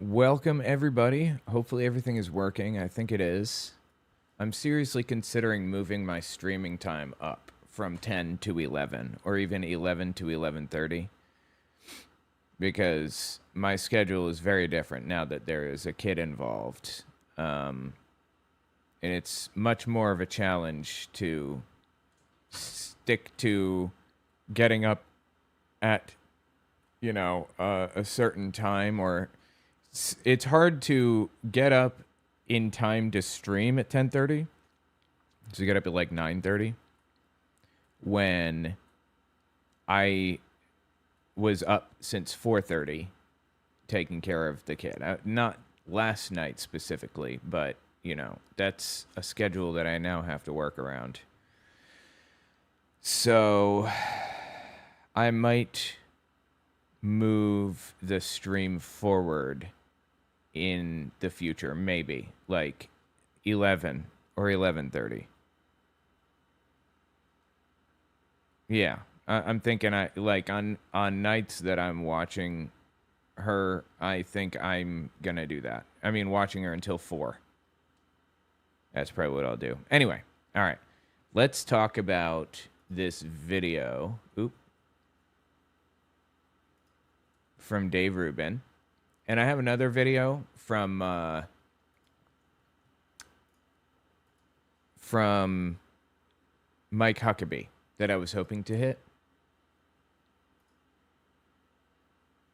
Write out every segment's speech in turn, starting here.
Welcome, everybody. Hopefully everything is working. I think it is. I'm seriously considering moving my streaming time up from 10 to 11, or even 11 to 11:30, because my schedule is very different now that there is a kid involved. And it's much more of a challenge to stick to getting up at, a certain time, or it's hard to get up in time to stream at 10:30. So you get up at like 9:30 when I was up since 4:30 taking care of the kid. Not last night specifically, but that's a schedule that I now have to work around. So I might move the stream forward in the future, maybe like 11 or 11:30. Yeah, I'm thinking on nights that I'm watching her, I think I'm gonna do that. I mean, watching her until 4. That's probably what I'll do. Anyway, all right, let's talk about this video. From Dave Rubin. And I have another video from Mike Huckabee that I was hoping to hit.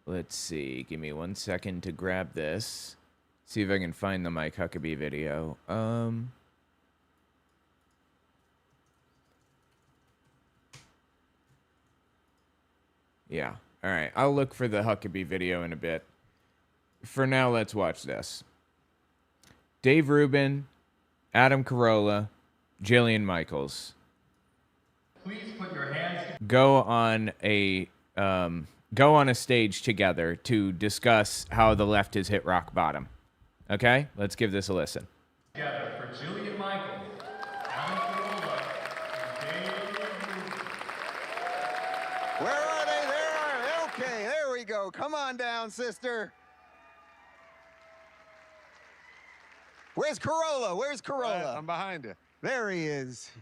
Let's see. Give me 1 second to grab this. See if I can find the Mike Huckabee video. Yeah. All right. I'll look for the Huckabee video in a bit. For now, let's watch this. Dave Rubin, Adam Carolla, Jillian Michaels. Please put your hands go on a stage together to discuss how the left has hit rock bottom. Okay? Let's give this a listen. Together for Jillian Michaels, Adam Carolla, and Dave Rubin. Where are they? There. Okay, there we go. Come on down, sister. Where's Carolla? Where's Carolla? I'm behind you. There he is.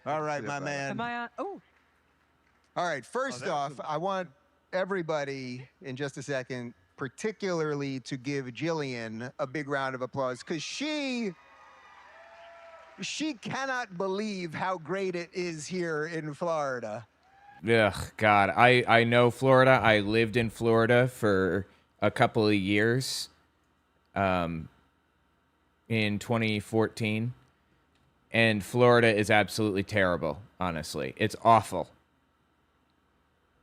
All right, my man. Am I on? Oh. All right, first off, I want everybody in just a second, particularly to give Jillian a big round of applause, because she cannot believe how great it is here in Florida. Ugh, God. I know Florida. I lived in Florida for a couple of years. In 2014, and Florida is absolutely terrible, honestly. It's awful.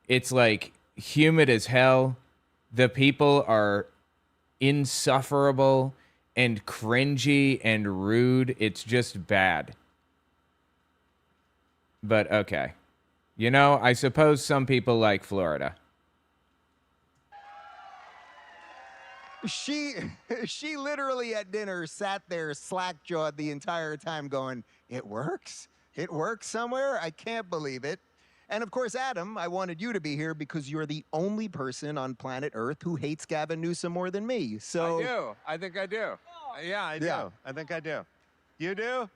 It's like humid as hell. The people are insufferable and cringy and rude. It's just bad. But okay. I suppose some people like Florida. She literally at dinner sat there slack-jawed the entire time going, it works? It works somewhere? I can't believe it. And of course, Adam, I wanted you to be here because you're the only person on planet Earth who hates Gavin Newsom more than me. So I do. I think I do. Yeah, I do. Yeah. I think I do. You do?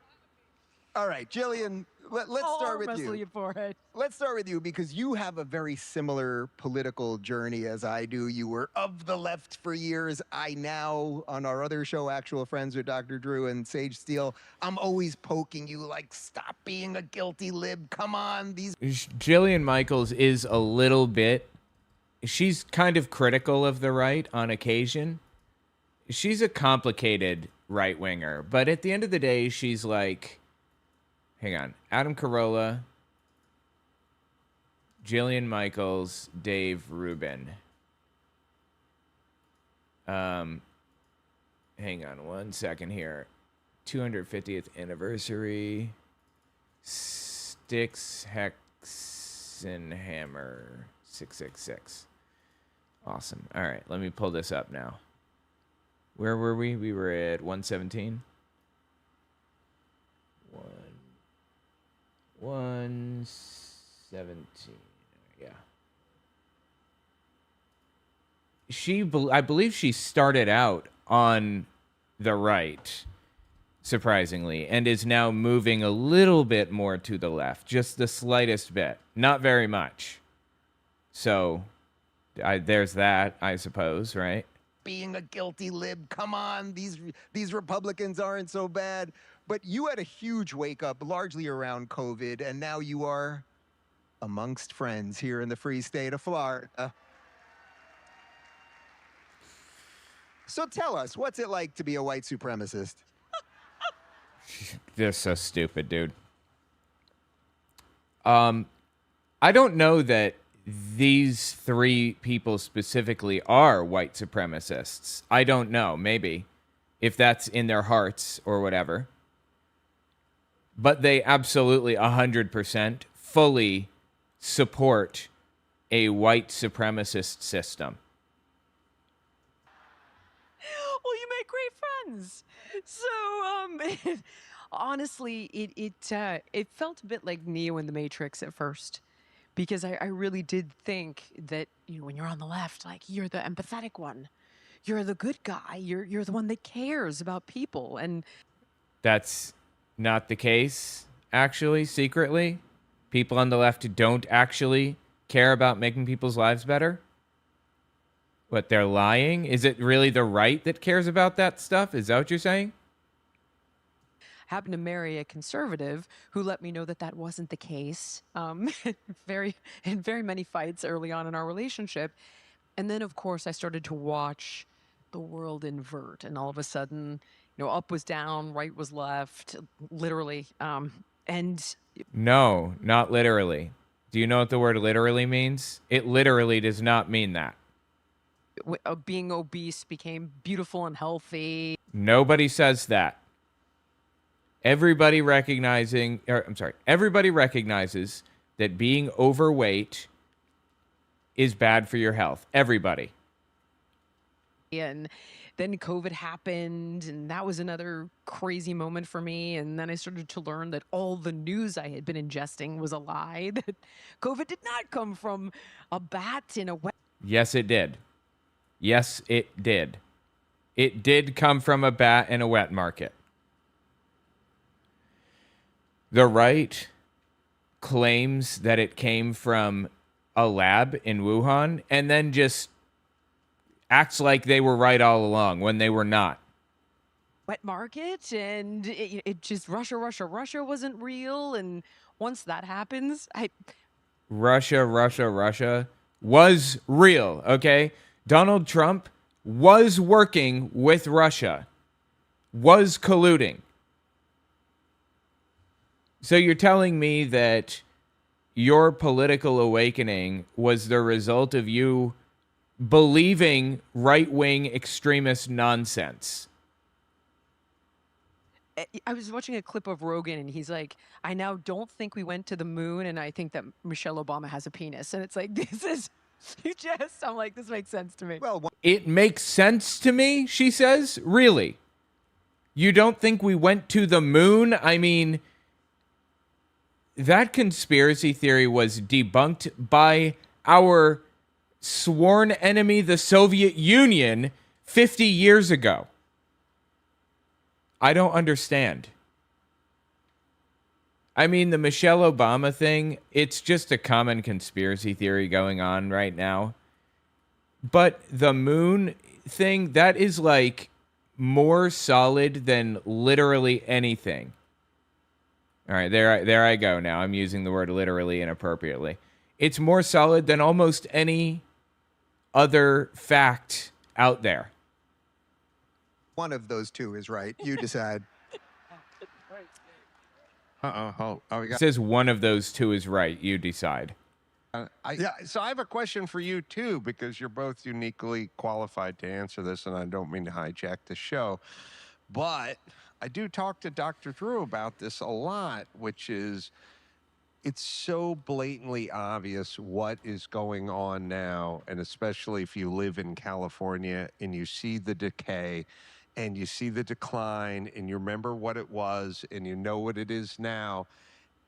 all right, Jillian, let's start with wrestle you. you for it. Let's start with you because you have a very similar political journey as I do. You were of the left for years. I now, on our other show, Actual Friends with Dr. Drew and Sage Steele, I'm always poking you like, stop being a guilty lib. Come on. Jillian Michaels is a little bit, she's kind of critical of the right on occasion. She's a complicated right-winger, but at the end of the day, she's like, hang on, Adam Carolla, Jillian Michaels, Dave Rubin. Hang on 1 second here. 250th anniversary. Styx, Hexenhammer, 666. Awesome. All right, let me pull this up now. Where were we? We were at 117. 117. Yeah. I believe she started out on the right, surprisingly, and is now moving a little bit more to the left, just the slightest bit, not very much. So there's that, I suppose, right? Being a guilty lib, come on, these Republicans aren't so bad. But you had a huge wake up, largely around COVID, and now you are amongst friends here in the free state of Florida. So tell us, what's it like to be a white supremacist? They're so stupid, dude. I don't know that these three people specifically are white supremacists. I don't know, maybe, if that's in their hearts or whatever. But they absolutely 100% fully support a white supremacist system. Well, you make great friends. So, honestly, it felt a bit like Neo in the Matrix at first, because I really did think that, you know, when you're on the left, like, you're the empathetic one, you're the good guy, you're the one that cares about people, and That's not the case, actually, secretly. People on the left don't actually care about making people's lives better. What, they're lying? Is it really the right that cares about that stuff? Is that what you're saying? happened to marry a conservative who let me know that that wasn't the case. In very many fights early on in our relationship, and then of course I started to watch the world invert, and all of a sudden, you know, up was down, right was left, literally. And No, not literally. Do you know what the word literally means? It literally does not mean that. being obese became beautiful and healthy. Nobody says that. Everybody recognizes that being overweight is bad for your health. Everybody. And then COVID happened, and that was another crazy moment for me. And then I started to learn that all the news I had been ingesting was a lie, that COVID did not come from a bat in a wet. Yes, it did. Yes, it did. It did come from a bat in a wet market. The right claims that it came from a lab in Wuhan and then just acts like they were right all along when they were not. Wet market, and it just Russia wasn't real. And once that happens, Russia was real, okay? Donald Trump was working with Russia, was colluding. So you're telling me that your political awakening was the result of you believing right-wing extremist nonsense? I was watching a clip of Rogan, and he's like, I now don't think we went to the moon, and I think that Michelle Obama has a penis. And it's like, I'm like, this makes sense to me. Well, It makes sense to me, she says. Really? You don't think we went to the moon? I mean, that conspiracy theory was debunked by our sworn enemy, the Soviet Union, 50 years ago. I don't understand. I mean, the Michelle Obama thing, it's just a common conspiracy theory going on right now. But the moon thing, that is like more solid than literally anything. All right, there I go now. I'm using the word literally inappropriately. It's more solid than almost any other fact out there. one of those two is right. You decide. Oh, we It got. says one of those two is right. You decide. So I have a question for you too, because you're both uniquely qualified to answer this, and I don't mean to hijack the show, but I do talk to Dr. Drew about this a lot, which is it's so blatantly obvious what is going on now, and especially if you live in California and you see the decay and you see the decline and you remember what it was and you know what it is now.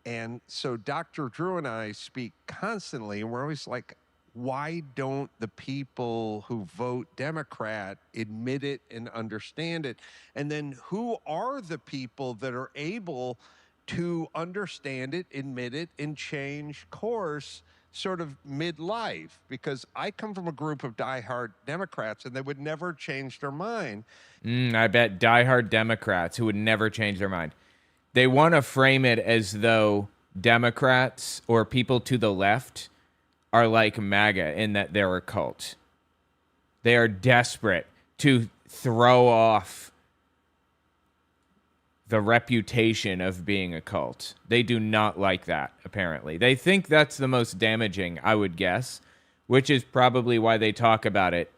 And so Dr. Drew and I speak constantly, and we're always like, why don't the people who vote Democrat admit it and understand it? And then who are the people that are able to understand it, admit it, and change course sort of midlife? Because I come from a group of diehard Democrats and they would never change their mind. I bet diehard Democrats who would never change their mind. They want to frame it as though Democrats or people to the left are like MAGA in that they're a cult. They are desperate to throw off the reputation of being a cult. They do not like that, apparently. They think that's the most damaging, I would guess, which is probably why they talk about it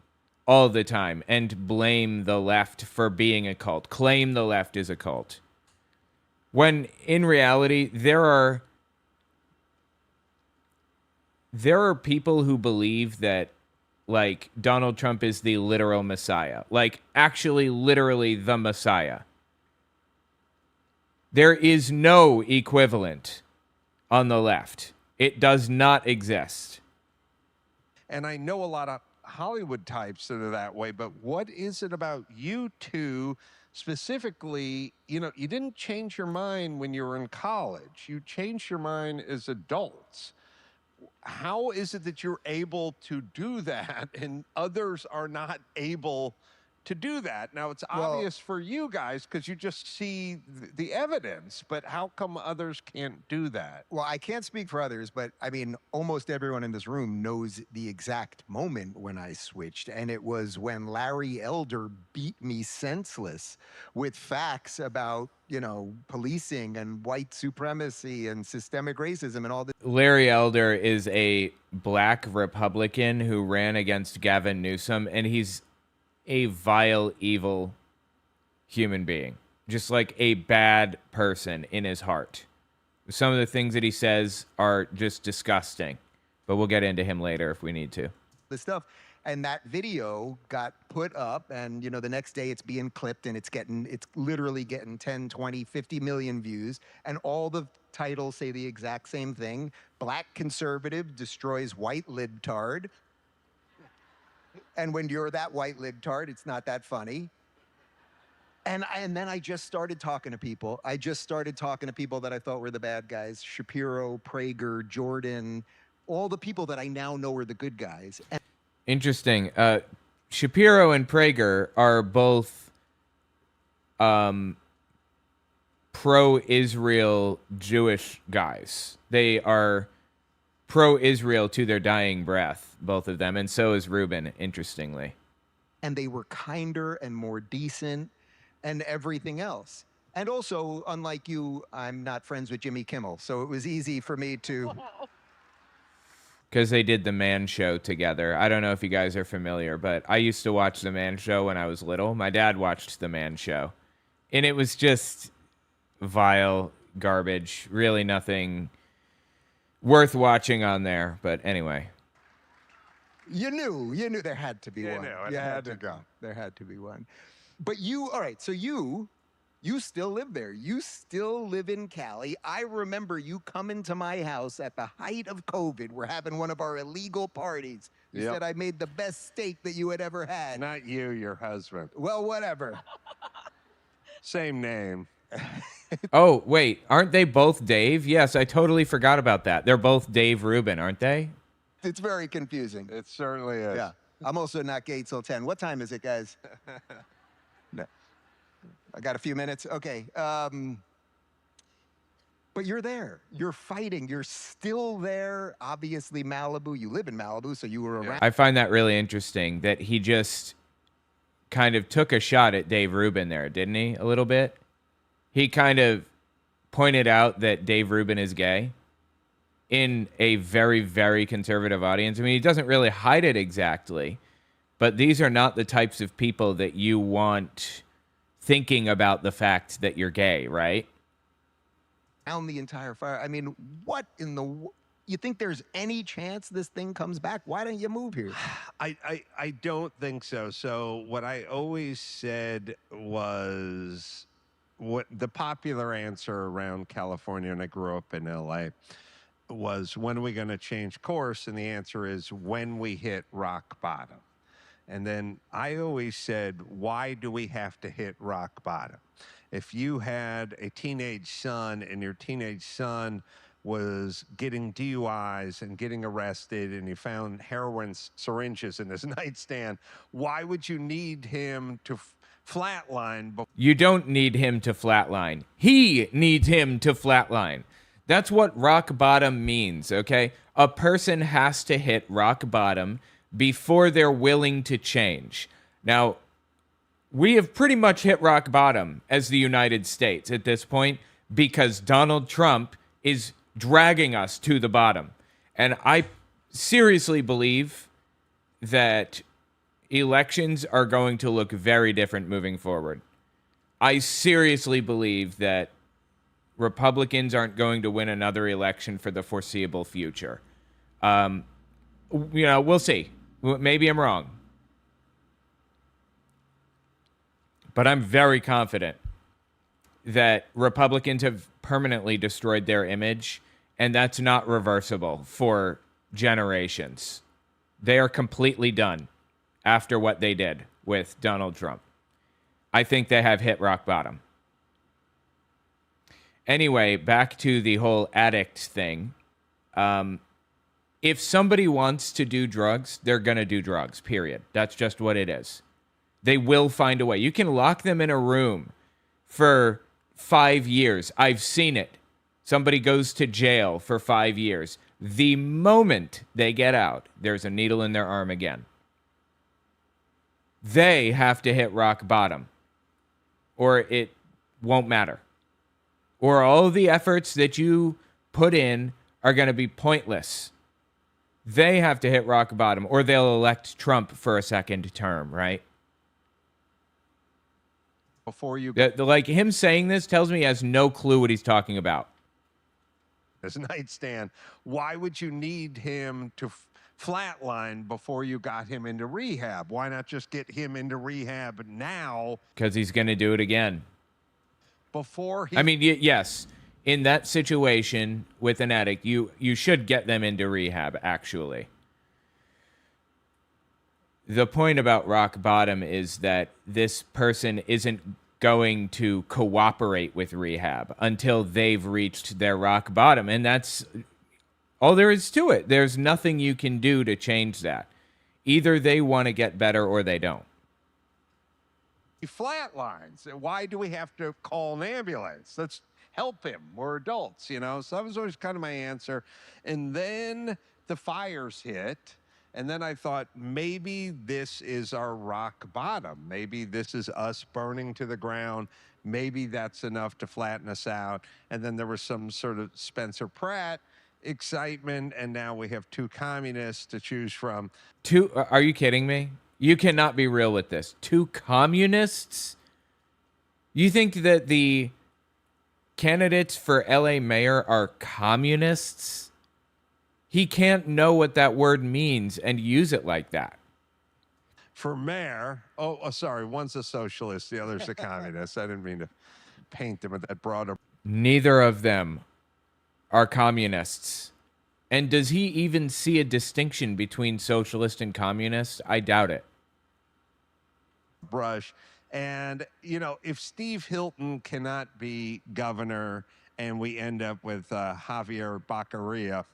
all the time and blame the left for being a cult, claim the left is a cult. When in reality, there are people who believe that, like, Donald Trump is the literal Messiah. Like, actually, literally the Messiah. There is no equivalent on the left. It does not exist. And I know a lot of Hollywood types that are that way, but what is it about you two specifically? You know, you didn't change your mind when you were in college. You changed your mind as adults. How is it that you're able to do that and others are not able to do that? Now, it's obvious for you guys because you just see the evidence, but how come others can't do that? Well, I can't speak for others, but I mean, almost everyone in this room knows the exact moment when I switched. And it was when Larry Elder beat me senseless with facts about, you know, policing and white supremacy and systemic racism and all this. Larry Elder is a black Republican who ran against Gavin Newsom, and he's a vile, evil human being. Just like a bad person in his heart. Some of the things that he says are just disgusting. But we'll get into him later if we need to. This stuff. And that video got put up, and, you know, the next day it's being clipped, and it's literally getting 10, 20, 50 million views. And all the titles say the exact same thing. Black conservative destroys white libtard. And when you're that white libtard, it's not that funny. And then I just started talking to people. I just started talking to people that I thought were the bad guys. Shapiro, Prager, Jordan, all the people that I now know are the good guys. And interesting. Shapiro and Prager are both pro-Israel Jewish guys. They are pro-Israel to their dying breath, both of them, and so is Rubin, interestingly. And they were kinder and more decent and everything else. And also, unlike you, I'm not friends with Jimmy Kimmel, so it was easy for me to... Because they did The Man Show together. I don't know if you guys are familiar, but I used to watch The Man Show when I was little. My dad watched The Man Show. And it was just vile garbage. Really nothing worth watching on there, but anyway. You knew there had to be one. You had to go. There had to be one. But you, all right, so you still live there. You still live in Cali. I remember you coming to my house at the height of COVID. We're having one of our illegal parties. You said I made the best steak that you had ever had. Not you, your husband. Well, whatever. Same name. Oh, wait. Aren't they both Dave? Yes, I totally forgot about that. They're both Dave Rubin, aren't they? It's very confusing. It certainly is. Yeah. I'm also not gay till 10. What time is it, guys? No. I got a few minutes. Okay. But you're there. You're fighting. You're still there. Obviously, Malibu. You live in Malibu, so you were around. I find that really interesting that he just kind of took a shot at Dave Rubin there, didn't he? A little bit. He kind of pointed out that Dave Rubin is gay in a very, very conservative audience. I mean, he doesn't really hide it exactly, but these are not the types of people that you want thinking about the fact that you're gay, right? Down the entire fire. I mean, what in the... You think there's any chance this thing comes back? Why don't you move here? I don't think so. So what I always said was... What the popular answer around California, and I grew up in LA, was, when are we going to change course? And the answer is when we hit rock bottom. And then I always said, why do we have to hit rock bottom? If you had a teenage son and your teenage son was getting DUIs and getting arrested and you found heroin syringes in his nightstand, why would you need him to flatline? You don't need him to flatline. He needs him to flatline. That's what rock bottom means, okay? A person has to hit rock bottom before they're willing to change. Now, we have pretty much hit rock bottom as the United States at this point because Donald Trump is dragging us to the bottom. And I seriously believe that elections are going to look very different moving forward. I seriously believe that Republicans aren't going to win another election for the foreseeable future. We'll see. Maybe I'm wrong. But I'm very confident that Republicans have permanently destroyed their image, and that's not reversible for generations. They are completely done after what they did with Donald Trump. I think they have hit rock bottom. Anyway, back to the whole addict thing. If somebody wants to do drugs, they're going to do drugs, period. That's just what it is. They will find a way. You can lock them in a room for 5 years. I've seen it. Somebody goes to jail for 5 years. The moment they get out, there's a needle in their arm again. They have to hit rock bottom, or it won't matter. Or all the efforts that you put in are going to be pointless. They have to hit rock bottom, or they'll elect Trump for a second term, right? Before you like him saying this tells me he has no clue what he's talking about. his nightstand, why would you need him to flatline before you got him into rehab? Why not just get him into rehab now? Because he's going to do it again. Before he... I mean, yes, in that situation with an addict, you should get them into rehab, actually. The point about rock bottom is that this person isn't going to cooperate with rehab until they've reached their rock bottom. And that's all there is to it. There's nothing you can do to change that. Either they want to get better or they don't. He flatlines. Why do we have to call an ambulance? Let's help him. We're adults, you know? So that was always kind of my answer. And then the fires hit. And then I thought, maybe this is our rock bottom. Maybe this is us burning to the ground. Maybe that's enough to flatten us out. And then there was some sort of Spencer Pratt excitement. And now we have two communists to choose from. Are you kidding me? You cannot be real with this. Two communists? You think that the candidates for LA mayor are communists? He can't know what that word means and use it like that. For mayor, sorry, one's a socialist, the other's a communist. I didn't mean to paint them with that broader. Neither of them are communists. And does he even see a distinction between socialist and communist? I doubt it. Brush. And, you know, if Steve Hilton cannot be governor and we end up with Javier Baccaria.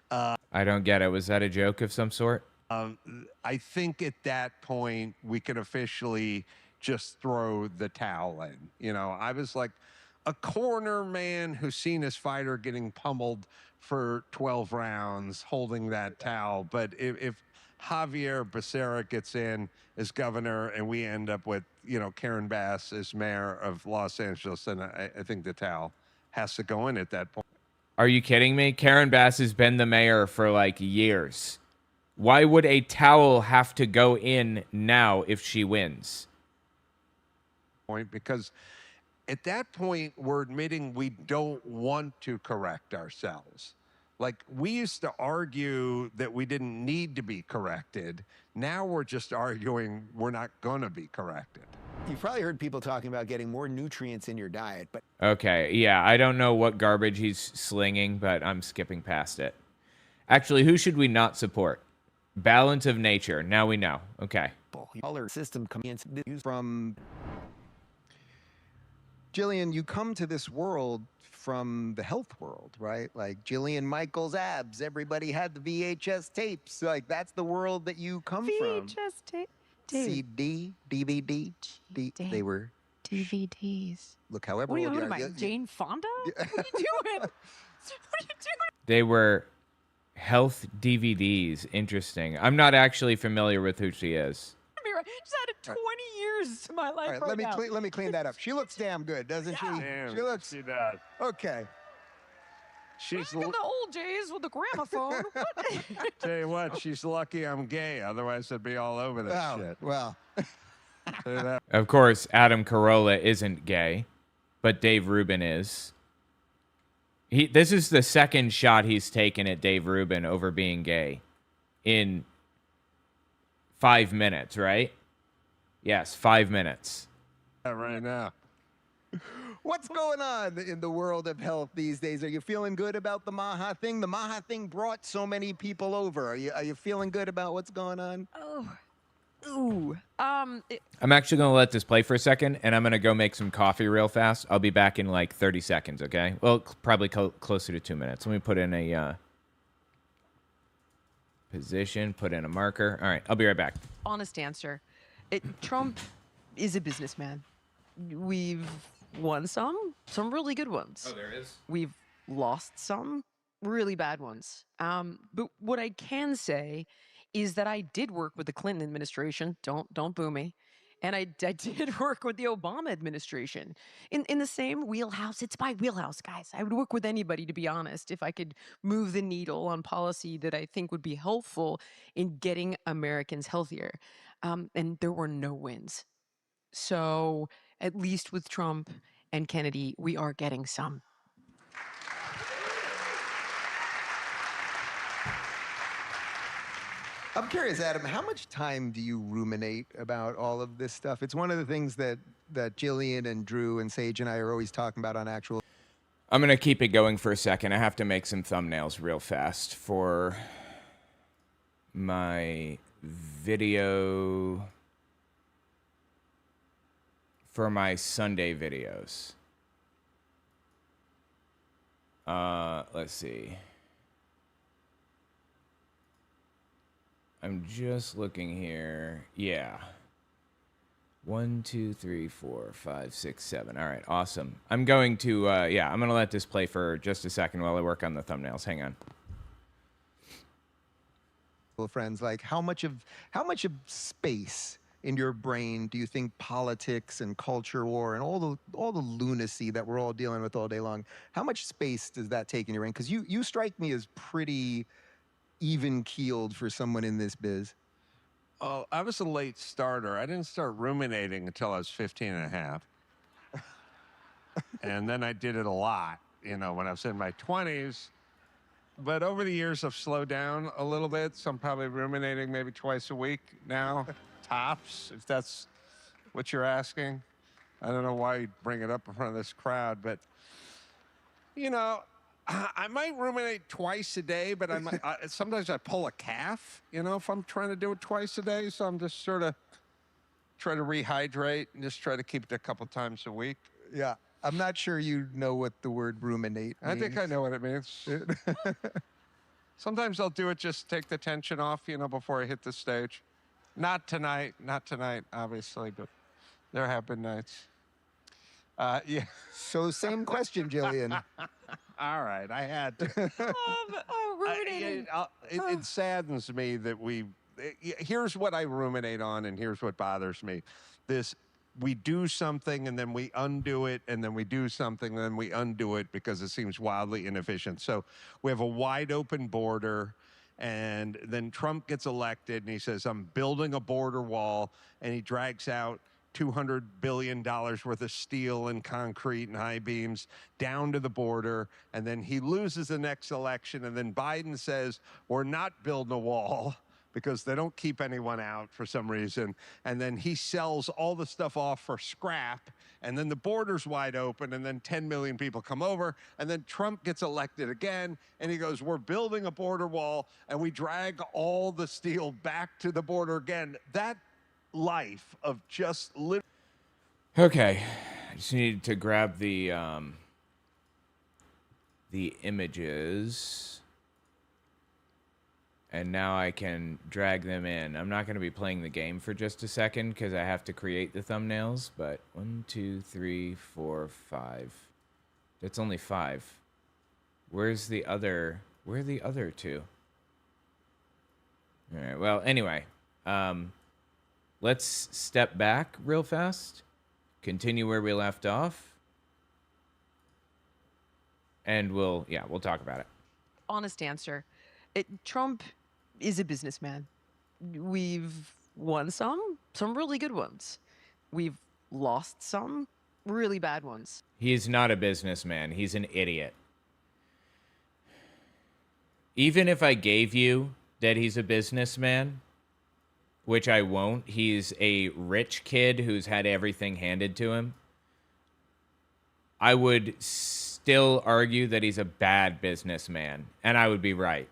I don't get it. Was that a joke of some sort? I think at that point we can officially just throw the towel in. You know, I was like a corner man who's seen his fighter getting pummeled for 12 rounds holding that towel. But if Javier Becerra gets in as governor and we end up with, you know, Karen Bass as mayor of Los Angeles, then I think the towel has to go in at that point. Are you kidding me? Karen Bass has been the mayor for like years. Why would a towel have to go in now if she wins? Because at that point, we're admitting we don't want to correct ourselves. Like, we used to argue that we didn't need to be corrected. Now we're just arguing we're not going to be corrected. You've probably heard people talking about getting more nutrients in your diet, but Okay, yeah, I don't know what garbage he's slinging, but I'm skipping past it. Actually, who should we not support? Balance of nature. Now we know. Okay. color system comes from Jillian. You come to this world from the health world, right? Like Jillian Michaels' abs. Everybody had the VHS tapes. Like that's the world that you come from. VHS tape. CD, DVD, they were DVDs. look. However, What are you old doing are, about Jane Fonda? What are you doing? What are you doing? They were health DVDs. Interesting. I'm not actually familiar with who she is. Just added 20 years to my life All right, now. let me clean that up. She looks damn good, doesn't she? Damn, She looks she does. okay. She's Look at the old days with the gramophone. tell you what, she's lucky I'm gay. Otherwise, I'd be all over this shit. Well, Tell you that. Of course, Adam Carolla isn't gay, but Dave Rubin is. This is the second shot he's taken at Dave Rubin over being gay in 5 minutes, right? Yes, 5 minutes. Right now. what's going on in the world of health these days? Are you feeling good about the Maha thing? The Maha thing brought so many people over. Are you feeling good about what's going on? I'm actually going to let this play for a second, and I'm going to go make some coffee real fast. I'll be back in like 30 seconds, okay? Well, probably closer to 2 minutes. Let me put in a position, put in a marker. All right, I'll be right back. Honest answer. Trump is a businessman. We've won some really good ones. Oh, there is? We've lost some really bad ones. But what I can say is that I did work with the Clinton administration. Don't boo me. And I did work with the Obama administration in the same wheelhouse. It's my wheelhouse, guys. I would work with anybody, to be honest, if I could move the needle on policy that I think would be helpful in getting Americans healthier. And there were no wins. So at least with Trump and Kennedy, we are getting some. I'm curious, Adam, how much time do you ruminate about all of this stuff? It's one of the things that Jillian and Drew and Sage and I are always talking about on actual. I'm going to keep it going for a second. I have to make some thumbnails real fast for my video, for my Sunday videos. Let's see. I'm just looking here. Yeah. 1, 2, 3, 4, 5, 6, 7. All right, awesome. I'm going to, I'm going to let this play for just a second while I work on the thumbnails. Hang on. Friends, like how much of space in your brain do you think politics and culture war and all the lunacy that we're all dealing with all day long, how much space does that take in your brain? Because you strike me as pretty even-keeled for someone in this biz. Oh, I was a late starter. I didn't start ruminating until I was 15 and a half. And then I did it a lot, when I was in my 20s. But over the years, I've slowed down a little bit. So I'm probably ruminating maybe twice a week now, tops, if that's what you're asking. I don't know why you bring it up in front of this crowd, but, I might ruminate twice a day, but sometimes I pull a calf, if I'm trying to do it twice a day. So I'm just sort of try to rehydrate and just try to keep it a couple times a week. Yeah. I'm not sure you know what the word ruminate means. I think I know what it means. Sometimes I'll do it just take the tension off, before I hit the stage. Not tonight, obviously, but there have been nights. Yeah. So same question, Jillian. All right, I had to. Ruminating. It saddens me that here's what I ruminate on and here's what bothers me. We do something and then we undo it, and then we do something and then we undo it because it seems wildly inefficient. So we have a wide open border, and then Trump gets elected and he says, I'm building a border wall, and he drags out $200 billion worth of steel and concrete and high beams down to the border, and then he loses the next election, and then Biden says, we're not building a wall because they don't keep anyone out for some reason. And then he sells all the stuff off for scrap. And then the border's wide open, and then 10 million people come over. And then Trump gets elected again, and he goes, we're building a border wall, and we drag all the steel back to the border again. That life of just living. Okay, I just need to grab the images, and now I can drag them in. I'm not going to be playing the game for just a second because I have to create the thumbnails, but 1, 2, 3, 4, 5. That's only 5. Where's the other? Where are the other 2? All right, well, anyway, let's step back real fast, continue where we left off, and we'll talk about it. Honest answer. Trump is a businessman. We've won some really good ones. We've lost some really bad ones. He's not a businessman. He's an idiot. Even if I gave you that he's a businessman, which I won't, he's a rich kid who's had everything handed to him, I would still argue that he's a bad businessman, and I would be right.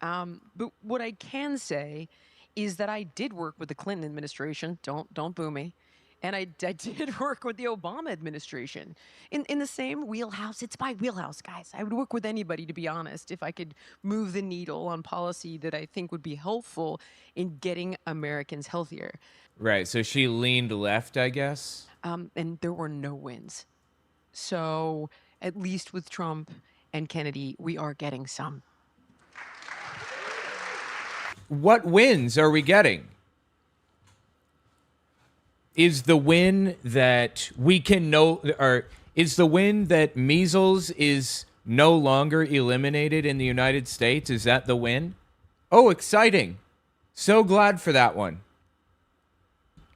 But what I can say is that I did work with the Clinton administration. Don't boo me. And I did work with the Obama administration in the same wheelhouse. It's my wheelhouse, guys. I would work with anybody, to be honest, if I could move the needle on policy that I think would be helpful in getting Americans healthier. Right. So she leaned left, I guess. And there were no wins. So at least with Trump and Kennedy, we are getting some. What wins are we getting? Is the win that we can is the win that measles is no longer eliminated in the United States? Is that the win? Oh, exciting. So glad for that one.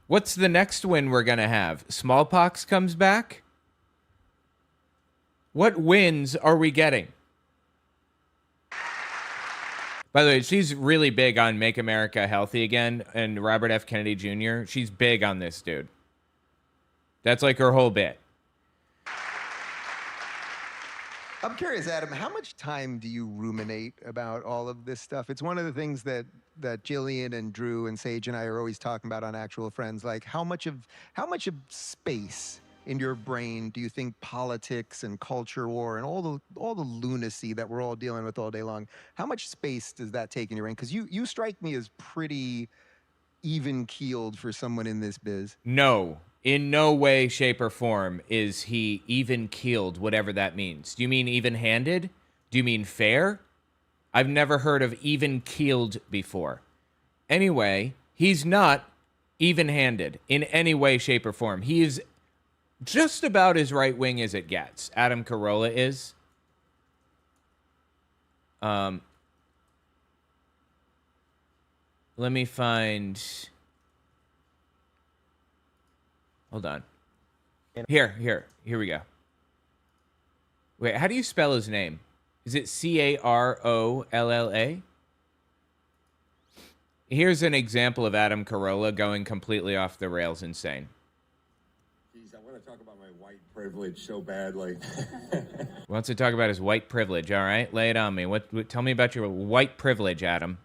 What's the next win we're going to have? Smallpox comes back? What wins are we getting? By the way, she's really big on Make America Healthy Again, and Robert F. Kennedy Jr., she's big on this, dude. That's like her whole bit. I'm curious, Adam, how much time do you ruminate about all of this stuff? It's one of the things that Jillian and Drew and Sage and I are always talking about on Actual Friends. Like, how much of space in your brain do you think politics and culture war and all the lunacy that we're all dealing with all day long, how much space does that take in your brain? Because you strike me as pretty even-keeled for someone in this biz. No, in no way, shape, or form is he even-keeled, whatever that means. Do you mean even-handed? Do you mean fair? I've never heard of even-keeled before. Anyway, he's not even-handed in any way, shape, or form. He is just about as right-wing as it gets. Adam Carolla is. Let me find... Hold on. Here we go. Wait, how do you spell his name? Is it Carolla? Here's an example of Adam Carolla going completely off the rails insane. I want to talk about my white privilege so badly. Wants to talk about his white privilege. All right, lay it on me. Tell me about your white privilege, Adam.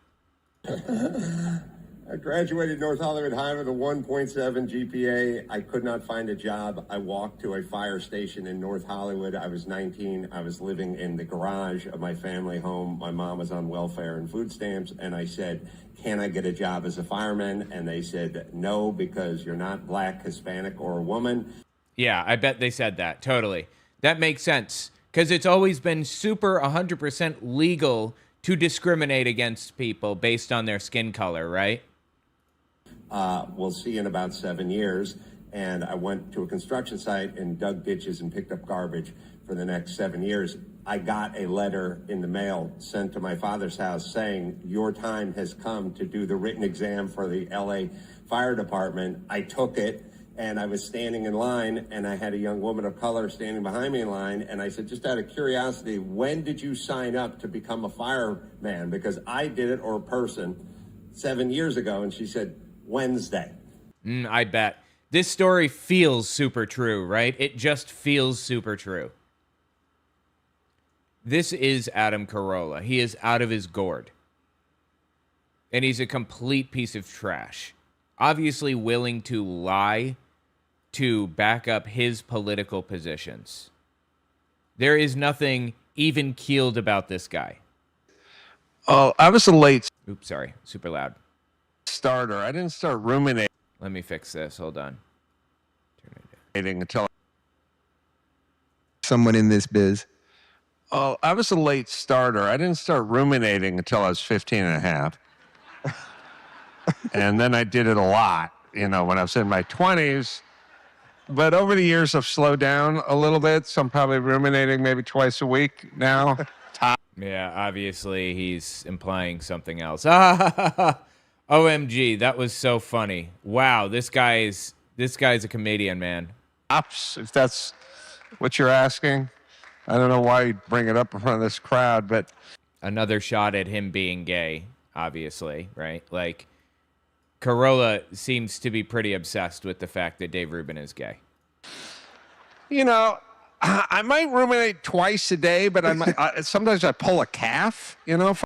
I graduated North Hollywood High with a 1.7 GPA. I could not find a job. I walked to a fire station in North Hollywood. I was 19. I was living in the garage of my family home. My mom was on welfare and food stamps, and I said, can I get a job as a fireman? And they said, no, because you're not black, Hispanic, or a woman. Yeah, I bet they said that. Totally. That makes sense. Because it's always been super 100% legal to discriminate against people based on their skin color, right? We'll see in about 7 years. And I went to a construction site and dug ditches and picked up garbage for the next 7 years. I got a letter in the mail sent to my father's house saying, your time has come to do the written exam for the LA Fire Department. I took it, and I was standing in line, and I had a young woman of color standing behind me in line, and I said, just out of curiosity, when did you sign up to become a fireman? Because I did it, or a person. 7 years ago, and she said, Wednesday. I bet. This story feels super true, right? It just feels super true. This is Adam Carolla. He is out of his gourd. And he's a complete piece of trash. Obviously willing to lie to back up his political positions. There is nothing even keeled about this guy. Oh, I was a late Oops, sorry. Super loud. starter. I didn't start ruminating Let me fix this. Hold on. Turn it down. until Someone in this biz. Oh, I was a late starter. I didn't start ruminating until I was 15 and a half. And then I did it a lot, when I was in my 20s. But over the years, I've slowed down a little bit. So I'm probably ruminating maybe twice a week now. Yeah, obviously he's implying something else. OMG, that was so funny. Wow, this guy's a comedian, man. Ops, if that's what you're asking. I don't know why you'd bring it up in front of this crowd, but Another shot at him being gay, obviously, right? Like, Carolla seems to be pretty obsessed with the fact that Dave Rubin is gay. I might ruminate twice a day, but sometimes I pull a calf,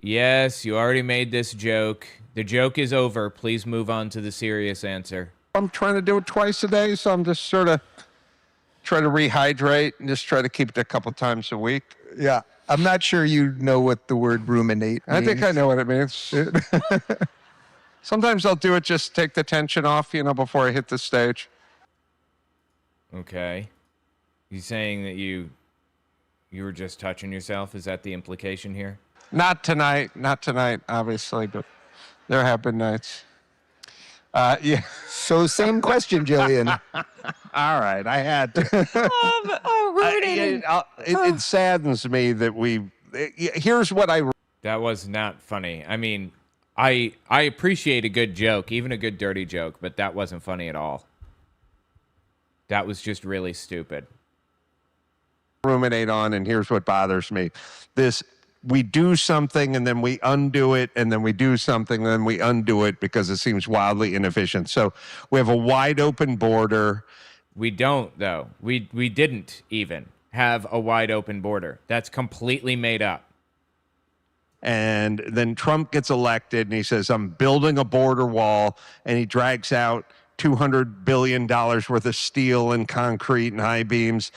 Yes, you already made this joke. The joke is over. Please move on to the serious answer. I'm trying to do it twice a day, so I'm just sort of try to rehydrate and just try to keep it a couple times a week. Yeah. I'm not sure you know what the word ruminate means. I think I know what it means. Sometimes I'll do it just take the tension off, before I hit the stage. Okay. You saying that you were just touching yourself? Is that the implication here? Not tonight, obviously, but there have been nights. Yeah. So same question, Jillian. All right, I had to. Ruminating. It saddens me that here's what I. That was not funny. I mean, I appreciate a good joke, even a good dirty joke, but that wasn't funny at all. That was just really stupid. Ruminate on, and here's what bothers me. We do something and then we undo it, and then we do something and then we undo it because it seems wildly inefficient. So we have a wide open border. We don't, though. We didn't even have a wide open border. That's completely made up. And then Trump gets elected and he says, I'm building a border wall, and he drags out $200 billion worth of steel and concrete and high beams.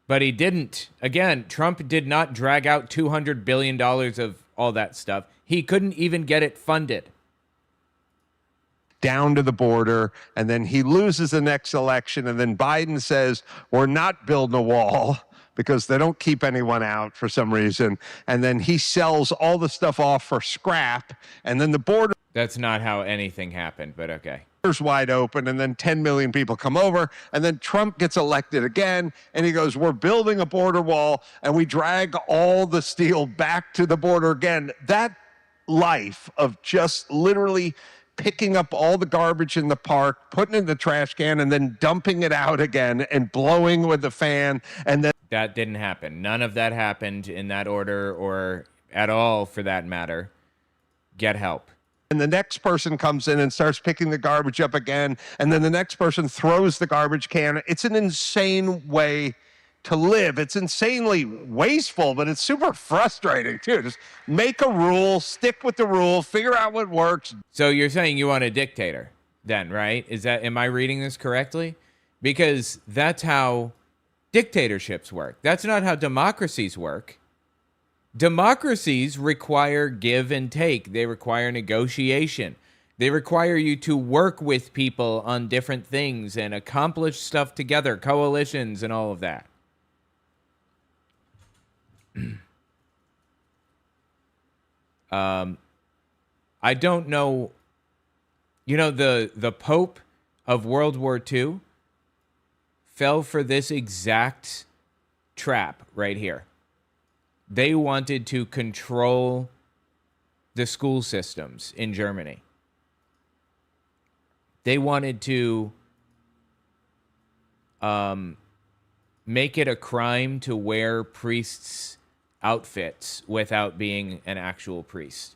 But he didn't. Again, Trump did not drag out $200 billion of all that stuff. He couldn't even get it funded. Down to the border, and then he loses the next election, and then Biden says, we're not building a wall because they don't keep anyone out for some reason. And then he sells all the stuff off for scrap, and then the border. That's not how anything happened, but okay. Wide open, and then 10 million people come over, and then Trump gets elected again, and he goes, we're building a border wall, and we drag all the steel back to the border again. That life of just literally picking up all the garbage in the park, putting it in the trash can, and then dumping it out again and blowing with the fan, and then That didn't happen. None of that happened in that order, or at all for that matter. Get help. and the next person comes in and starts picking the garbage up again, and then the next person throws the garbage can. It's an insane way to live. It's insanely wasteful, but it's super frustrating too. Just make a rule, stick with the rule, figure out what works. So you're saying you want a dictator then, right? Am I reading this correctly? Because that's how dictatorships work. That's not how democracies work. Democracies require give and take. They require negotiation. They require you to work with people on different things and accomplish stuff together, coalitions and all of that. I don't know. You know, the Pope of World War II fell for this exact trap right here. They wanted to control the school systems in Germany. They wanted to make it a crime to wear priests' outfits without being an actual priest.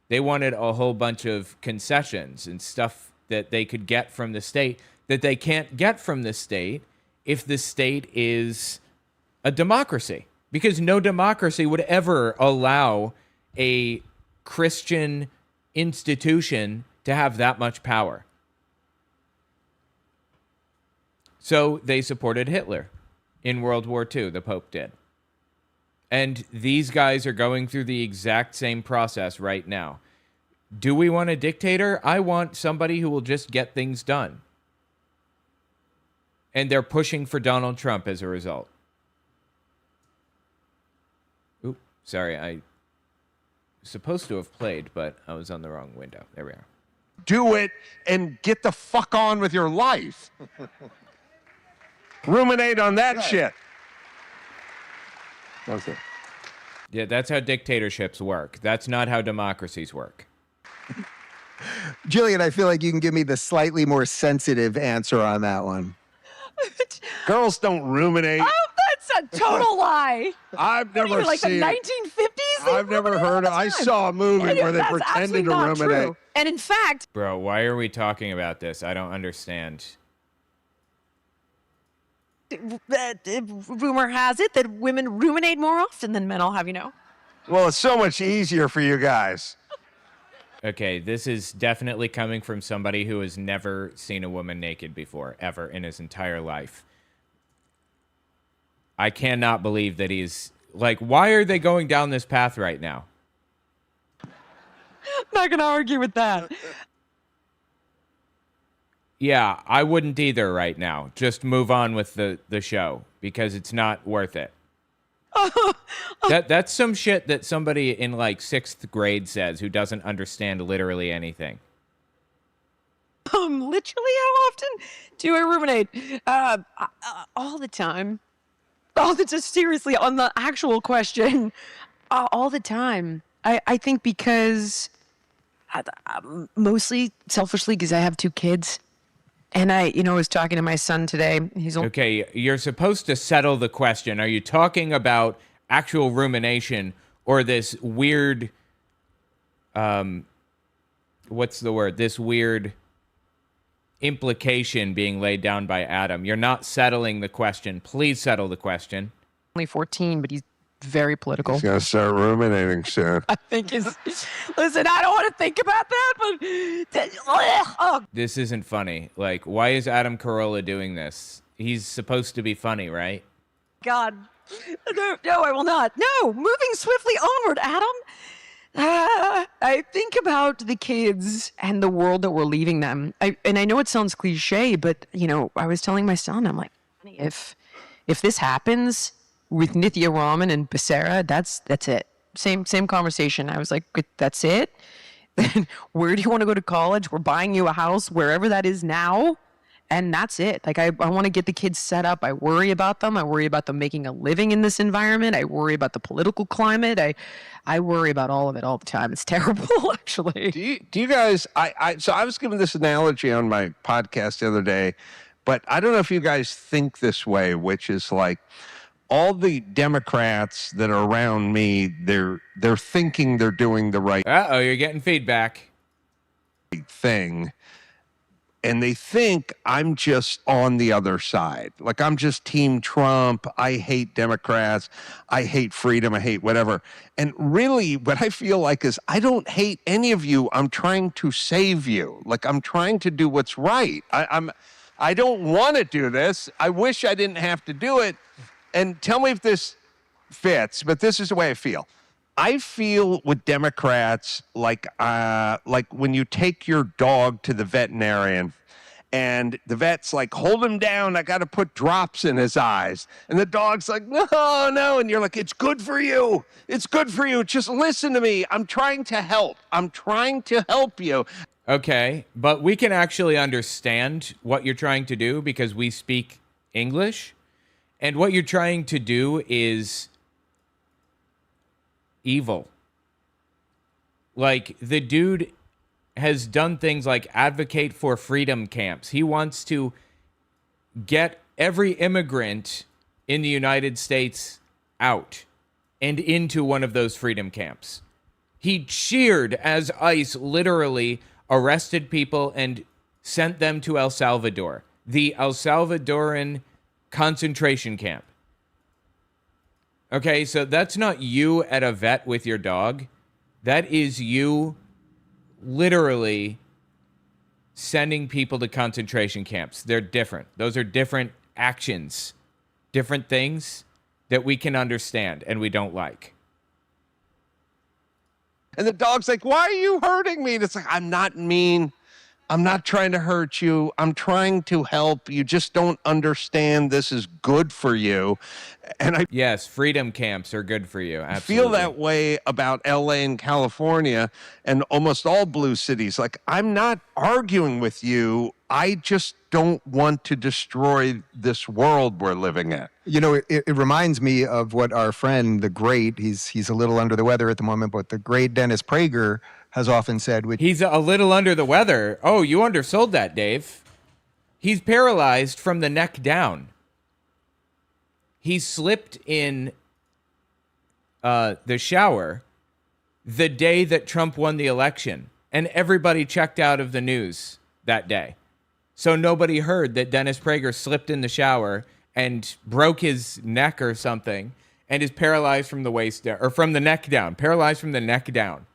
They wanted a whole bunch of concessions and stuff that they could get from the state that they can't get from the state if the state is a democracy. Because no democracy would ever allow a Christian institution to have that much power. So they supported Hitler in World War II, the Pope did. And these guys are going through the exact same process right now. Do we want a dictator? I want somebody who will just get things done. And they're pushing for Donald Trump as a result. Oop, sorry, I was supposed to have played, but I was on the wrong window. There we are. Do it and get the fuck on with your life. Ruminate on that shit. Okay. Yeah, that's how dictatorships work. That's not how democracies work. Jillian, I feel like you can give me the slightly more sensitive answer on that one. Girls don't ruminate. Oh, that's a total lie. I've What are never you, like the seen 1950s? They I've never ruminate heard all of. the I time. saw a movie And where they that's pretended absolutely to not ruminate. true. And in fact, Bro, why are we talking about this? I don't understand. rumor has it that women ruminate more often than men, I'll have you know. Well, it's so much easier for you guys. Okay, this is definitely coming from somebody who has never seen a woman naked before, ever in his entire life. I cannot believe that he's... Like, why are they going down this path right now? Not going to argue with that. Yeah, I wouldn't either right now. Just move on with the show, because it's not worth it. That's some shit that somebody in, like, 6th grade says who doesn't understand literally anything. Literally, how often do I ruminate? All the time. Just seriously, on the actual question, all the time. I think because, mostly selfishly, because I have 2 kids. And I was talking to my son today. He's only... Okay, you're supposed to settle the question. Are you talking about actual rumination or this weird, what's the word? This weird implication being laid down by Adam. You're not settling the question. Please settle the question. Only 14, but he's very political. He's going to start ruminating soon. I think listen, I don't want to think about that, but oh. This isn't funny. Like, why is Adam Carolla doing this? He's supposed to be funny, right? God. No, I will not. No, moving swiftly onward, Adam. I think about the kids and the world that we're leaving them. And I know it sounds cliche, but, I was telling my son, I'm like, if this happens with Nithya Raman and Becerra, that's it. Same conversation. I was like, that's it? Then where do you want to go to college? We're buying you a house wherever that is now. And that's it. Like, I want to get the kids set up. I worry about them. I worry about them making a living in this environment. I worry about the political climate. I worry about all of it all the time. It's terrible, actually. Do you guys, so I was giving this analogy on my podcast the other day, but I don't know if you guys think this way, which is like, all the Democrats that are around me, they're thinking they're doing the right Uh-oh, you're getting feedback. thing. And they think I'm just on the other side. Like, I'm just Team Trump. I hate Democrats. I hate freedom. I hate whatever. And really, what I feel like is I don't hate any of you. I'm trying to save you. Like, I'm trying to do what's right. I don't want to do this. I wish I didn't have to do it. And tell me if this fits, but this is the way I feel. I feel with Democrats like when you take your dog to the veterinarian and the vet's like, hold him down, I got to put drops in his eyes. And the dog's like, no. And you're like, it's good for you. It's good for you. Just listen to me. I'm trying to help. I'm trying to help you. Okay, but we can actually understand what you're trying to do because we speak English. And what you're trying to do is evil. Like, the dude has done things like advocate for freedom camps. He wants to get every immigrant in the United States out and into one of those freedom camps. He cheered as ICE literally arrested people and sent them to El Salvador, the El Salvadoran concentration camp. Okay, so that's not you at a vet with your dog. That is you literally sending people to concentration camps. They're different. Those are different actions, different things that we can understand and we don't like. And the dog's like, why are you hurting me? And it's like, I'm not mean. I'm not trying to hurt you. I'm trying to help. You just don't understand this is good for you. And I Yes, freedom camps are good for you. Absolutely. feel that way about LA and California and almost all blue cities. Like, I'm not arguing with you. I just don't want to destroy this world we're living in. You know, it reminds me of what our friend, the great, he's a little under the weather at the moment, but the great Dennis Prager has often said, which He's a little under the weather. Oh, you undersold that, Dave. He's paralyzed from the neck down. He slipped in the shower the day that Trump won the election, and everybody checked out of the news that day. So nobody heard that Dennis Prager slipped in the shower and broke his neck or something and is paralyzed from the waist down, or from the neck down, paralyzed from the neck down.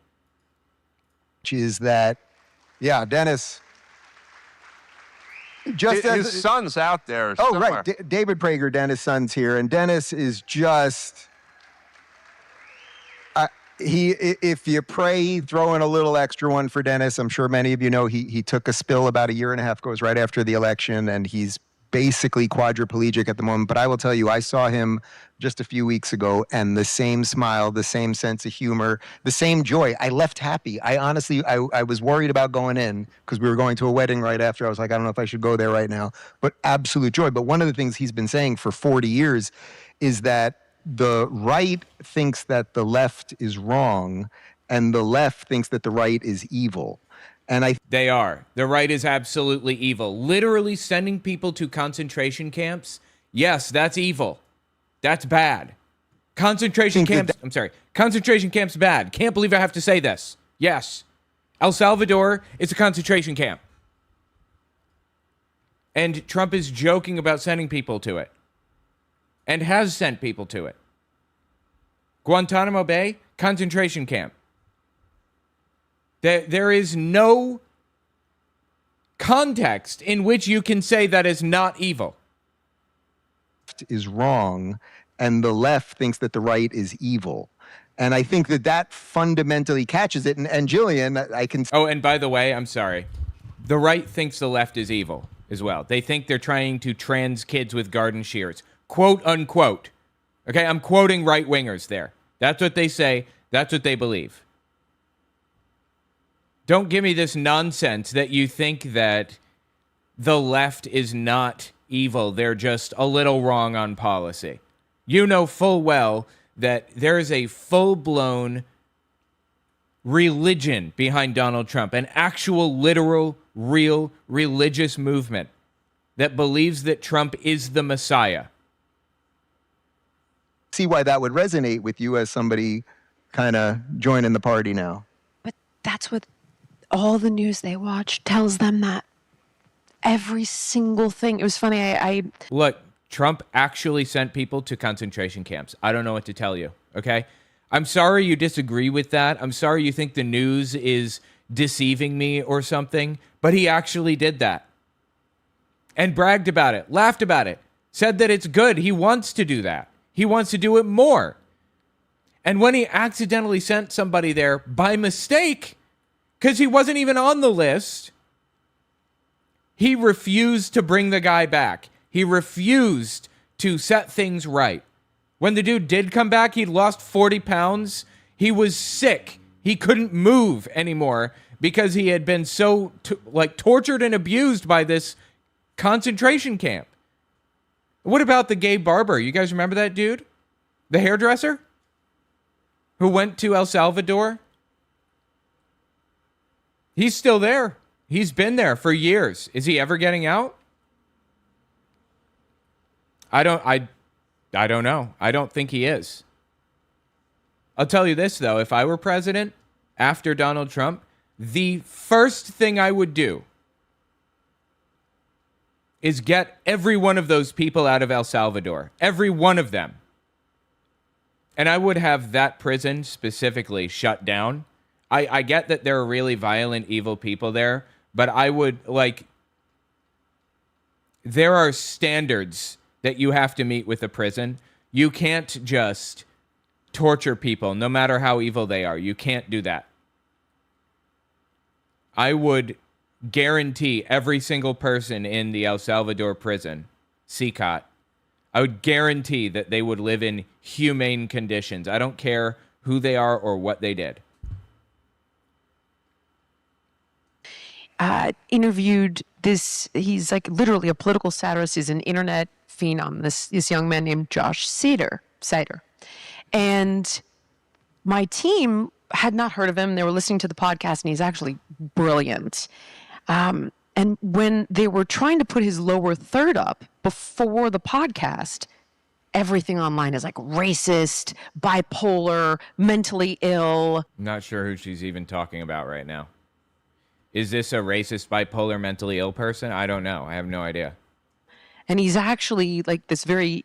is that, yeah, Dennis. Just His son's out there. Oh, somewhere. right. David Prager, Dennis' son's here. And Dennis is just, if you pray, throw in a little extra one for Dennis. I'm sure many of you know he took a spill about a year and a half ago, it was right after the election, and he's basically quadriplegic at the moment. But I will tell you, I saw him just a few weeks ago, and the same smile, the same sense of humor, the same joy. I left happy. I honestly, I was worried about going in because we were going to a wedding right after. I was like, I don't know if I should go there right now, but absolute joy. But one of the things he's been saying for 40 years is that the right thinks that the left is wrong, and the left thinks that the right is evil. And They are. The right is absolutely evil. Literally sending people to concentration camps. Yes, that's evil. That's bad. Concentration camps. I'm sorry. Concentration camps bad. Can't believe I have to say this. Yes. El Salvador is a concentration camp. And Trump is joking about sending people to it. And has sent people to it. Guantanamo Bay, concentration camp. There is no context in which you can say that is not evil. is wrong, and the left thinks that the right is evil. And I think that fundamentally catches it. And Jillian, I can... Oh, and by the way, I'm sorry. The right thinks the left is evil as well. They think they're trying to trans kids with garden shears. Quote, unquote. Okay, I'm quoting right-wingers there. That's what they say. That's what they believe. Don't give me this nonsense that you think that the left is not evil. They're just a little wrong on policy. You know full well that there is a full-blown religion behind Donald Trump, an actual, literal, real religious movement that believes that Trump is the Messiah. see why that would resonate with you as somebody kind of joining the party now. But that's what all the news they watch tells them, that every single thing. It was funny. I Look, Trump actually sent people to concentration camps. I don't know what to tell you, okay? I'm sorry you disagree with that. I'm sorry you think the news is deceiving me or something, but he actually did that. And bragged about it, laughed about it, said that it's good. He wants to do that. He wants to do it more. And when he accidentally sent somebody there by mistake, because he wasn't even on the list, he refused to bring the guy back. He refused to set things right. When the dude did come back, he'd lost 40 pounds. He was sick. He couldn't move anymore because he had been so tortured and abused by this concentration camp. What about the gay barber? You guys remember that dude? The hairdresser who went to El Salvador? He's still there. He's been there for years. Is he ever getting out? I don't know. I don't think he is. I'll tell you this, though. If I were president, after Donald Trump, the first thing I would do is get every one of those people out of El Salvador. Every one of them. And I would have that prison specifically shut down. I get that there are really violent, evil people there, but I would, like, there are standards that you have to meet with a prison. You can't just torture people, no matter how evil they are. You can't do that. I would guarantee every single person in the El Salvador prison, CCOT, I would guarantee that they would live in humane conditions. I don't care who they are or what they did. Interviewed this, he's like literally a political satirist, he's an internet phenom, this young man named Josh Sider. And my team had not heard of him. They were listening to the podcast, and he's actually brilliant. And when they were trying to put his lower third up before the podcast, everything online is like racist, bipolar, mentally ill. Not sure who she's even talking about right now. Is this a racist, bipolar, mentally ill person? I don't know. I have no idea. And he's actually like this very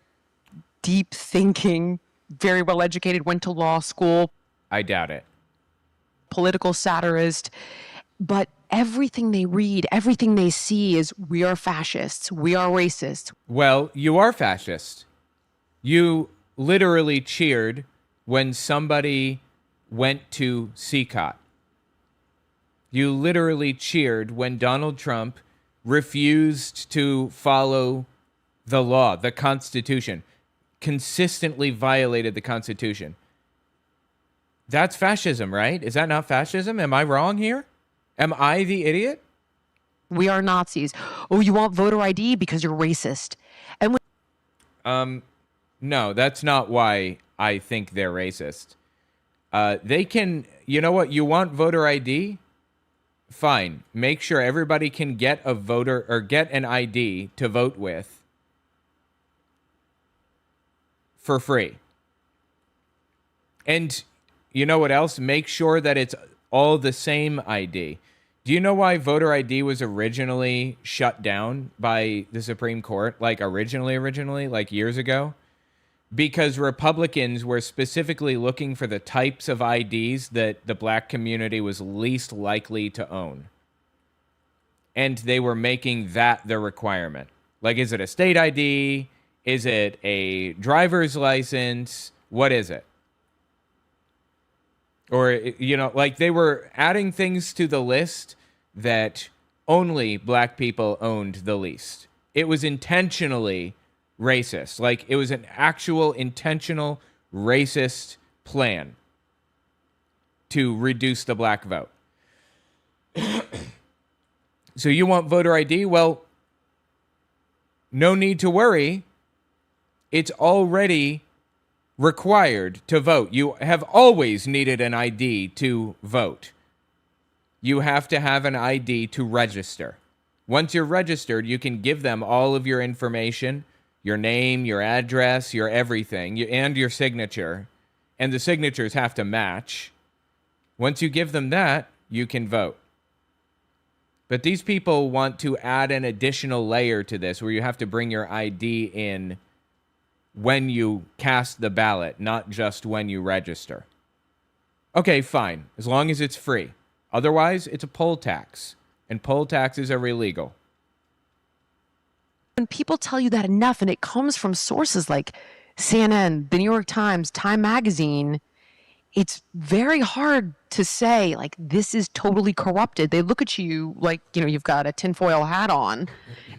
deep thinking, very well educated, went to law school. I doubt it. Political satirist. But everything they read, everything they see is, we are fascists, we are racist. Well, you are fascist. You literally cheered when somebody went to CCOT. You literally cheered when Donald Trump refused to follow the law, the Constitution, consistently violated the Constitution. That's fascism, right? Is that not fascism? Am I wrong here? Am I the idiot? We are Nazis. Oh, you want voter ID because you're racist. And no, that's not why I think they're racist. They can, you know what? You want voter ID? Fine. Make sure everybody can get a voter or get an ID to vote with for free. And you know what else? Make sure that it's all the same ID. Do you know why voter ID was originally shut down by the Supreme Court? Like originally, like years ago? Because Republicans were specifically looking for the types of IDs that the black community was least likely to own. And they were making that the requirement. Like, is it a state ID? Is it a driver's license? What is it? Or, you know, like they were adding things to the list that only black people owned the least. It was intentionally racist. Like, it was an actual intentional racist plan to reduce the black vote. So you want voter ID? Well, no need to worry. It's already required to vote. You have always needed an ID to vote. You have to have an ID to register. Once you're registered, you can give them all of your information, your name, your address, your everything, and your signature. And the signatures have to match. Once you give them that, you can vote. But these people want to add an additional layer to this where you have to bring your ID in when you cast the ballot, not just when you register. Okay, fine, as long as it's free. Otherwise, it's a poll tax, and poll taxes are illegal. When people tell you that enough, and it comes from sources like CNN, the New York Times, Time Magazine, it's very hard to say, like, this is totally corrupted. They look at you like, you know, you've got a tinfoil hat on,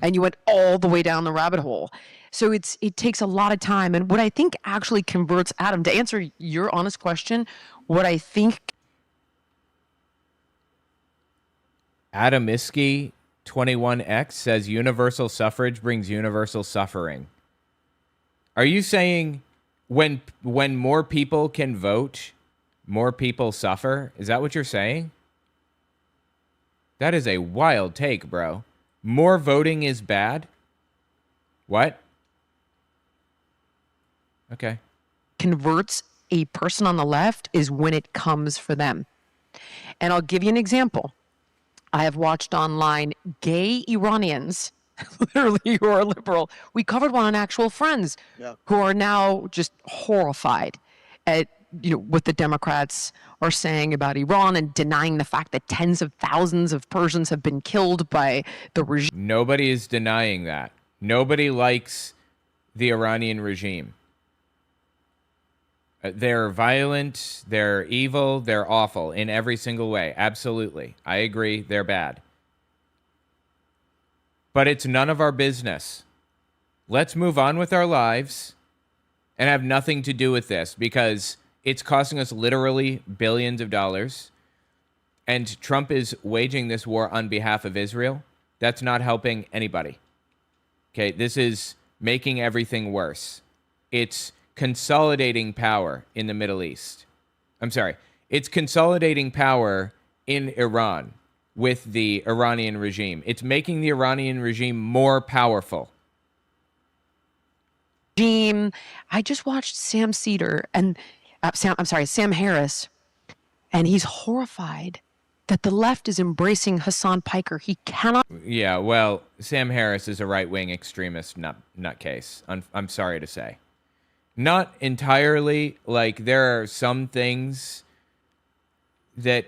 and you went all the way down the rabbit hole. So it takes a lot of time. And what I think actually converts, Adam, to answer your honest question, what I think... Adam Iskey, 21X, says universal suffrage brings universal suffering. Are you saying when more people can vote, more people suffer? Is that what you're saying? That is a wild take, bro. More voting is bad? What? Okay. Converts a person on the left is when it comes for them. And I'll give you an example. I have watched online gay Iranians, literally, who are liberal. We covered one on Actual Friends, who are now just horrified at what the Democrats are saying about Iran and denying the fact that tens of thousands of Persians have been killed by the regime. Nobody is denying that. Nobody likes the Iranian regime. They're violent, they're evil, they're awful in every single way. Absolutely. I agree, they're bad. But it's none of our business. Let's move on with our lives and have nothing to do with this, because it's costing us literally billions of dollars. And Trump is waging this war on behalf of Israel. That's not helping anybody. Okay, this is making everything worse. It's consolidating power in the Middle East. I'm sorry. It's consolidating power in Iran with the Iranian regime. It's making the Iranian regime more powerful. I just watched Sam Harris, and he's horrified that the left is embracing Hassan Piker. He cannot. Yeah, well, Sam Harris is a right-wing extremist nutcase. I'm sorry to say. Not entirely. Like, there are some things that,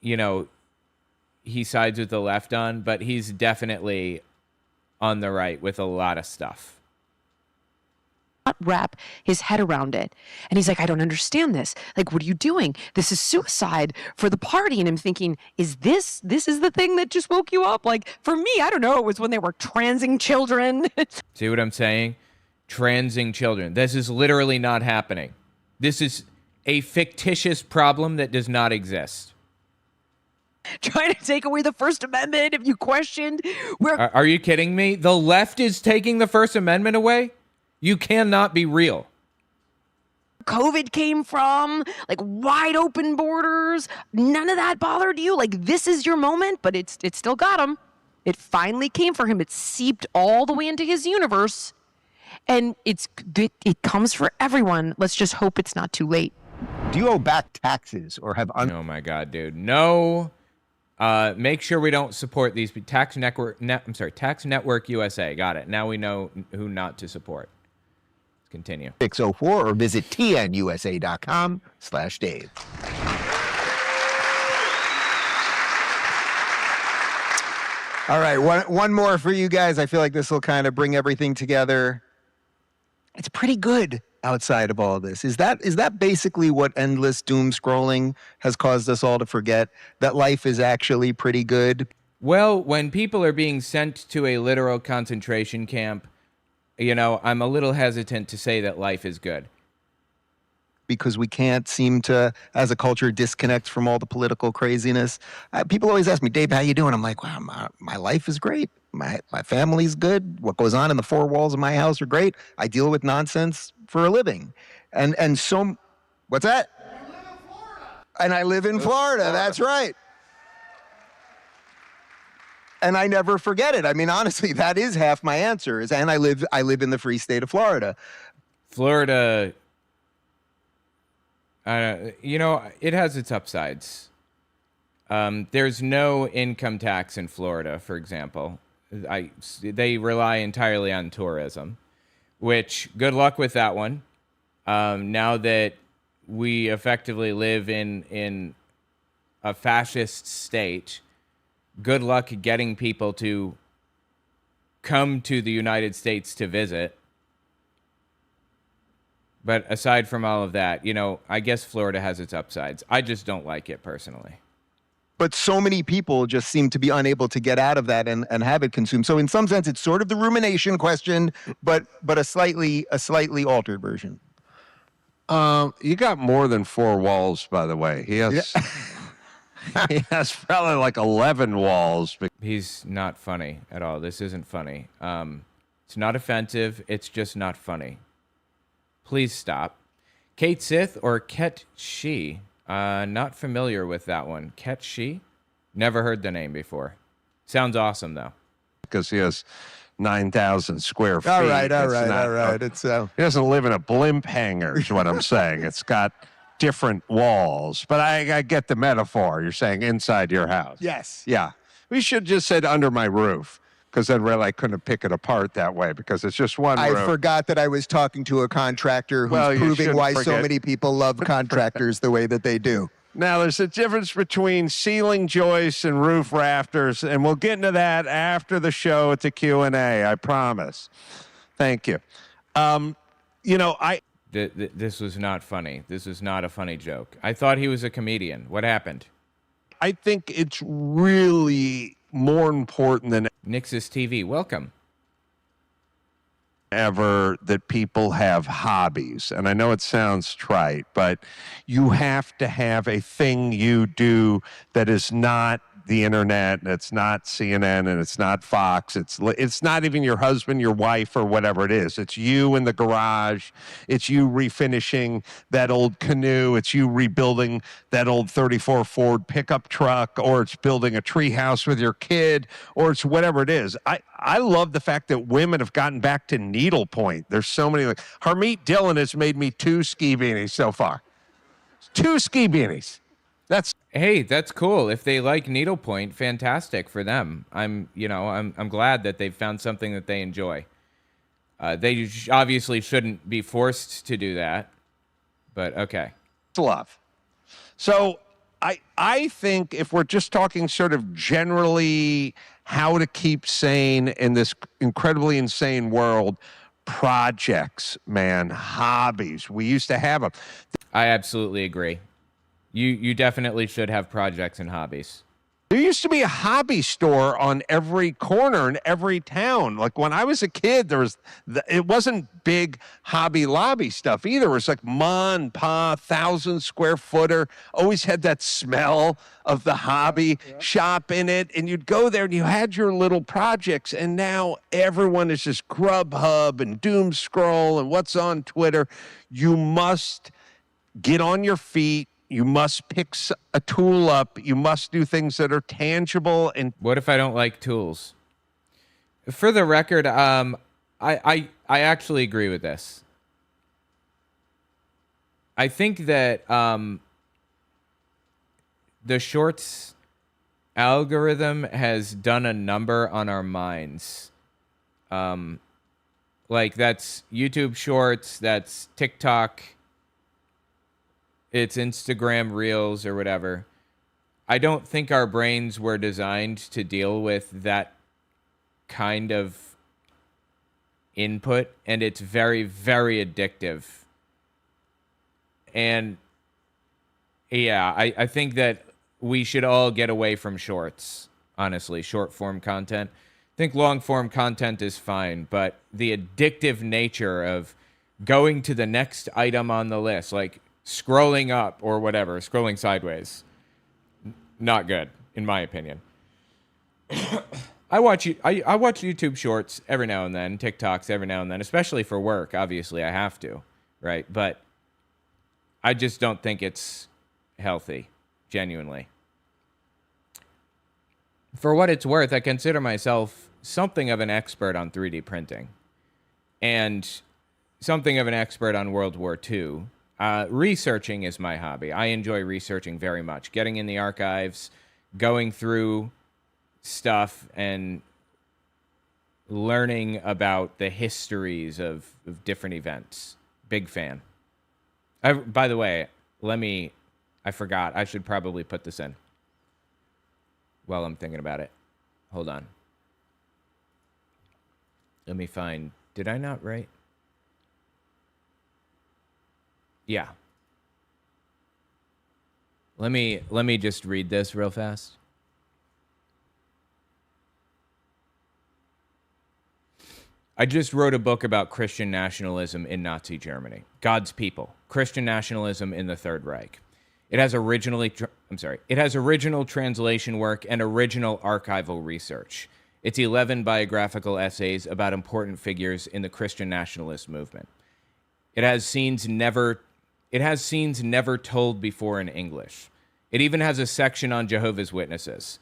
he sides with the left on, but he's definitely on the right with a lot of stuff. Wrap his head around it, and he's like, I don't understand this. Like, what are you doing? This is suicide for the party. And I'm thinking, is this is the thing that just woke you up? Like, for me, I don't know, it was when they were transing children. See what I'm saying? Transing children. This is literally not happening. This is a fictitious problem that does not exist. Trying to take away the First Amendment. If you questioned where Are you kidding me? The left is taking the First Amendment away? You cannot be real. COVID came from, like, wide open borders, none of that bothered you? Like, this is your moment, but it still got him. It finally came for him. It seeped all the way into his universe, and it comes for everyone. Let's just hope it's not too late. Do you owe back taxes or have Oh my God, dude. No. Make sure we don't support these. Tax Network USA. Got it. Now we know who not to support. Let's continue. 604 or visit tnusa.com/Dave. All right, one more for you guys. I feel like this will kind of bring everything together. It's pretty good outside of all this. Is that basically what endless doom scrolling has caused us all to forget? That life is actually pretty good? Well, when people are being sent to a literal concentration camp, I'm a little hesitant to say that life is good. Because we can't seem to, as a culture, disconnect from all the political craziness. People always ask me, Dave, how you doing? I'm like, wow, my life is great. My family's good. What goes on in the four walls of my house are great. I deal with nonsense for a living. And so, what's that? You live in Florida. And I live in Florida. That's right. And I never forget it. I mean, honestly, that is half my answer. And I live in the free state of Florida. Florida, it has its upsides. There's no income tax in Florida, for example. They rely entirely on tourism, which good luck with that one. Now that we effectively live in a fascist state, good luck getting people to come to the United States to visit. But aside from all of that, I guess Florida has its upsides. I just don't like it personally. But so many people just seem to be unable to get out of that and have it consumed. So in some sense, it's sort of the rumination question, but a slightly altered version. You got more than four walls, by the way. He has he has probably like 11 walls. He's not funny at all. This isn't funny. It's not offensive. It's just not funny. Please stop. Kate Sith or Ket She? Not familiar with that one. Ket She? Never heard the name before. Sounds awesome, though. Because he has 9,000 square feet. All right. It's he doesn't live in a blimp hangar, is what I'm saying. It's got different walls, but I get the metaphor. You're saying inside your house. Yes. Yeah. We should just said under my roof, because then really I couldn't pick it apart that way because it's just one I roof. forgot that I was talking to a contractor who's Well, you proving shouldn't why so forget. many people love contractors the way that they do. Now, there's a difference between ceiling joists and roof rafters, and we'll get into that after the show at the Q&A, I promise. Thank you. This was not funny. This was not a funny joke. I thought he was a comedian. What happened? I think it's really more important than Nix's TV, welcome. ever that people have hobbies. And I know it sounds trite, but you have to have a thing you do that is not the internet, and it's not CNN, and it's not Fox. It's not even your husband, your wife, or whatever it is. It's you in the garage. It's you refinishing that old canoe. It's you rebuilding that old 34 Ford pickup truck, or it's building a tree house with your kid, or it's whatever it is. I love the fact that women have gotten back to needlepoint. There's so many. Like Harmeet Dillon has made me 2 ski beanies so far. 2 ski beanies. Hey, that's cool. If they like needlepoint, fantastic for them. I'm glad that they've found something that they enjoy. They obviously shouldn't be forced to do that, but okay. Love. So I think if we're just talking sort of generally how to keep sane in this incredibly insane world, projects, man, hobbies. We used to have them. I absolutely agree. You definitely should have projects and hobbies. There used to be a hobby store on every corner in every town. Like when I was a kid, it wasn't big Hobby Lobby stuff either. It was like ma and pa, 1,000 square footer. Always had that smell of the hobby shop in it. And you'd go there and you had your little projects. And now everyone is just Grubhub and doom scroll and what's on Twitter. You must get on your feet. You must pick a tool up. You must do things that are tangible. And what if I don't like tools? For the record, I actually agree with this. I think that the Shorts algorithm has done a number on our minds. Like that's YouTube Shorts, that's TikTok. It's Instagram Reels or whatever. I don't think our brains were designed to deal with that kind of input, and it's very, very addictive. And yeah, I think that we should all get away from shorts, honestly, short form content. I think long form content is fine, but the addictive nature of going to the next item on the list, like scrolling up or whatever, scrolling sideways, not good, in my opinion. I watch YouTube Shorts every now and then, TikToks every now and then, especially for work. Obviously, I have to, right? But I just don't think it's healthy, genuinely. For what it's worth, I consider myself something of an expert on 3D printing and something of an expert on World War II. Researching is my hobby. I enjoy researching very much. Getting in the archives, going through stuff, and learning about the histories of different events. Big fan. By the way, I forgot. I should probably put this in while I'm thinking about it. Hold on. Let me find. Did I not write? Yeah. Let me just read this real fast. I just wrote a book about Christian nationalism in Nazi Germany. God's People: Christian Nationalism in the Third Reich. It has original translation work and original archival research. It's 11 biographical essays about important figures in the Christian nationalist movement. It has scenes never told before in English. It even has a section on Jehovah's Witnesses.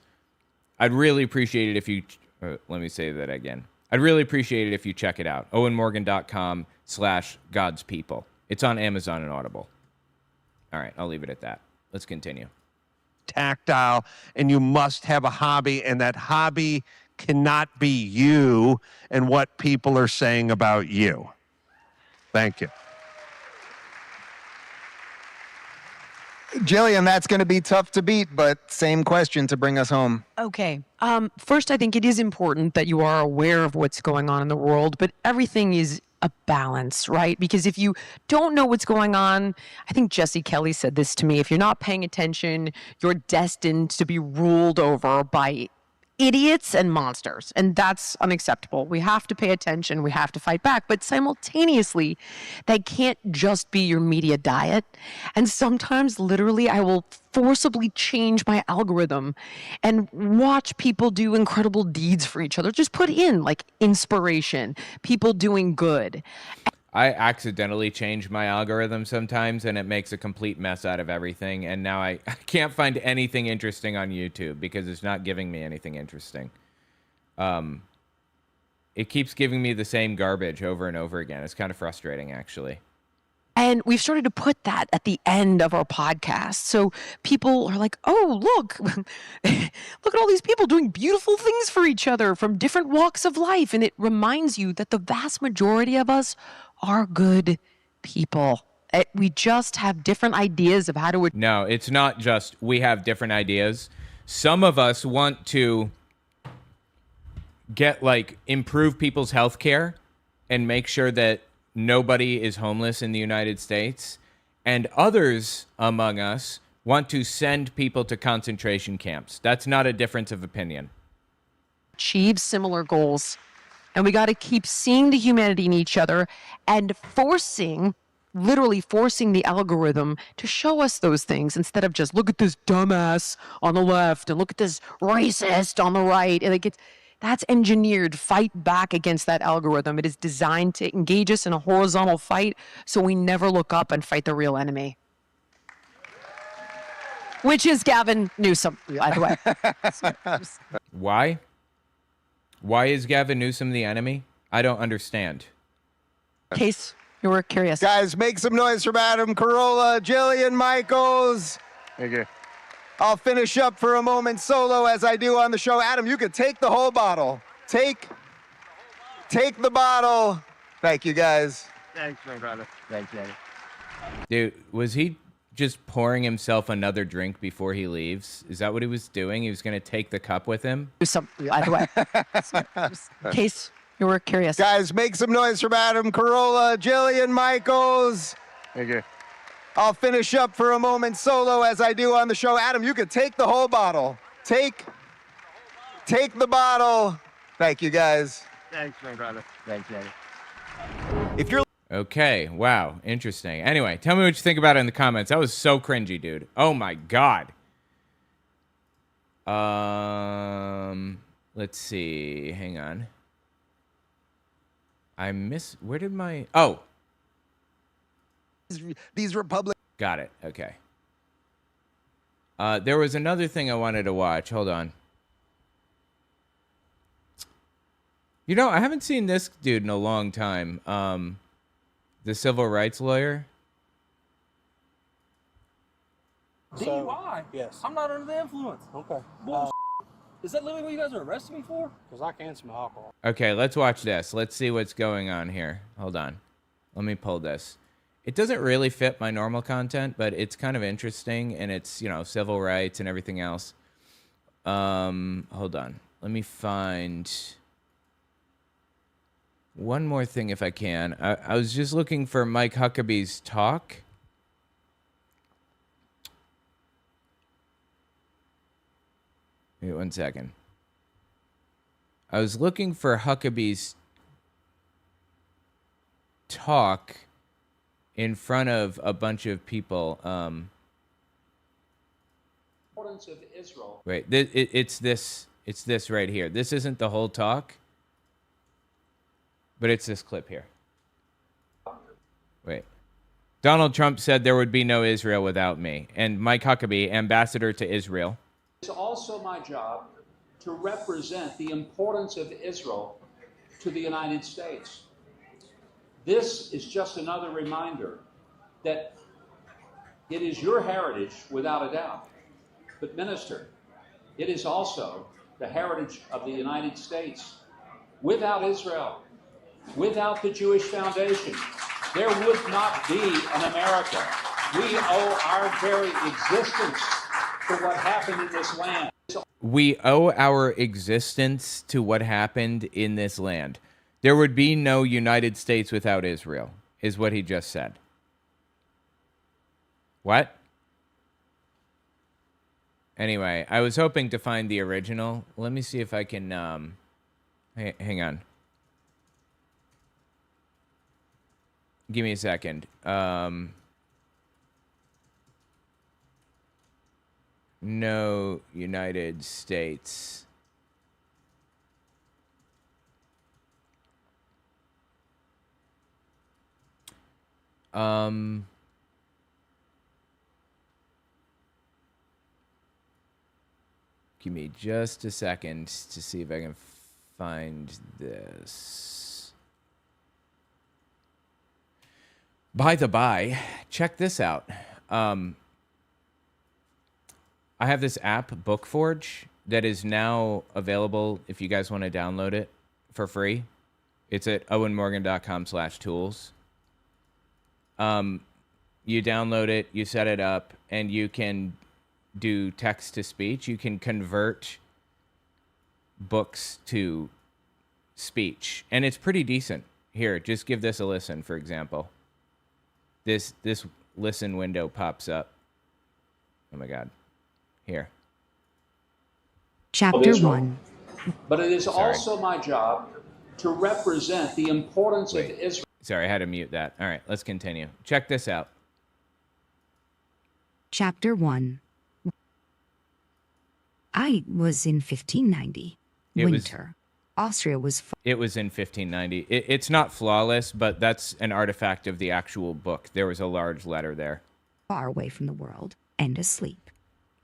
I'd really appreciate it if you... let me say that again. I'd really appreciate it if you check it out. owenmorgan.com/God's People. It's on Amazon and Audible. All right, I'll leave it at that. Let's continue. Tactile, and you must have a hobby, and that hobby cannot be you and what people are saying about you. Thank you. Jillian, that's going to be tough to beat, but same question to bring us home. Okay. First, I think it is important that you are aware of what's going on in the world, but everything is a balance, right? Because if you don't know what's going on, I think Jesse Kelly said this to me, if you're not paying attention, you're destined to be ruled over by idiots and monsters, and that's unacceptable. We have to pay attention, we have to fight back, but simultaneously, that can't just be your media diet. And sometimes, literally, I will forcibly change my algorithm and watch people do incredible deeds for each other. Just put in, like, inspiration, people doing good. I accidentally change my algorithm sometimes, and it makes a complete mess out of everything. And now I can't find anything interesting on YouTube because it's not giving me anything interesting. It keeps giving me the same garbage over and over again. It's kind of frustrating, actually. And we've started to put that at the end of our podcast. So people are like, oh, look, look at all these people doing beautiful things for each other from different walks of life. And it reminds you that the vast majority of us are good people. We just have different ideas of how to... No, it's not just we have different ideas. Some of us want to get, like, improve people's health care and make sure that nobody is homeless in the United States. And others among us want to send people to concentration camps. That's not a difference of opinion. Achieve similar goals. And we got to keep seeing the humanity in each other and literally forcing the algorithm to show us those things instead of just look at this dumbass on the left and look at this racist on the right. And that's engineered. Fight back against that algorithm. It is designed to engage us in a horizontal fight so we never look up and fight the real enemy. Which is Gavin Newsom, by the way. Why? Why is Gavin Newsom the enemy? I don't understand. In case you were curious. Guys, make some noise from Adam Carolla, Jillian Michaels. Thank you. I'll finish up for a moment solo as I do on the show. Adam, you could take the whole bottle. Take the bottle. Thank you, guys. Thanks, my brother. Thank you. Dude, was he just pouring himself another drink before he leaves? Is that what he was doing? He was going to take the cup with him? By the way. In case you were curious. Guys, make some noise from Adam Carolla, Jillian Michaels. Thank you. I'll finish up for a moment solo as I do on the show. Adam, you could take the whole bottle. Take the bottle. Thank you, guys. Thanks, my brother. Thank you. If you're Okay, wow, interesting. Anyway, tell me what you think about it in the comments. That was so cringy, dude. Oh my god. Let's see. Hang on. Where did my... Oh. these Republicans. Got it. Okay. There was another thing I wanted to watch. Hold on. You know, I haven't seen this dude in a long time. The civil rights lawyer. DUI? Yes. I'm not under the influence. Okay. Bullshit. Is that literally what you guys are arresting me for? Because I can't smell alcohol. Okay, let's watch this. Let's see what's going on here. Hold on. Let me pull this. It doesn't really fit my normal content, but it's kind of interesting, and it's, you know, civil rights and everything else. Hold on. Let me find one more thing if I can. I was just looking for Mike Huckabee's talk. Wait 1 second. I was looking for Huckabee's talk in front of a bunch of people. Importance of Israel. Wait, it's this right here. This isn't the whole talk, but it's this clip here. Wait. Donald Trump said there would be no Israel without me. And Mike Huckabee, ambassador to Israel. It's also my job to represent the importance of Israel to the United States. This is just another reminder that It is your heritage, without a doubt. But, Minister, it is also the heritage of the United States. Without Israel, without the Jewish Foundation, there would not be an America. We owe our very existence to what happened in this land. We owe our existence to what happened in this land. There would be no United States without Israel, is what he just said. What? Anyway, I was hoping to find the original. Let me see if I can, hang on. Give me a second. No United States. Give me just a second to see if I can find this. By the by, check this out. I have this app, Bookforge, that is now available if you guys want to download it for free. It's at owenmorgan.com/tools. You download it, you set it up, and you can do text to speech. You can convert books to speech, and it's pretty decent. Here, just give this a listen, for example. This listen window pops up. Oh my God. Here. Chapter 1. But it is also my job to represent the importance of Israel. Sorry, I had to mute that. All right, let's continue. Check this out. Chapter 1. I was in 1590. Winter. Austria was... It was in 1590. It's not flawless, but that's an artifact of the actual book. There was a large letter there. Far away from the world and asleep.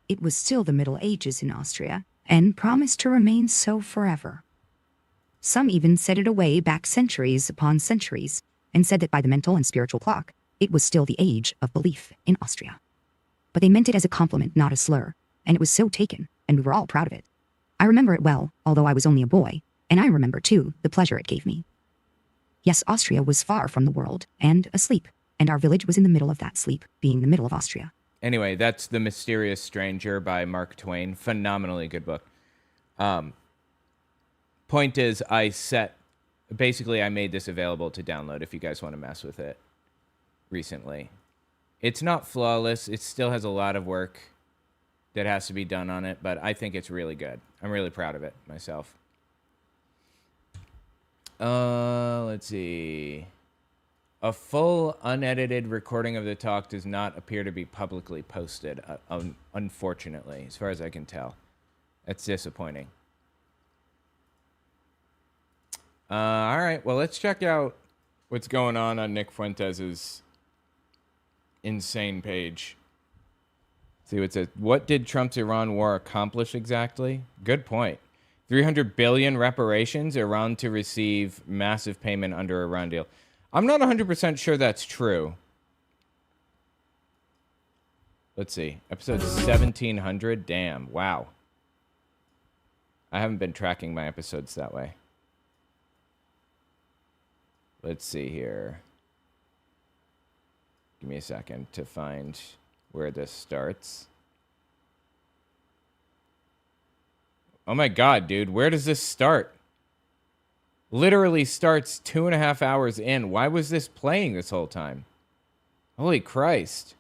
It was still the Middle Ages in Austria, and promised to remain so forever. Some even set it away back centuries upon centuries, and said that by the mental and spiritual clock, it was still the age of belief in Austria. But they meant it as a compliment, not a slur, and it was so taken, and we were all proud of it. I remember it well, although I was only a boy, and I remember, too, the pleasure it gave me. Yes, Austria was far from the world, and asleep, and our village was in the middle of that sleep, being the middle of Austria. Anyway, that's The Mysterious Stranger by Mark Twain. Phenomenally good book. Point is, basically I made this available to download if you guys want to mess with it recently. It's not flawless. It still has a lot of work that has to be done on it, but I think it's really good. I'm really proud of it myself. Let's see. A full, unedited recording of the talk does not appear to be publicly posted, unfortunately, as far as I can tell. That's disappointing. All right, well, let's check out what's going on Nick Fuentes' insane page. See what it says. What did Trump's Iran war accomplish exactly? Good point. 300 billion reparations, Iran to receive massive payment under Iran deal. I'm not 100% sure that's true. Let's see. Episode 1700. Damn. Wow. I haven't been tracking my episodes that way. Let's see here. Give me a second to find where this starts. Oh my God, dude. Where does this start? Literally starts 2.5 hours in. Why was this playing this whole time? Holy Christ.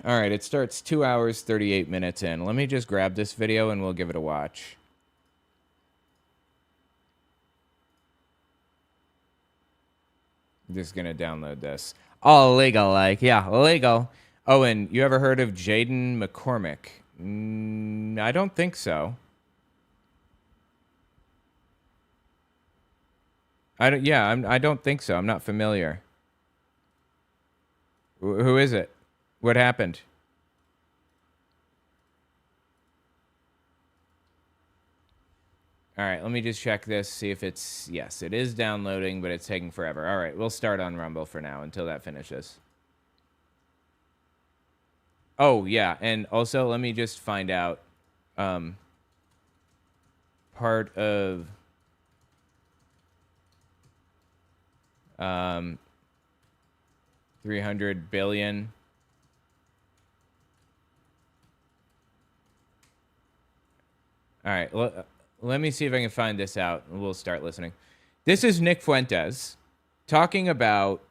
All right, it starts 2 hours, 38 minutes in. Let me just grab this video and we'll give it a watch. I'm just going to download this. All legal, like, yeah, legal. Owen, you ever heard of Jaden McCormick? I don't think so. I don't think so. I'm not familiar. Who is it? What happened? All right, let me just check this, see if it's... Yes, it is downloading, but it's taking forever. All right, we'll start on Rumble for now until that finishes. Oh, yeah, and also let me just find out... part of... 300 billion... All right, let me see if I can find this out, and we'll start listening. This is Nick Fuentes talking about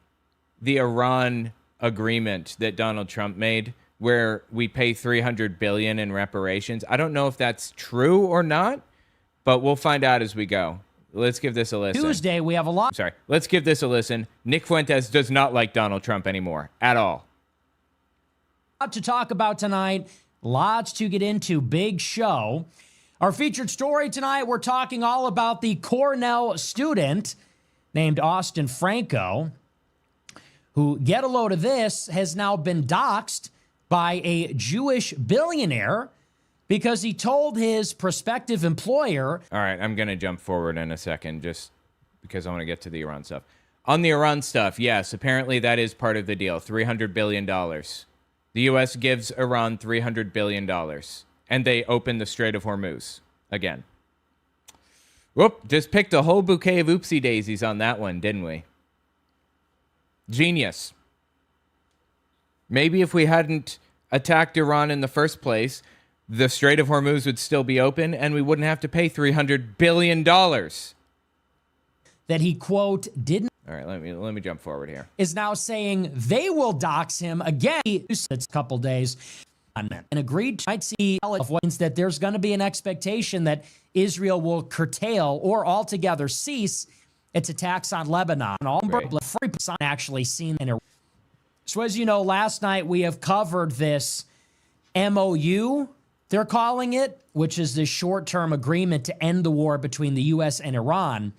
the Iran agreement that Donald Trump made, where we pay $300 billion in reparations. I don't know if that's true or not, but we'll find out as we go. Let's give this a listen. Tuesday, we have a lot. Sorry, let's give this a listen. Nick Fuentes does not like Donald Trump anymore, at all. To talk about tonight, lots to get into, big show. Our featured story tonight, we're talking all about the Cornell student named Austin Franco, who, get a load of this, has now been doxxed by a Jewish billionaire because he told his prospective employer... All right, I'm going to jump forward in a second just because I want to get to the Iran stuff. On the Iran stuff, yes, apparently that is part of the deal, $300 billion. The U.S. gives Iran $300 billion. And they open the Strait of Hormuz again. Whoop, just picked a whole bouquet of oopsie daisies on that one, didn't we? Genius. Maybe if we hadn't attacked Iran in the first place, the Strait of Hormuz would still be open and we wouldn't have to pay $300 billion. That he, quote, didn't... All right, let me jump forward here. ...is now saying they will dox him again. It's a couple days... and agreed to might see of what means that there's going to be an expectation that Israel will curtail or altogether cease its attacks on Lebanon. All actually seen in a... So as you know, last night we have covered this MOU, they're calling it, which is this short-term agreement to end the war between the U.S. and Iran.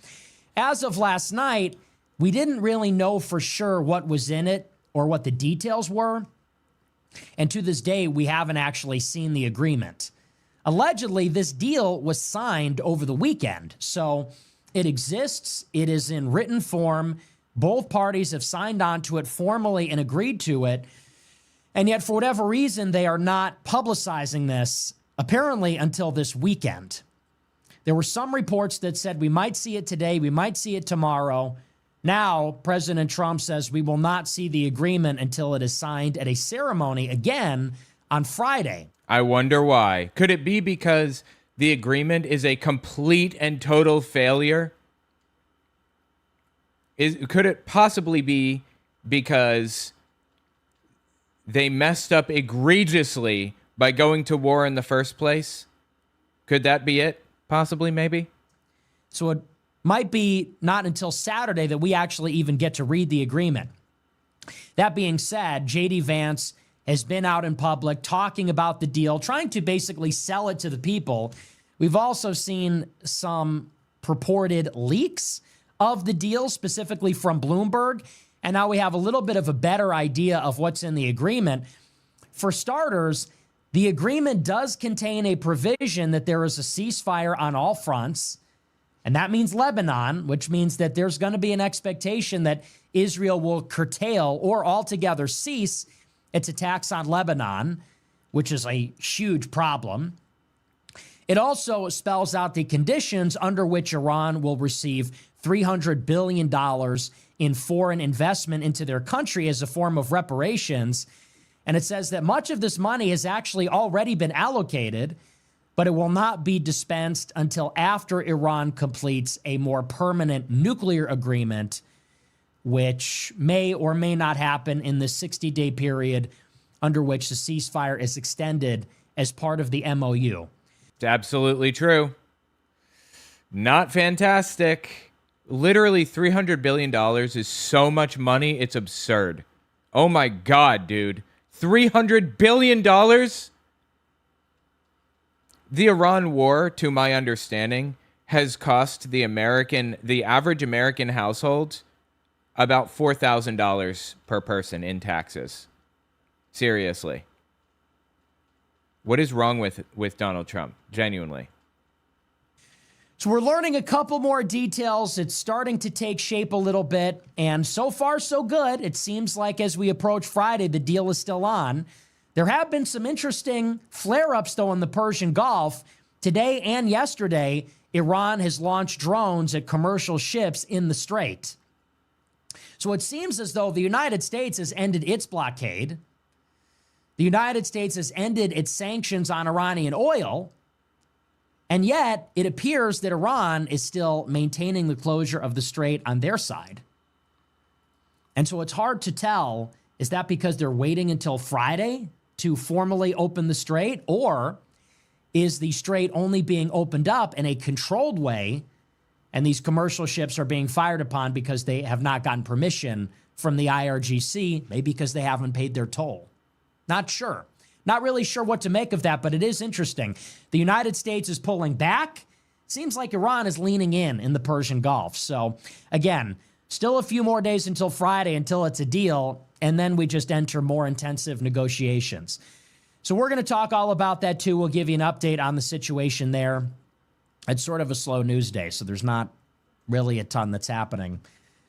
As of last night, we didn't really know for sure what was in it or what the details were. And to this day, we haven't actually seen the agreement. Allegedly, this deal was signed over the weekend. So it exists. It is in written form. Both parties have signed on to it formally and agreed to it. And yet, for whatever reason, they are not publicizing this, apparently, until this weekend. There were some reports that said we might see it today, we might see it tomorrow. Now, President Trump says we will not see the agreement until it is signed at a ceremony again on Friday. I wonder why. Could it be because the agreement is a complete and total failure? Could it possibly be because they messed up egregiously by going to war in the first place? Could that be it? Possibly, maybe? So it might be not until Saturday that we actually even get to read the agreement. That being said, J.D. Vance has been out in public talking about the deal, trying to basically sell it to the people. We've also seen some purported leaks of the deal, specifically from Bloomberg, and now we have a little bit of a better idea of what's in the agreement. For starters, the agreement does contain a provision that there is a ceasefire on all fronts. And that means Lebanon, which means that there's going to be an expectation that Israel will curtail or altogether cease its attacks on Lebanon, which is a huge problem. It also spells out the conditions under which Iran will receive $300 billion in foreign investment into their country as a form of reparations. And it says that much of this money has actually already been allocated, but it will not be dispensed until after Iran completes a more permanent nuclear agreement, which may or may not happen in the 60-day period under which the ceasefire is extended as part of the MOU. It's absolutely true. Not fantastic. Literally $300 billion is so much money, it's absurd. Oh my God, dude. $300 billion? The Iran war, to my understanding, has cost the average American household about $4,000 per person in taxes. Seriously. What is wrong with Donald Trump? Genuinely. So we're learning a couple more details. It's starting to take shape a little bit, and so far so good. It seems like as we approach Friday, the deal is still on. There have been some interesting flare-ups, though, in the Persian Gulf. Today and yesterday, Iran has launched drones at commercial ships in the Strait. So it seems as though the United States has ended its blockade. The United States has ended its sanctions on Iranian oil. And yet, it appears that Iran is still maintaining the closure of the Strait on their side. And so it's hard to tell, is that because they're waiting until Friday to formally open the Strait? Or is the Strait only being opened up in a controlled way, and these commercial ships are being fired upon because they have not gotten permission from the IRGC, maybe because they haven't paid their toll? Not sure. Not really sure what to make of that, but it is interesting. The United States is pulling back. Seems like Iran is leaning in the Persian Gulf. So, again, still a few more days until Friday until it's a deal, and then we just enter more intensive negotiations. So we're going to talk all about that, too. We'll give you an update on the situation there. It's sort of a slow news day, so there's not really a ton that's happening.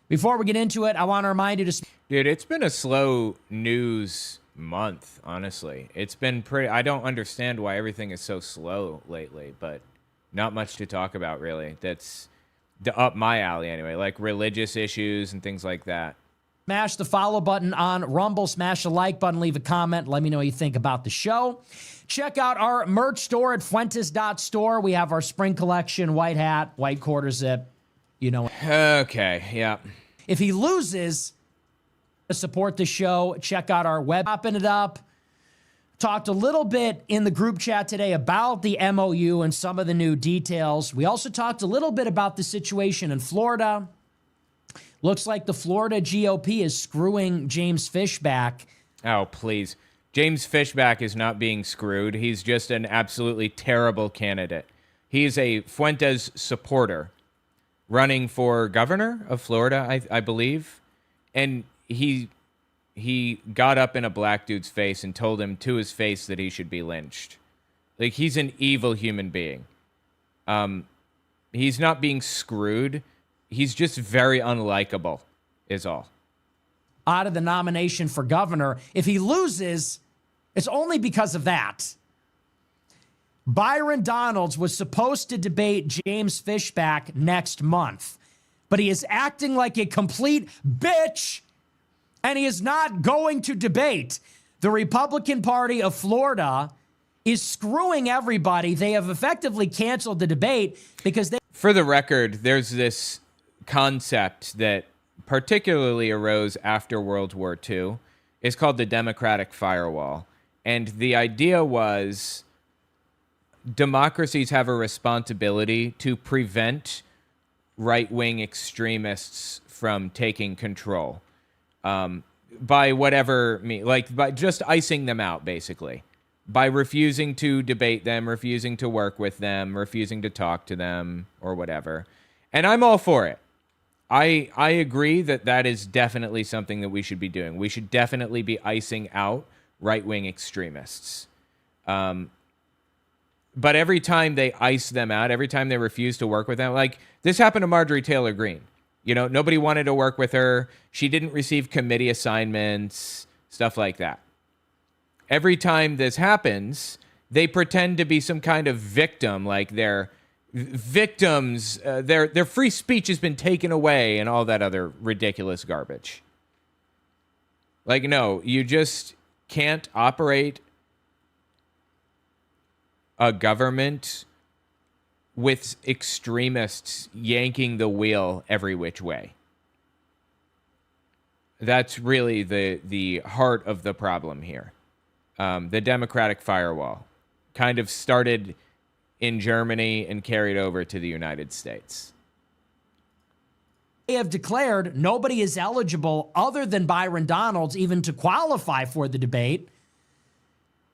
Before we get into it, I want to remind you to... Dude, it's been a slow news month, honestly. It's been pretty... I don't understand why everything is so slow lately, but not much to talk about, really. That's up my alley, anyway, like religious issues and things like that. Smash the follow button on Rumble, smash the like button, leave a comment, let me know what you think about the show. Check out our merch store at fuentes.store. We have our spring collection, white hat, white quarter zip, you know. Okay, yeah. If he loses... to support the show, check out our web, popping it up. Talked a little bit in the group chat today about the MOU and some of the new details. We also talked a little bit about the situation in Florida. Looks like the Florida GOP is screwing James Fishback. Oh, please. James Fishback is not being screwed. He's just an absolutely terrible candidate. He's a Fuentes supporter running for governor of Florida, I believe. And he got up in a black dude's face and told him to his face that he should be lynched. Like, he's an evil human being. He's not being screwed. He's just very unlikable, is all. Out of the nomination for governor. If he loses, it's only because of that. Byron Donalds was supposed to debate James Fishback next month, but he is acting like a complete bitch, and he is not going to debate. The Republican Party of Florida is screwing everybody. They have effectively canceled the debate because they... For the record, there's this concept that particularly arose after World War II. It's called the Democratic Firewall. And the idea was democracies have a responsibility to prevent right-wing extremists from taking control. By whatever means, like by just icing them out, basically. By refusing to debate them, refusing to work with them, refusing to talk to them, or whatever. And I'm all for it. I agree that that is definitely something that we should be doing. We should definitely be icing out right-wing extremists. But every time they ice them out, every time they refuse to work with them, like this happened to Marjorie Taylor Greene. You know, nobody wanted to work with her. She didn't receive committee assignments, stuff like that. Every time this happens, they pretend to be some kind of victim, like they're victims, their free speech has been taken away and all that other ridiculous garbage. Like, no, you just can't operate a government with extremists yanking the wheel every which way. That's really the heart of the problem here. The Democratic Firewall kind of started in Germany and carried over to the United States. They have declared nobody is eligible other than Byron Donalds even to qualify for the debate.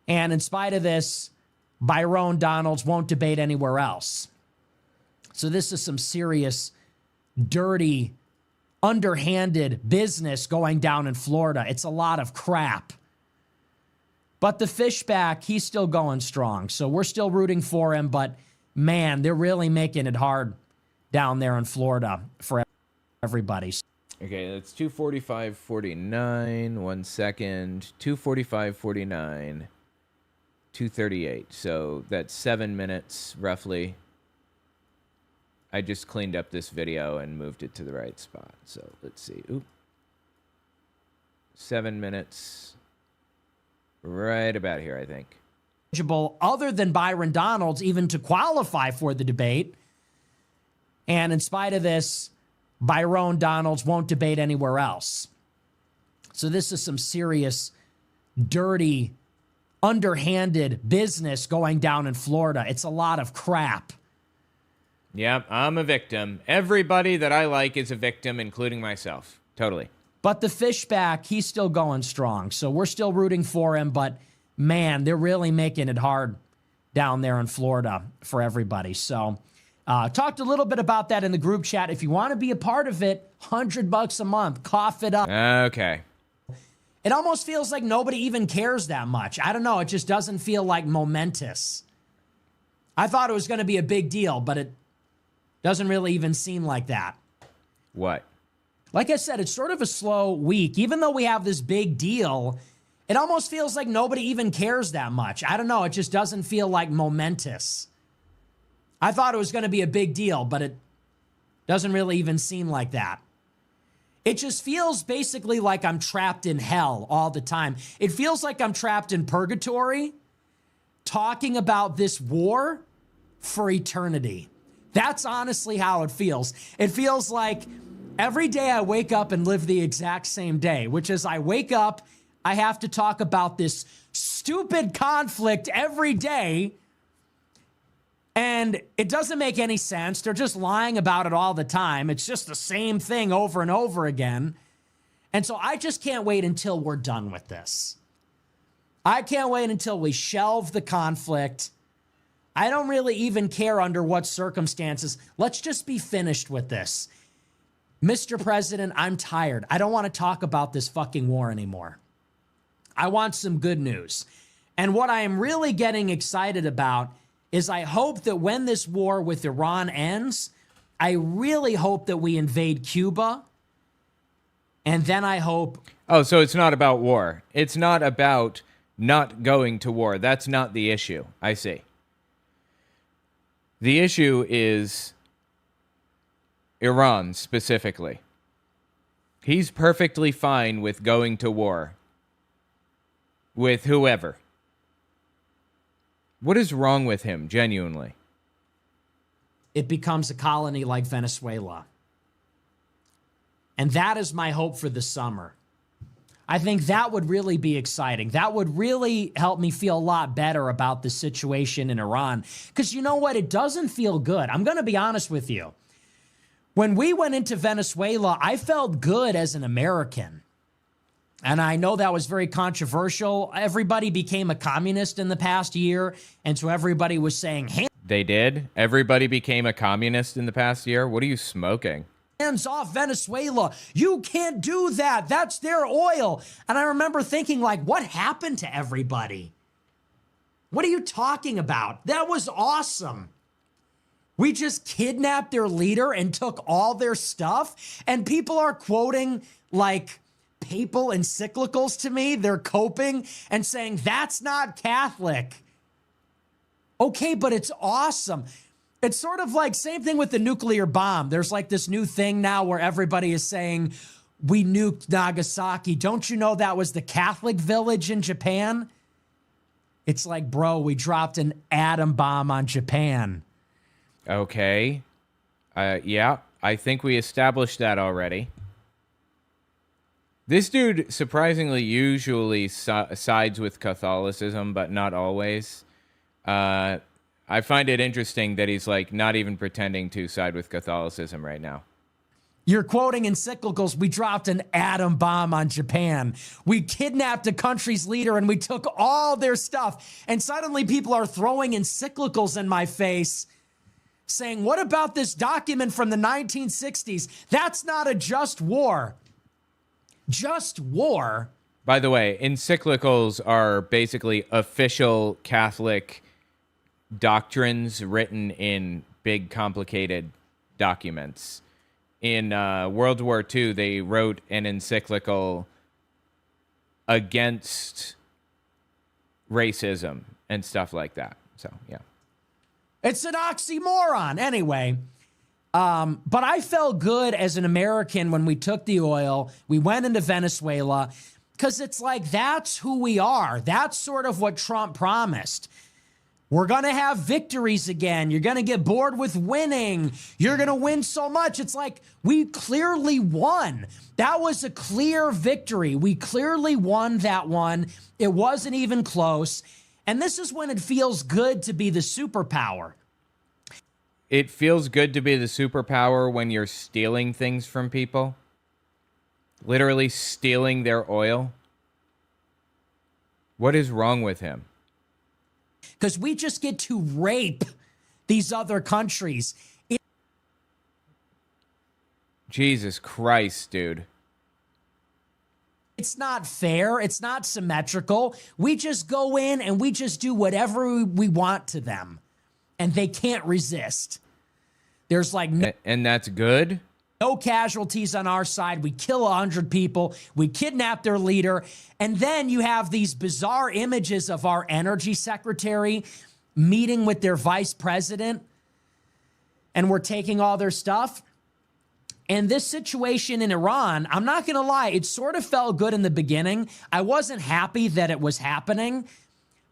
And in spite of this, Byron Donalds won't debate anywhere else. So this is some serious, dirty, underhanded business going down in Florida. It's a lot of crap. But the Fishback, he's still going strong. So we're still rooting for him, but man, they're really making it hard down there in Florida for everybody. Okay, that's 2:45:49. 1 second. 2:45:49. 2:38. So that's 7 minutes roughly. I just cleaned up this video and moved it to the right spot. So let's see. Oop. 7 minutes. Right about here, I think. Other than Byron Donalds, even to qualify for the debate. And in spite of this, Byron Donalds won't debate anywhere else. So this is some serious, dirty, underhanded business going down in Florida. It's a lot of crap. Yep, I'm a victim. Everybody that I like is a victim, including myself. Totally. But the Fishback, he's still going strong. So we're still rooting for him. But, man, they're really making it hard down there in Florida for everybody. So talked a little bit about that in the group chat. If you want to be a part of it, $100 a month. Cough it up. Okay. It almost feels like nobody even cares that much. I don't know. It just doesn't feel like momentous. I thought it was going to be a big deal, but it doesn't really even seem like that. What? Like I said, it's sort of a slow week. Even though we have this big deal, it almost feels like nobody even cares that much. I don't know. It just doesn't feel like momentous. I thought it was going to be a big deal, but it doesn't really even seem like that. It just feels basically like I'm trapped in hell all the time. It feels like I'm trapped in purgatory, talking about this war for eternity. That's honestly how it feels. It feels like every day I wake up and live the exact same day, which is I wake up, I have to talk about this stupid conflict every day, and it doesn't make any sense. They're just lying about it all the time. It's just the same thing over and over again. And so I just can't wait until we're done with this. I can't wait until we shelve the conflict. I don't really even care under what circumstances. Let's just be finished with this. Mr. President, I'm tired. I don't want to talk about this fucking war anymore. I want some good news. And what I am really getting excited about is I hope that when this war with Iran ends, I really hope that we invade Cuba. And then I hope... Oh, so it's not about war. It's not about not going to war. That's not the issue. I see. The issue is Iran specifically. He's perfectly fine with going to war with whoever. What is wrong with him, genuinely? It becomes a colony like Venezuela. And that is my hope for the summer. I think that would really be exciting. That would really help me feel a lot better about the situation in Iran. Because you know what? It doesn't feel good. I'm going to be honest with you. When we went into Venezuela, I felt good as an American. And I know that was very controversial. Everybody became a communist in the past year. And so everybody was saying, they did? Everybody became a communist in the past year? What are you smoking? Hands off Venezuela. You can't do that. That's their oil. And I remember thinking, like, what happened to everybody? What are you talking about? That was awesome. We just kidnapped their leader and took all their stuff. And people are quoting, like, papal encyclicals to me. They're coping and saying, that's not Catholic. Okay, but it's awesome. It's sort of like same thing with the nuclear bomb. There's like this new thing now where everybody is saying, we nuked Nagasaki. Don't you know that was the Catholic village in Japan? It's like, bro, we dropped an atom bomb on Japan. Okay. Yeah, I think we established that already. This dude surprisingly usually sides with Catholicism, but not always. I find it interesting that he's like not even pretending to side with Catholicism right now. You're quoting encyclicals. We dropped an atom bomb on Japan. We kidnapped a country's leader and we took all their stuff. And suddenly people are throwing encyclicals in my face saying, what about this document from the 1960s? That's not a just war. Just war. By the way, encyclicals are basically official Catholic doctrines written in big, complicated documents. In World War II, they wrote an encyclical against racism and stuff like that. So, yeah. It's an oxymoron. Anyway, but I felt good as an American when we took the oil. We went into Venezuela because it's like, that's who we are. That's sort of what Trump promised. We're going to have victories again. You're going to get bored with winning. You're going to win so much. It's like, we clearly won. That was a clear victory. We clearly won that one. It wasn't even close. And this is when it feels good to be the superpower. It feels good to be the superpower when you're stealing things from people. Literally stealing their oil. What is wrong with him? Because we just get to rape these other countries. Jesus Christ, dude. It's not fair. It's not symmetrical. We just go in and we just do whatever we want to them. And they can't resist. There's like no, and that's good? No casualties on our side. We kill 100 people. We kidnap their leader. And then you have these bizarre images of our energy secretary meeting with their vice president. And we're taking all their stuff. And this situation in Iran, I'm not going to lie, it sort of felt good in the beginning. I wasn't happy that it was happening.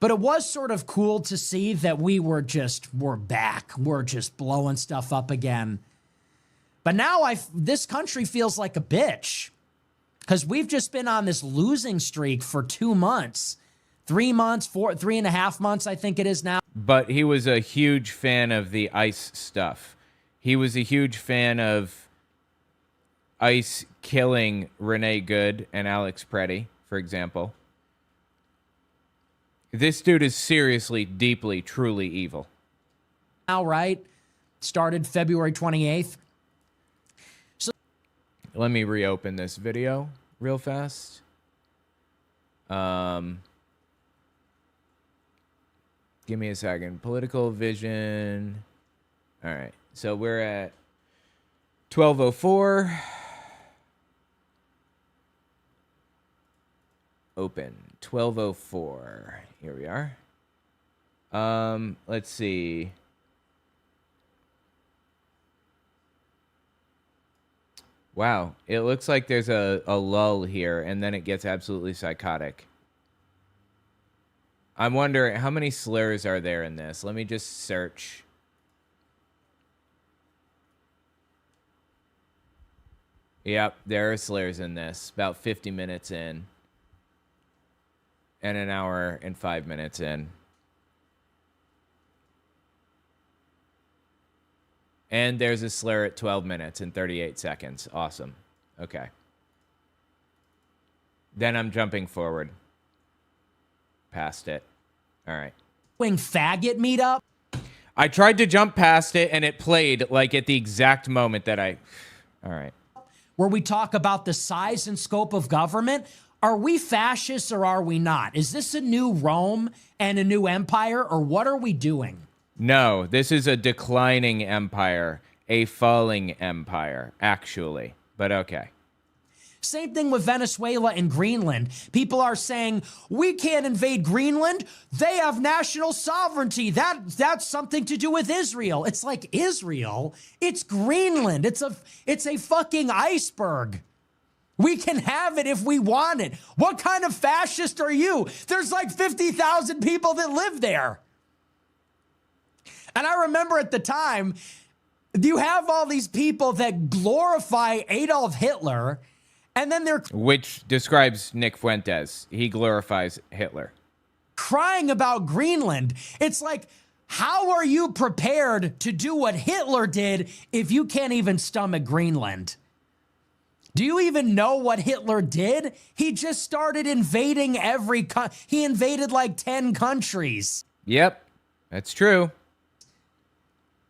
But it was sort of cool to see that we're back. We're just blowing stuff up again. But now this country feels like a bitch because we've just been on this losing streak for 2 months, 3 months, 3.5 months, I think it is now. But he was a huge fan of the ICE stuff. He was a huge fan of ICE killing Renee Good and Alex Preddy, for example. This dude is seriously, deeply, truly evil. Now, right? Started February 28th. Let me reopen this video real fast. Give me a second. Political vision. All right. So we're at 12:04. Open. 12:04. Here we are. Let's see. Wow, it looks like there's a lull here, and then it gets absolutely psychotic. I'm wondering, how many slurs are there in this? Let me just search. Yep, there are slurs in this. About 50 minutes in. And an hour and 5 minutes in. And there's a slur at 12 minutes and 38 seconds. Awesome. Okay. Then I'm jumping forward. Past it. All right. Wing faggot meetup? I tried to jump past it and it played like at the exact moment that I... All right. Where we talk about the size and scope of government. Are we fascists or are we not? Is this a new Rome and a new empire, or what are we doing? No, this is a declining empire, a falling empire, actually. But okay. Same thing with Venezuela and Greenland. People are saying, we can't invade Greenland. They have national sovereignty. That's something to do with Israel. It's like, Israel? It's Greenland. It's a fucking iceberg. We can have it if we want it. What kind of fascist are you? There's like 50,000 people that live there. And I remember at the time, you have all these people that glorify Adolf Hitler, and then they're... Which describes Nick Fuentes. He glorifies Hitler. Crying about Greenland. It's like, how are you prepared to do what Hitler did if you can't even stomach Greenland? Do you even know what Hitler did? He just started invading he invaded like 10 countries. Yep, that's true.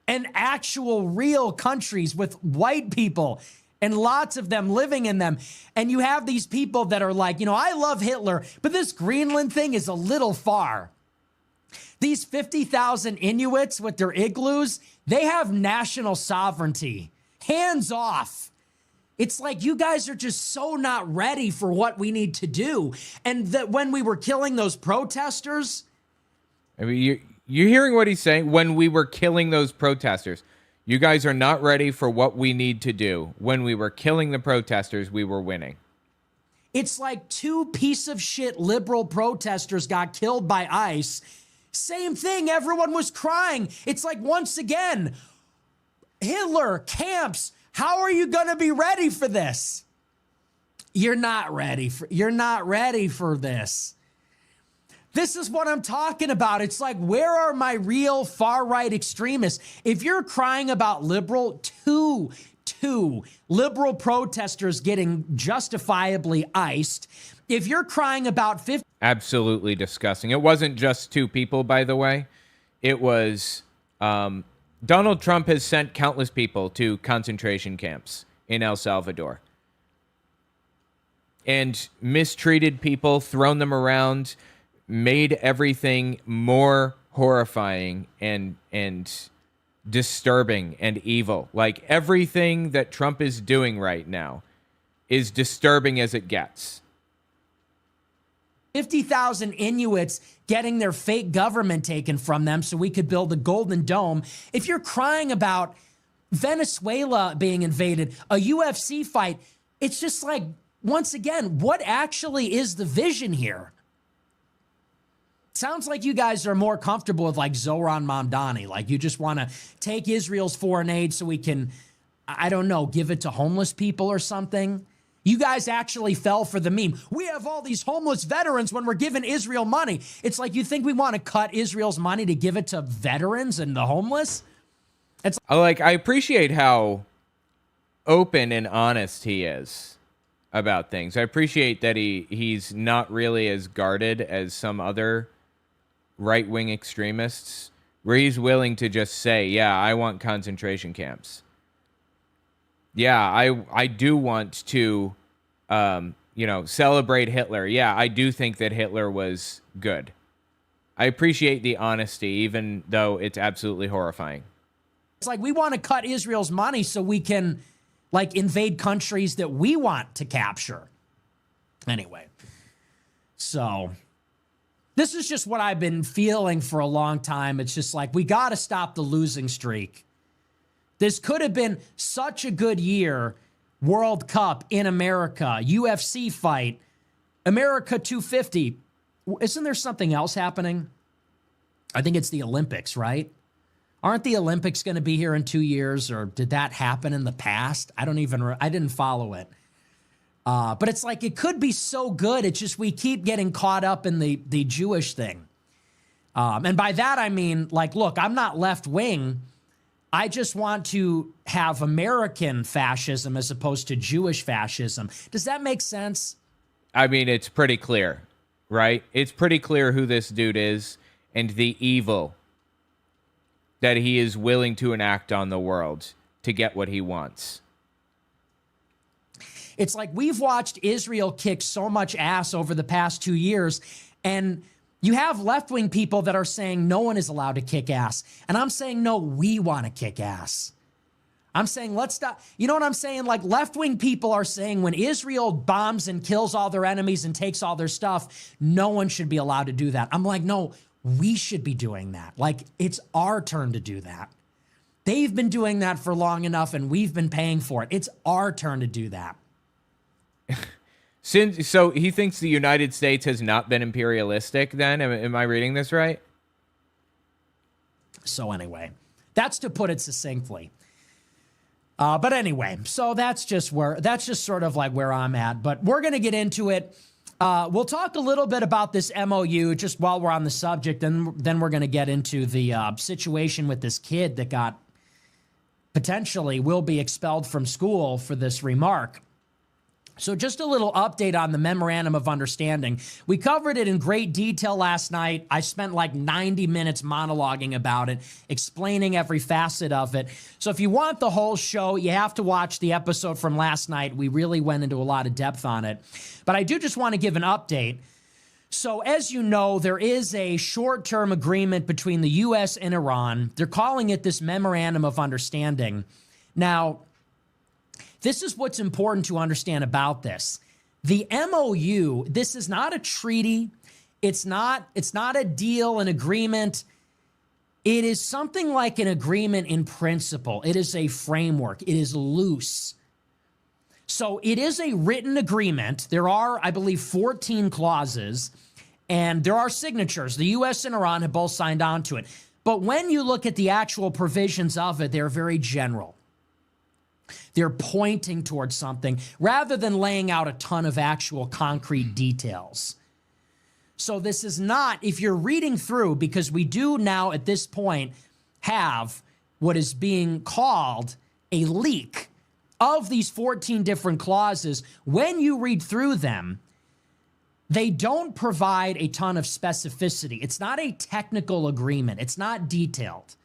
And actual real countries with white people and lots of them living in them. And you have these people that are like, I love Hitler, but this Greenland thing is a little far. These 50,000 Inuits with their igloos, they have national sovereignty. Hands off. It's like you guys are just so not ready for what we need to do. And that when we were killing those protesters. I mean, you're hearing what he's saying? When we were killing those protesters, you guys are not ready for what we need to do. When we were killing the protesters, we were winning. It's like 2 piece of shit liberal protesters got killed by ICE. Same thing. Everyone was crying. It's like, once again, Hitler, camps, how are you going to be ready for this? You're not ready for this. This is what I'm talking about. It's like, where are my real far-right extremists? If you're crying about two liberal protesters getting justifiably iced, if you're crying about 50... Absolutely disgusting. It wasn't just 2 people, by the way. It was... Donald Trump has sent countless people to concentration camps in El Salvador. And mistreated people, thrown them around, made everything more horrifying and disturbing and evil. Like, everything that Trump is doing right now is disturbing as it gets. 50,000 Inuits getting their fake government taken from them so we could build the Golden Dome. If you're crying about Venezuela being invaded, a UFC fight, it's just like, once again, what actually is the vision here? Sounds like you guys are more comfortable with like Zoran Mamdani. Like, you just want to take Israel's foreign aid so we can, I don't know, give it to homeless people or something. You guys actually fell for the meme. We have all these homeless veterans when we're giving Israel money. It's like, you think we want to cut Israel's money to give it to veterans and the homeless? It's like, I appreciate how open and honest he is about things. I appreciate that he's not really as guarded as some other right-wing extremists, where he's willing to just say, yeah, I want concentration camps. Yeah, I do want to, celebrate Hitler. Yeah, I do think that Hitler was good. I appreciate the honesty, even though it's absolutely horrifying. It's like, we want to cut Israel's money so we can, like, invade countries that we want to capture. Anyway, so this is just what I've been feeling for a long time. It's just like, we got to stop the losing streak. This could have been such a good year. World Cup in America, UFC fight, America 250. Isn't there something else happening? I think it's the Olympics, right? Aren't the Olympics going to be here in 2 years, or did that happen in the past? I didn't follow it. But it's like, it could be so good. It's just we keep getting caught up in the Jewish thing. And by that, I mean, like, look, I'm not left wing. I just want to have American fascism as opposed to Jewish fascism. Does that make sense? I mean, it's pretty clear, right? It's pretty clear who this dude is and the evil that he is willing to enact on the world to get what he wants. It's like, we've watched Israel kick so much ass over the past 2 years, and you have left-wing people that are saying no one is allowed to kick ass. And I'm saying, no, we want to kick ass. I'm saying, let's stop. You know what I'm saying? Like, left-wing people are saying when Israel bombs and kills all their enemies and takes all their stuff, no one should be allowed to do that. I'm like, no, we should be doing that. Like, it's our turn to do that. They've been doing that for long enough, and we've been paying for it. It's our turn to do that. So he thinks the United States has not been imperialistic then? Am I reading this right? So anyway, that's to put it succinctly. But anyway, so that's just sort of like where I'm at. But we're going to get into it. We'll talk a little bit about this MOU just while we're on the subject, and then we're going to get into the situation with this kid that potentially will be expelled from school for this remark. So just a little update on the Memorandum of Understanding. We covered it in great detail last night. I spent like 90 minutes monologuing about it, explaining every facet of it. So if you want the whole show, you have to watch the episode from last night. We really went into a lot of depth on it. But I do just want to give an update. So, as you know, there is a short-term agreement between the U.S. and Iran. They're calling it this Memorandum of Understanding. Now, this is what's important to understand about this. The MOU, this is not a treaty. It's not a deal, an agreement. It is something like an agreement in principle. It is a framework. It is loose. So it is a written agreement. There are, I believe, 14 clauses, and there are signatures. The U.S. and Iran have both signed on to it. But when you look at the actual provisions of it, they're very general. They're pointing towards something rather than laying out a ton of actual concrete details. So this is not, if you're reading through, because we do now at this point have what is being called a leak of these 14 different clauses. When you read through them, they don't provide a ton of specificity. It's not a technical agreement. It's not detailed.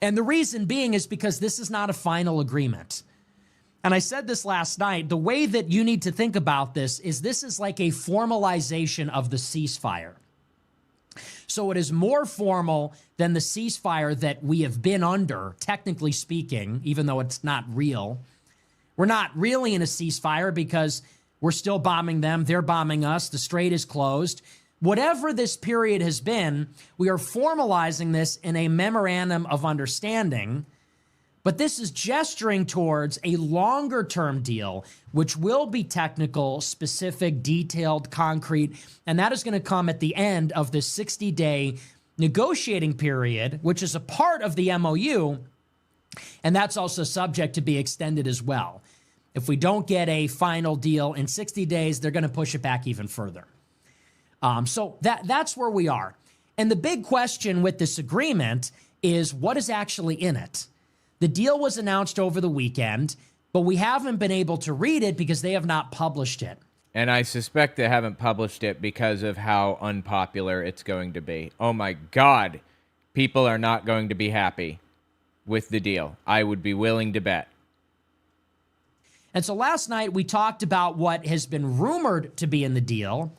And the reason being is because this is not a final agreement. And I said this last night, the way that you need to think about this is like a formalization of the ceasefire. So it is more formal than the ceasefire that we have been under, technically speaking, even though it's not real. We're not really in a ceasefire because we're still bombing them, they're bombing us, the strait is closed. Whatever this period has been, we are formalizing this in a memorandum of understanding. But this is gesturing towards a longer-term deal, which will be technical, specific, detailed, concrete, and that is going to come at the end of this 60-day negotiating period, which is a part of the MOU, and that's also subject to be extended as well. If we don't get a final deal in 60 days, they're going to push it back even further. So that's where we are. And the big question with this agreement is what is actually in it? The deal was announced over the weekend, but we haven't been able to read it because they have not published it. And I suspect they haven't published it because of how unpopular it's going to be. Oh my God, people are not going to be happy with the deal. I would be willing to bet. And so last night we talked about what has been rumored to be in the deal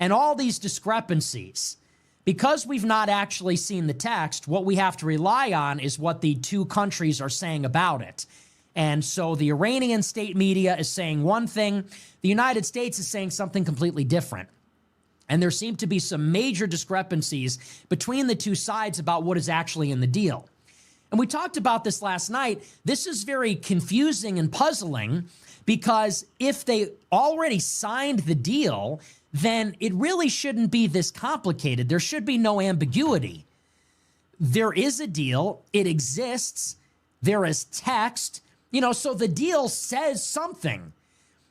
and all these discrepancies. Because we've not actually seen the text, what we have to rely on is what the two countries are saying about it. And so the Iranian state media is saying one thing, the United States is saying something completely different. And there seem to be some major discrepancies between the two sides about what is actually in the deal. And we talked about this last night. This is very confusing and puzzling because if they already signed the deal, then it really shouldn't be this complicated. There should be no ambiguity. There is a deal. It exists. There is text. So the deal says something.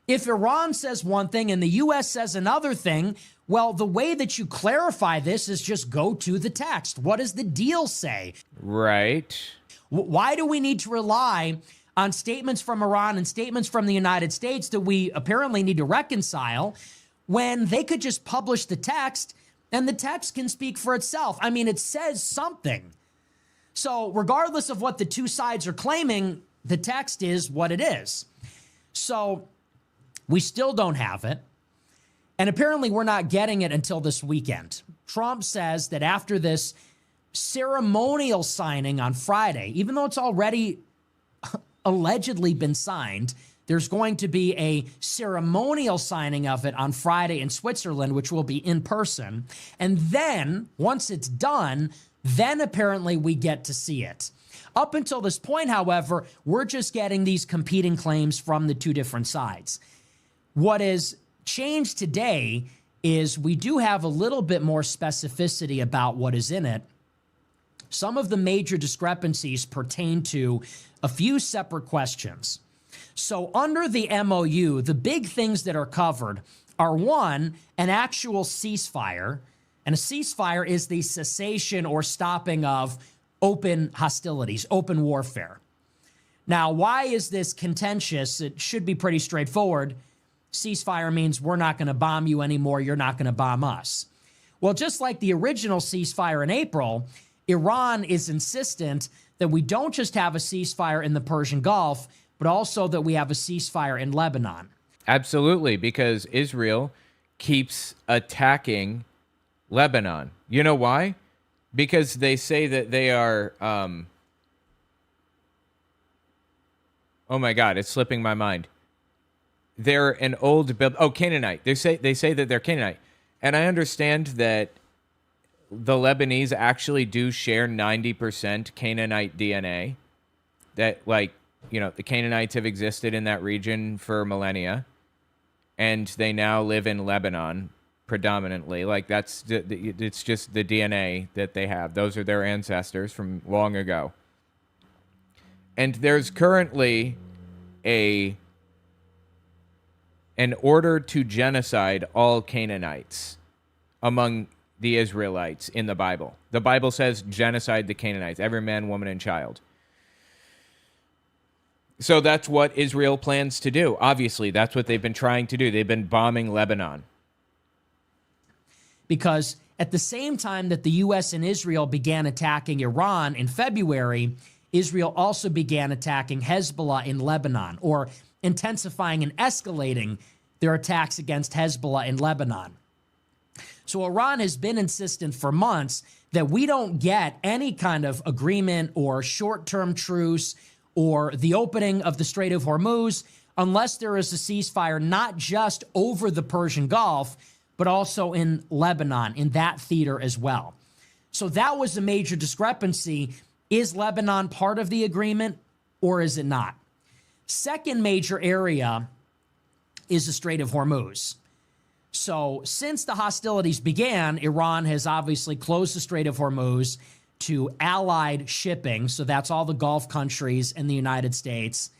If Iran says one thing and the U.S. says another thing, well, the way that you clarify this is just go to the text. What does the deal say? Right. Why do we need to rely on statements from Iran and statements from the United States that we apparently need to reconcile when they could just publish the text and the text can speak for itself? I mean, it says something. So regardless of what the two sides are claiming, the text is what it is. So we still don't have it. And apparently we're not getting it until this weekend. Trump says that after this ceremonial signing on Friday, even though it's already allegedly been signed, there's going to be a ceremonial signing of it on Friday in Switzerland, which will be in person. And then, once it's done, then apparently we get to see it. Up until this point, however, we're just getting these competing claims from the two different sides. What has changed today is we do have a little bit more specificity about what is in it. Some of the major discrepancies pertain to a few separate questions. So under the MOU, the big things that are covered are, one, an actual ceasefire. And a ceasefire is the cessation or stopping of open hostilities, open warfare. Now, why is this contentious? It should be pretty straightforward. Ceasefire means we're not going to bomb you anymore. You're not going to bomb us. Well, just like the original ceasefire in April, Iran is insistent that we don't just have a ceasefire in the Persian Gulf, but also that we have a ceasefire in Lebanon. Absolutely, because Israel keeps attacking Lebanon. You know why? Because they say that they are, oh my God, it's slipping my mind. They're an old, Canaanite. They say that they're Canaanite. And I understand that the Lebanese actually do share 90% Canaanite DNA. That, like, you know, the Canaanites have existed in that region for millennia, and they now live in Lebanon predominantly. Like, that's it's just the DNA that they have. Those are their ancestors from long ago. And there's currently an order to genocide all Canaanites among the Israelites in the Bible. The Bible says genocide the Canaanites, every man, woman, and child. So that's what Israel plans to do. Obviously, that's what they've been trying to do. They've been bombing Lebanon. Because at the same time that the U.S. and Israel began attacking Iran in February, Israel also began attacking Hezbollah in Lebanon, or intensifying and escalating their attacks against Hezbollah in Lebanon. So Iran has been insistent for months that we don't get any kind of agreement or short-term truce or the opening of the Strait of Hormuz unless there is a ceasefire not just over the Persian Gulf, but also in Lebanon, in that theater as well. So that was a major discrepancy. Is Lebanon part of the agreement, or is it not? Second major area is the Strait of Hormuz. So since the hostilities began, Iran has obviously closed the Strait of Hormuz to allied shipping. So that's all the Gulf countries and the United States.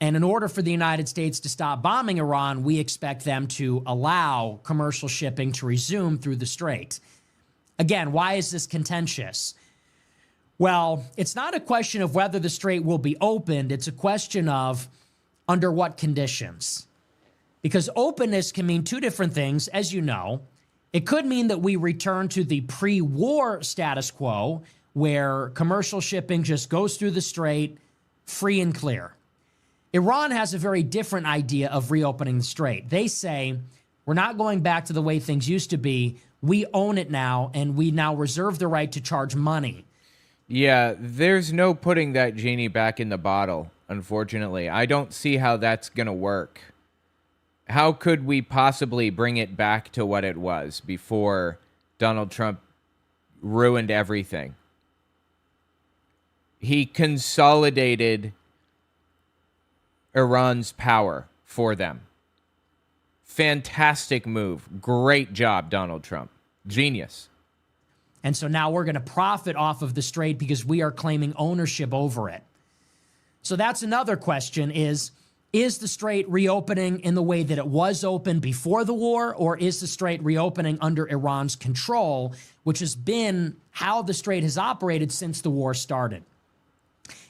And in order for the United States to stop bombing Iran, we expect them to allow commercial shipping to resume through the strait. Again, why is this contentious? Well, it's not a question of whether the strait will be opened. It's a question of under what conditions. Because openness can mean two different things, as you know. It could mean that we return to the pre-war status quo, where commercial shipping just goes through the strait free and clear. Iran has a very different idea of reopening the strait. They say, we're not going back to the way things used to be. We own it now, and we now reserve the right to charge money. Yeah, there's no putting that genie back in the bottle, unfortunately. I don't see how that's going to work. How could we possibly bring it back to what it was before Donald Trump ruined everything? He consolidated Iran's power for them. Fantastic move. Great job, Donald Trump. Genius. And so now we're going to profit off of the strait because we are claiming ownership over it. So that's another question is the strait reopening in the way that it was open before the war, or is the strait reopening under Iran's control, which has been how the strait has operated since the war started?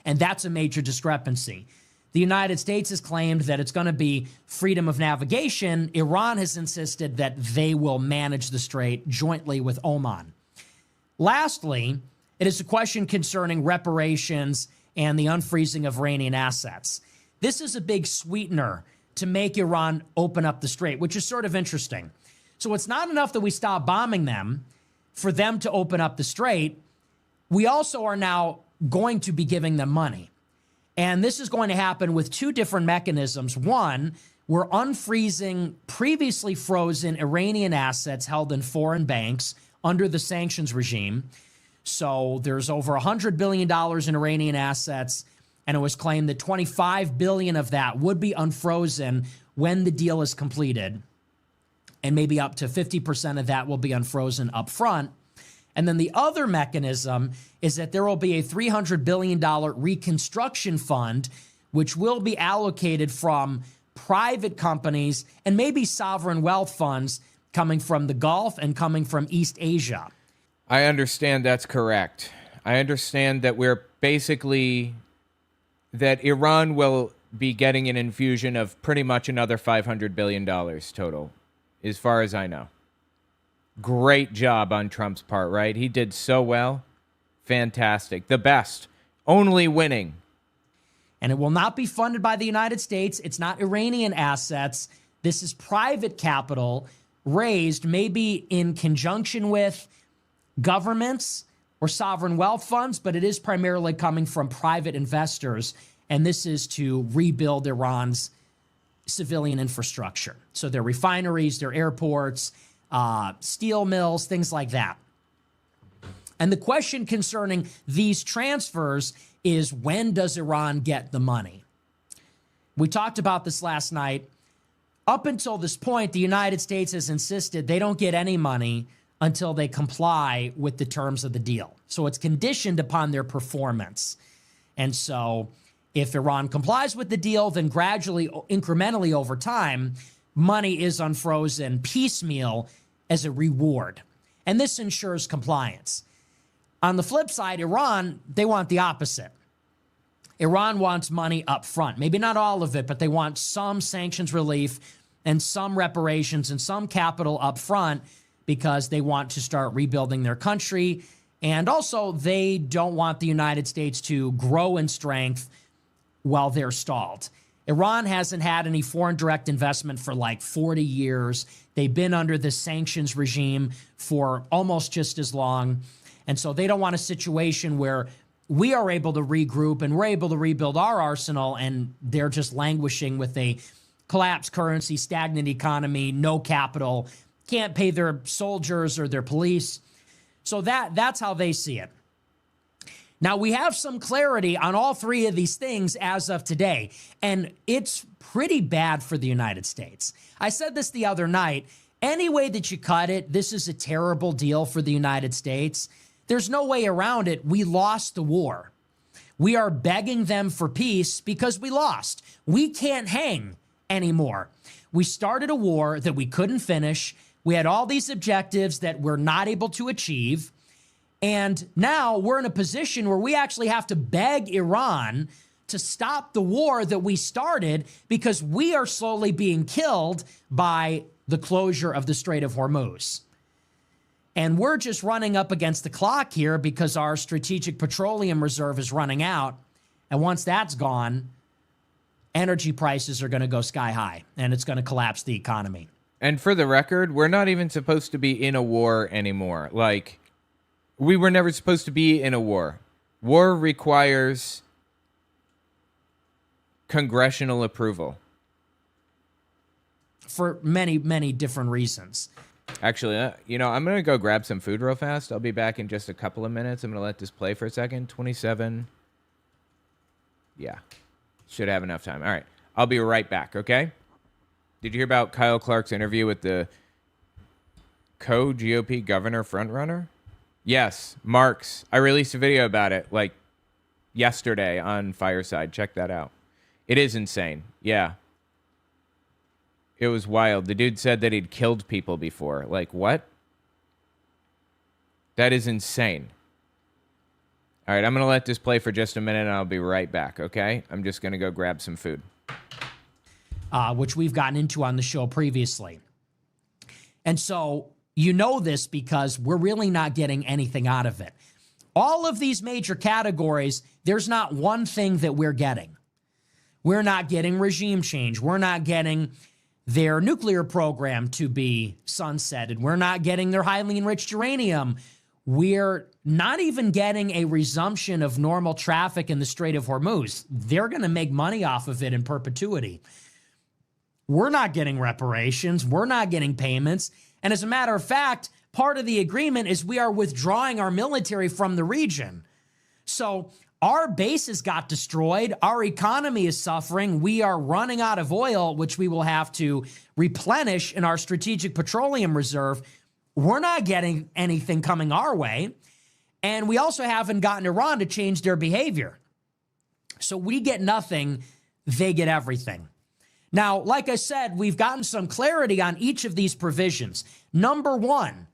And that's a major discrepancy. The United States has claimed that it's going to be freedom of navigation. Iran has insisted that they will manage the strait jointly with Oman. Lastly, it is a question concerning reparations and the unfreezing of Iranian assets. This is a big sweetener to make Iran open up the strait, which is sort of interesting. So it's not enough that we stop bombing them for them to open up the strait. We also are now going to be giving them money. And this is going to happen with two different mechanisms. One, we're unfreezing previously frozen Iranian assets held in foreign banks under the sanctions regime. So there's over $100 billion in Iranian assets, and it was claimed that $25 billion of that would be unfrozen when the deal is completed, and maybe up to 50% of that will be unfrozen up front. And then the other mechanism is that there will be a $300 billion reconstruction fund, which will be allocated from private companies and maybe sovereign wealth funds coming from the Gulf and coming from East Asia. I understand that's correct. I understand that that Iran will be getting an infusion of pretty much another $500 billion total, as far as I know. Great job on Trump's part, right? He did so well. Fantastic. The best. Only winning. And it will not be funded by the United States. It's not Iranian assets. This is private capital raised maybe in conjunction with governments or sovereign wealth funds, but it is primarily coming from private investors. And this is to rebuild Iran's civilian infrastructure. So their refineries, their airports, steel mills, things like that. And the question concerning these transfers is, when does Iran get the money? We talked about this last night. Up until this point, the United States has insisted they don't get any money until they comply with the terms of the deal. So it's conditioned upon their performance. And so if Iran complies with the deal, then gradually, incrementally over time, money is unfrozen piecemeal as a reward. And this ensures compliance. On the flip side, Iran, they want the opposite. Iran wants money up front. Maybe not all of it, but they want some sanctions relief and some reparations and some capital up front because they want to start rebuilding their country. And also, they don't want the United States to grow in strength while they're stalled. Iran hasn't had any foreign direct investment for like 40 years. They've been under the sanctions regime for almost just as long. And so they don't want a situation where we are able to regroup and we're able to rebuild our arsenal and they're just languishing with a collapsed currency, stagnant economy, no capital, can't pay their soldiers or their police. So that's how they see it. Now, we have some clarity on all three of these things as of today, and it's pretty bad for the United States. I said this the other night. Any way that you cut it, this is a terrible deal for the United States. There's no way around it. We lost the war. We are begging them for peace because we lost. We can't hang anymore. We started a war that we couldn't finish. We had all these objectives that we're not able to achieve. And now we're in a position where we actually have to beg Iran to stop the war that we started because we are slowly being killed by the closure of the Strait of Hormuz. And we're just running up against the clock here because our strategic petroleum reserve is running out. And once that's gone, energy prices are going to go sky high and it's going to collapse the economy. And for the record, we're not even supposed to be in a war anymore. Like, we were never supposed to be in a war. War requires congressional approval. For many, many different reasons. Actually, I'm going to go grab some food real fast. I'll be back in just a couple of minutes. I'm going to let this play for a second. 27. Yeah. Should have enough time. All right. I'll be right back, okay? Did you hear about Kyle Clark's interview with the co-GOP governor frontrunner? Yes, Marks. I released a video about it, like, yesterday on Fireside. Check that out. It is insane. Yeah. It was wild. The dude said that he'd killed people before. Like, what? That is insane. All right, I'm going to let this play for just a minute, and I'll be right back, okay? I'm just going to go grab some food. Which we've gotten into on the show previously. And so you know this because we're really not getting anything out of it. All of these major categories, there's not one thing that we're getting. We're not getting regime change. We're not getting their nuclear program to be sunsetted. We're not getting their highly enriched uranium. We're not even getting a resumption of normal traffic in the Strait of Hormuz. They're going to make money off of it in perpetuity. We're not getting reparations. We're not getting payments. And as a matter of fact, part of the agreement is we are withdrawing our military from the region. So our bases got destroyed. Our economy is suffering. We are running out of oil, which we will have to replenish in our strategic petroleum reserve. We're not getting anything coming our way. And we also haven't gotten Iran to change their behavior. So we get nothing. They get everything. Now, like I said, we've gotten some clarity on each of these provisions. Number one,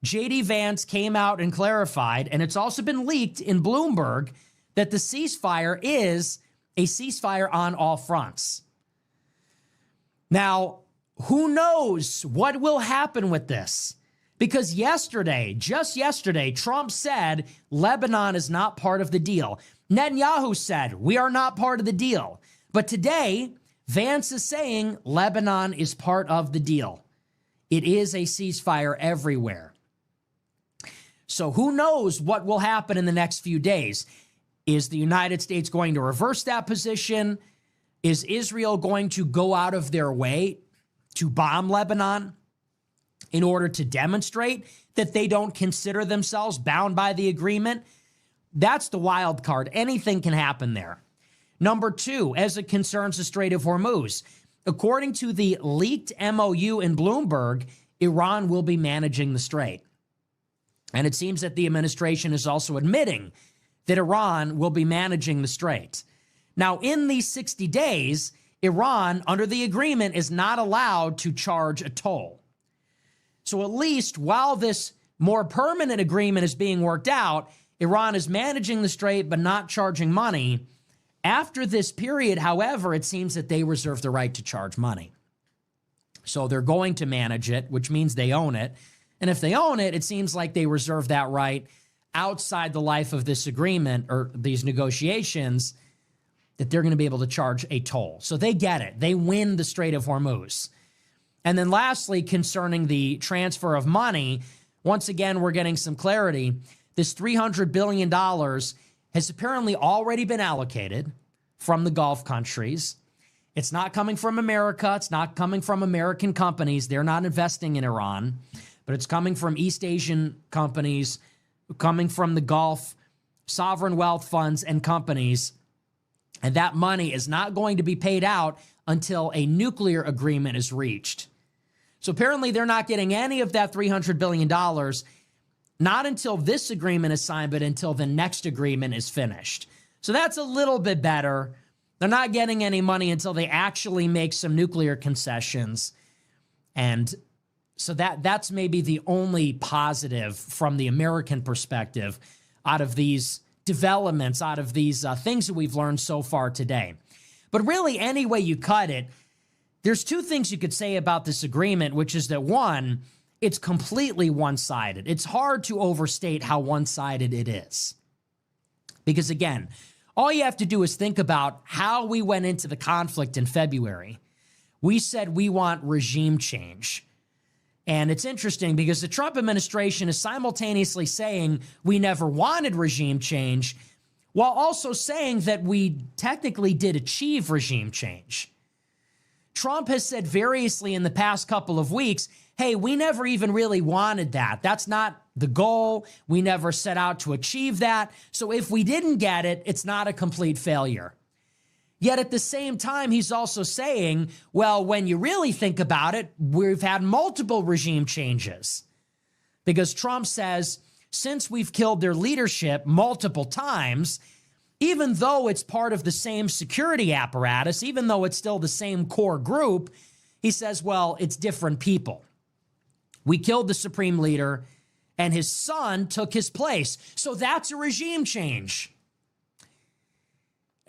J.D. Vance came out and clarified, and it's also been leaked in Bloomberg, that the ceasefire is a ceasefire on all fronts. Now, who knows what will happen with this? Because yesterday, just yesterday, Trump said Lebanon is not part of the deal. Netanyahu said we are not part of the deal. But today, Vance is saying Lebanon is part of the deal. It is a ceasefire everywhere. So who knows what will happen in the next few days? Is the United States going to reverse that position? Is Israel going to go out of their way to bomb Lebanon in order to demonstrate that they don't consider themselves bound by the agreement? That's the wild card. Anything can happen there. Number two, as it concerns the Strait of Hormuz, according to the leaked MOU in Bloomberg, Iran will be managing the strait. And it seems that the administration is also admitting that Iran will be managing the strait. Now, in these 60 days, Iran, under the agreement, is not allowed to charge a toll. So at least while this more permanent agreement is being worked out, Iran is managing the strait but not charging money. After this period, however, it seems that they reserve the right to charge money. So they're going to manage it, which means they own it. And if they own it, it seems like they reserve that right outside the life of this agreement or these negotiations, that they're going to be able to charge a toll. So they get it. They win the Strait of Hormuz. And then lastly, concerning the transfer of money, once again, we're getting some clarity. This $300 billion has apparently already been allocated from the Gulf countries. It's not coming from America. It's not coming from American companies. They're not investing in Iran. But it's coming from East Asian companies, coming from the Gulf, sovereign wealth funds and companies. And that money is not going to be paid out until a nuclear agreement is reached. So apparently they're not getting any of that $300 billion, not until this agreement is signed, but until the next agreement is finished. So that's a little bit better. They're not getting any money until they actually make some nuclear concessions. And so that's maybe the only positive from the American perspective out of these developments, out of these things that we've learned so far today. But really, any way you cut it, there's two things you could say about this agreement, which is that one, it's completely one-sided. It's hard to overstate how one-sided it is. Because again, all you have to do is think about how we went into the conflict in February. We said we want regime change. And it's interesting because the Trump administration is simultaneously saying we never wanted regime change, while also saying that we technically did achieve regime change. Trump has said variously in the past couple of weeks, hey, we never even really wanted that. That's not the goal. We never set out to achieve that. So if we didn't get it, it's not a complete failure. Yet at the same time, he's also saying, well, when you really think about it, we've had multiple regime changes. Because Trump says, since we've killed their leadership multiple times, even though it's part of the same security apparatus, even though it's still the same core group, he says, well, it's different people. We killed the supreme leader, and his son took his place. So that's a regime change.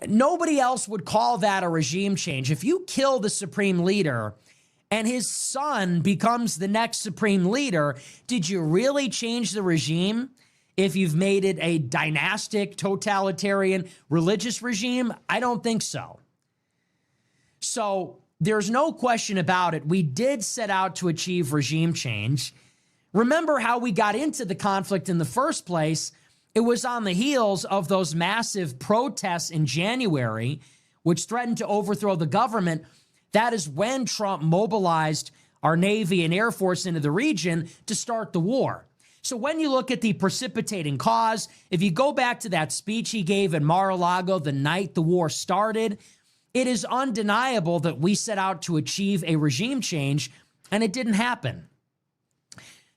Nobody else would call that a regime change. If you kill the supreme leader and his son becomes the next supreme leader, did you really change the regime? If you've made it a dynastic, totalitarian, religious regime, I don't think so. So there's no question about it. We did set out to achieve regime change. Remember how we got into the conflict in the first place? It was on the heels of those massive protests in January, which threatened to overthrow the government. That is when Trump mobilized our Navy and Air Force into the region to start the war. So when you look at the precipitating cause, if you go back to that speech he gave at Mar-a-Lago the night the war started, it is undeniable that we set out to achieve a regime change, and it didn't happen.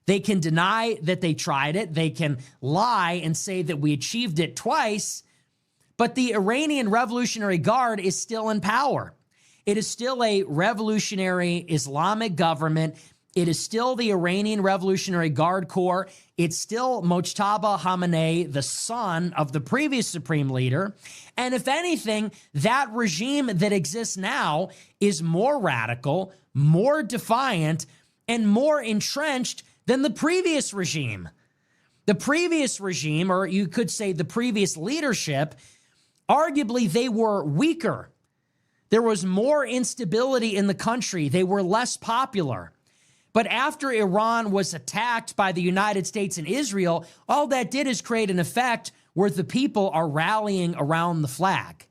They can deny that they tried it. They can lie and say that we achieved it twice, but the Iranian Revolutionary Guard is still in power. It is still a revolutionary Islamic government. It is still the Iranian Revolutionary Guard Corps. It's still Mojtaba Khamenei, the son of the previous supreme leader. And if anything, that regime that exists now is more radical, more defiant, and more entrenched than the previous regime. The previous regime, or you could say the previous leadership, arguably they were weaker. There was more instability in the country. They were less popular. But after Iran was attacked by the United States and Israel, all that did is create an effect where the people are rallying around the flag.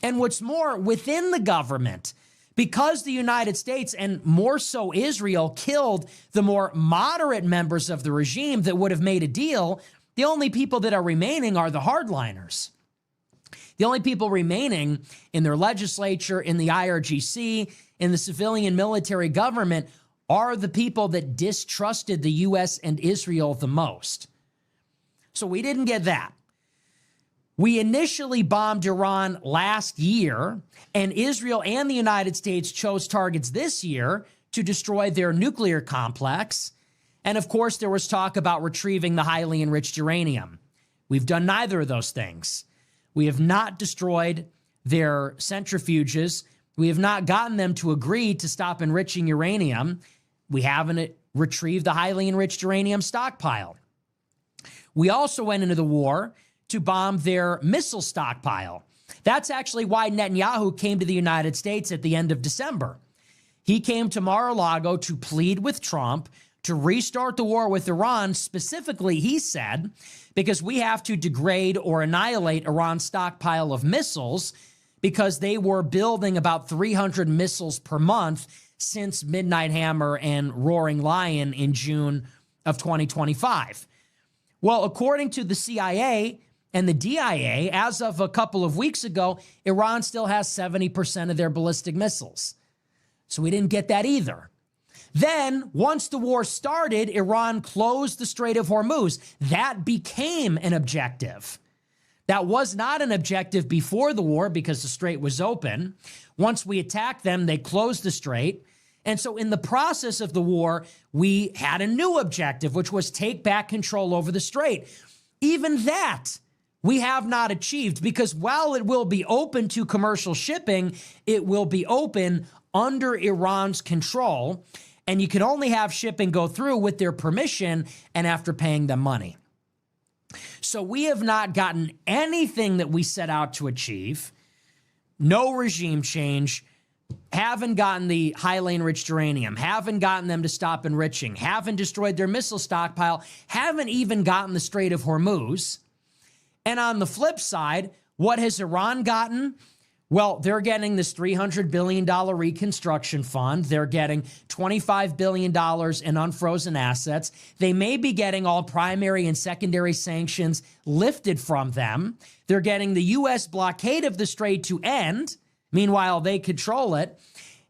And what's more, within the government, because the United States, and more so Israel, killed the more moderate members of the regime that would have made a deal, the only people that are remaining are the hardliners. The only people remaining in their legislature, in the IRGC, in the civilian military government are the people that distrusted the U.S. and Israel the most. So we didn't get that. We initially bombed Iran last year, and Israel and the United States chose targets this year to destroy their nuclear complex. And of course, there was talk about retrieving the highly enriched uranium. We've done neither of those things. We have not destroyed their centrifuges. We have not gotten them to agree to stop enriching uranium. We haven't retrieved the highly enriched uranium stockpile. We also went into the war to bomb their missile stockpile. That's actually why Netanyahu came to the United States at the end of December. He came to Mar-a-Lago to plead with Trump to restart the war with Iran. Specifically, he said, because we have to degrade or annihilate Iran's stockpile of missiles, because they were building about 300 missiles per month since Midnight Hammer and Roaring Lion in June of 2025. Well, according to the CIA and the DIA, as of a couple of weeks ago, Iran still has 70% of their ballistic missiles. So we didn't get that either. Then, once the war started, Iran closed the Strait of Hormuz. That became an objective. That was not an objective before the war because the strait was open. Once we attacked them, they closed the strait. And so in the process of the war, we had a new objective, which was take back control over the strait. Even that we have not achieved, because while it will be open to commercial shipping, it will be open under Iran's control. And you can only have shipping go through with their permission and after paying them money. So we have not gotten anything that we set out to achieve. No regime change. Haven't gotten the highly enriched uranium. Haven't gotten them to stop enriching. Haven't destroyed their missile stockpile. Haven't even gotten the Strait of Hormuz. And on the flip side, what has Iran gotten? Well, they're getting this $300 billion reconstruction fund. They're getting $25 billion in unfrozen assets. They may be getting all primary and secondary sanctions lifted from them. They're getting the U.S. blockade of the strait to end. Meanwhile, they control it.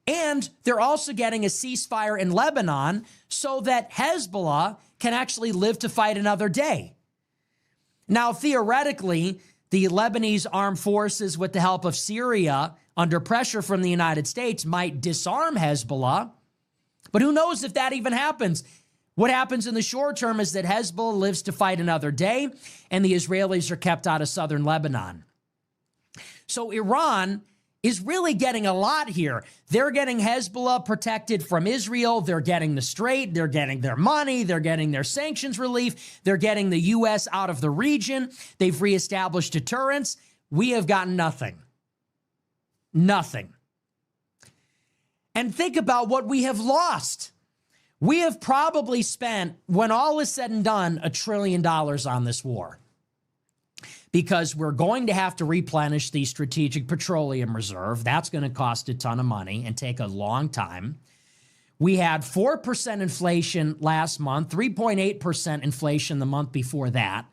And they're also getting a ceasefire in Lebanon so that Hezbollah can actually live to fight another day. Now, theoretically, the Lebanese armed forces, with the help of Syria, under pressure from the United States, might disarm Hezbollah. But who knows if that even happens? What happens in the short term is that Hezbollah lives to fight another day, and the Israelis are kept out of southern Lebanon. So Iran is really getting a lot here. They're getting Hezbollah protected from Israel. They're getting the strait. They're getting their money. They're getting their sanctions relief. They're getting the U.S. out of the region. They've reestablished deterrence. We have gotten nothing. Nothing. And think about what we have lost. We have probably spent, when all is said and done, $1 trillion on this war, because we're going to have to replenish the strategic petroleum reserve. That's going to cost a ton of money and take a long time. We had 4% inflation last month, 3.8% inflation the month before that,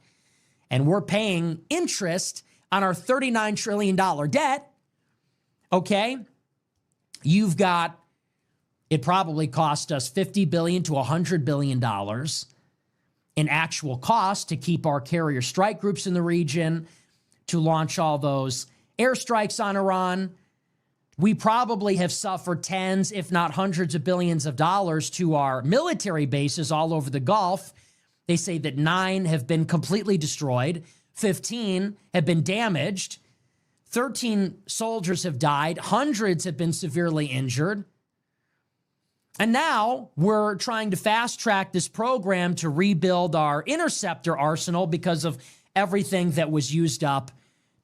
and we're paying interest on our $39 trillion debt. Okay? You've got, it probably cost us $50 billion to $100 billion in actual cost to keep our carrier strike groups in the region, to launch all those airstrikes on Iran. We probably have suffered tens, if not hundreds of billions of dollars to our military bases all over the Gulf. They say that 9 have been completely destroyed, 15 have been damaged, 13 soldiers have died, hundreds have been severely injured. And now we're trying to fast track this program to rebuild our interceptor arsenal because of everything that was used up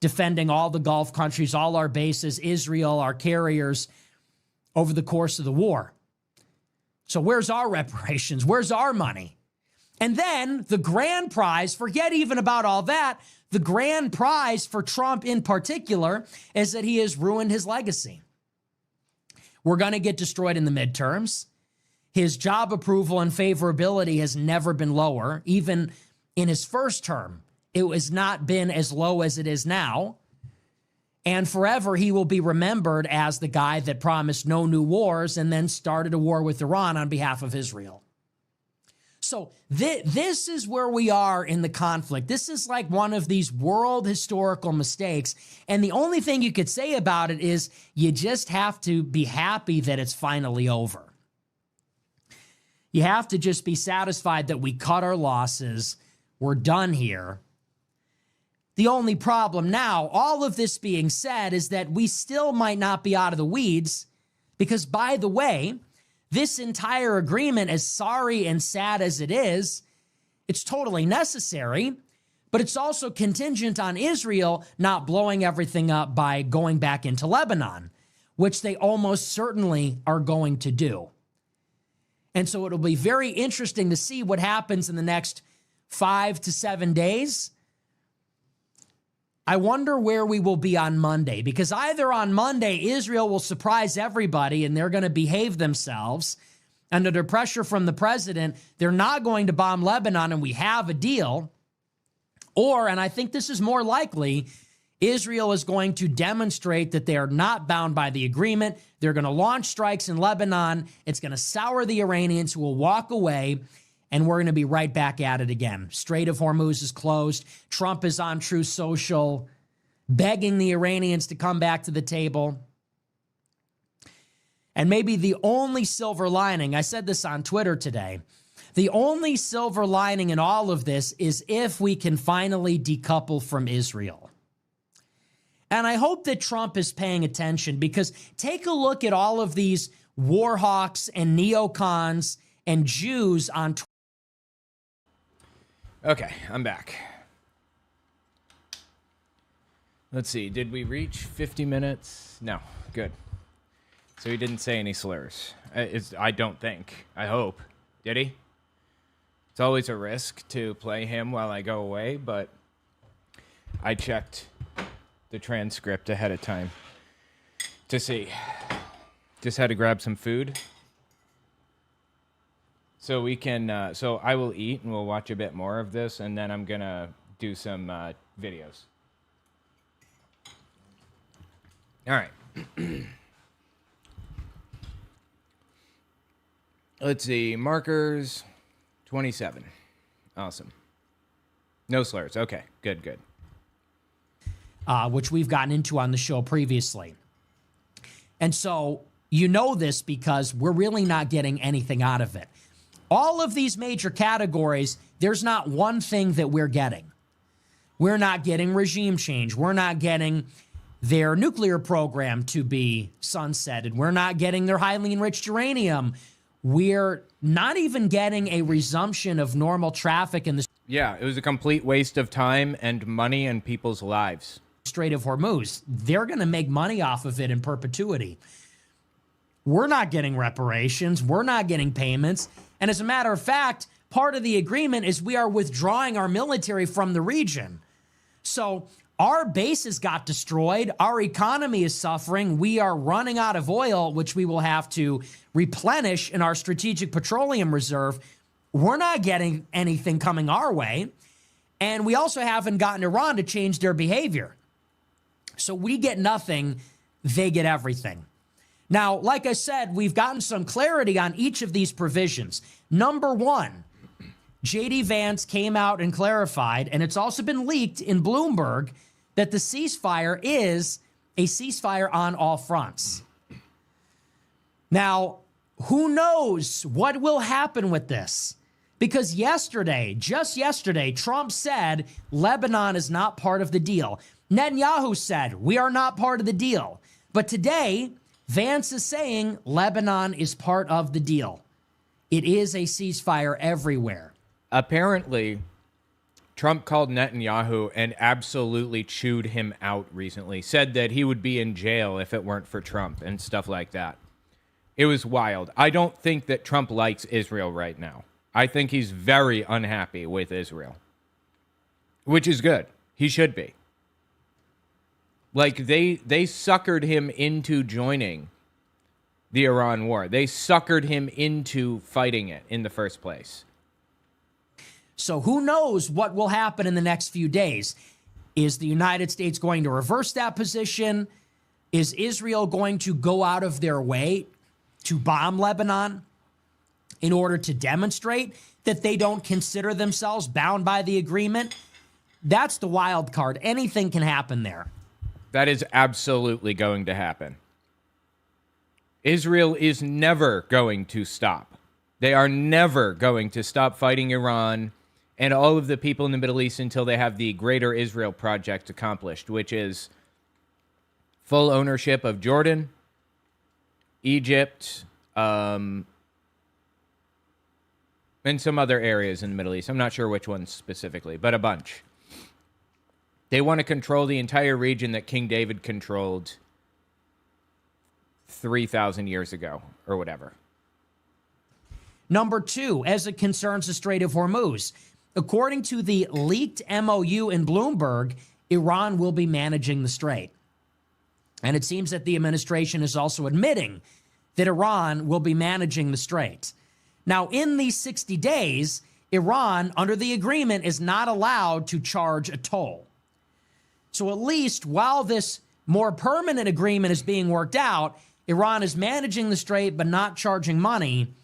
defending all the Gulf countries, all our bases, Israel, our carriers over the course of the war. So where's our reparations? Where's our money? And then the grand prize, forget even about all that, the grand prize for Trump in particular is that he has ruined his legacy. We're going to get destroyed in the midterms. His job approval and favorability has never been lower. Even in his first term, it has not been as low as it is now. And forever, he will be remembered as the guy that promised no new wars and then started a war with Iran on behalf of Israel. So this is where we are in the conflict. This is like one of these world historical mistakes. And the only thing you could say about it is you just have to be happy that it's finally over. You have to just be satisfied that we cut our losses. We're done here. The only problem now, all of this being said, is that we still might not be out of the weeds because, by the way, this entire agreement, as sorry and sad as it is, it's totally necessary, but it's also contingent on Israel not blowing everything up by going back into Lebanon, which they almost certainly are going to do. And so it'll be very interesting to see what happens in the next 5 to 7 days. I wonder where we will be on Monday, because either on Monday, Israel will surprise everybody and they're going to behave themselves. And under pressure from the president, they're not going to bomb Lebanon and we have a deal. Or, and I think this is more likely, Israel is going to demonstrate that they are not bound by the agreement. They're going to launch strikes in Lebanon. It's going to sour the Iranians, who will walk away. And we're going to be right back at it again. Strait of Hormuz is closed. Trump is on Truth Social, begging the Iranians to come back to the table. And maybe the only silver lining, I said this on Twitter today, the only silver lining in all of this is if we can finally decouple from Israel. And I hope that Trump is paying attention, because take a look at all of these war hawks and neocons and Jews on Twitter. Okay, I'm back. Let's see. Did we reach 50 minutes? No. Good. So he didn't say any slurs. I don't think. I hope. Did he? It's always a risk to play him while I go away, but I checked the transcript ahead of time to see. Just had to grab some food. So we can, so I will eat and we'll watch a bit more of this, and then I'm gonna do some videos. All right. Let's see, markers, 27. Awesome. No slurs. Okay, good. Which we've gotten into on the show previously. And so you know this because we're really not getting anything out of it. All of these major categories, there's not one thing that we're getting. We're not getting regime change. We're not getting their nuclear program to be sunsetted. We're not getting their highly enriched uranium. We're not even getting a resumption of normal traffic in the... Yeah, it was a complete waste of time and money and people's lives. Strait of Hormuz. They're going to make money off of it in perpetuity. We're not getting reparations. We're not getting payments. And as a matter of fact, part of the agreement is we are withdrawing our military from the region. So our bases got destroyed. Our economy is suffering. We are running out of oil, which we will have to replenish in our strategic petroleum reserve. We're not getting anything coming our way. And we also haven't gotten Iran to change their behavior. So we get nothing. They get everything. Now, like I said, we've gotten some clarity on each of these provisions. Number one, J.D. Vance came out and clarified, and it's also been leaked in Bloomberg, that the ceasefire is a ceasefire on all fronts. Now, who knows what will happen with this? Because yesterday, just yesterday, Trump said Lebanon is not part of the deal. Netanyahu said we are not part of the deal. But today, Vance is saying Lebanon is part of the deal. It is a ceasefire everywhere. Apparently, Trump called Netanyahu and absolutely chewed him out recently. Said that he would be in jail if it weren't for Trump and stuff like that. It was wild. I don't think that Trump likes Israel right now. I think he's very unhappy with Israel, which is good. He should be. Like, they suckered him into joining the Iran war. They suckered him into fighting it in the first place. So who knows what will happen in the next few days? Is the United States going to reverse that position? Is Israel going to go out of their way to bomb Lebanon in order to demonstrate that they don't consider themselves bound by the agreement? That's the wild card. Anything can happen there. That is absolutely going to happen. Israel is never going to stop. They are never going to stop fighting Iran and all of the people in the Middle East until they have the Greater Israel Project accomplished, which is full ownership of Jordan, Egypt, and some other areas in the Middle East. I'm not sure which ones specifically, but a bunch. They want to control the entire region that King David controlled 3,000 years ago or whatever. Number two, as it concerns the Strait of Hormuz, according to the leaked MOU in Bloomberg, Iran will be managing the strait. And it seems that the administration is also admitting that Iran will be managing the strait. Now, in these 60 days, Iran, under the agreement, is not allowed to charge a toll. So at least while this more permanent agreement is being worked out, Iran is managing the strait but not charging money.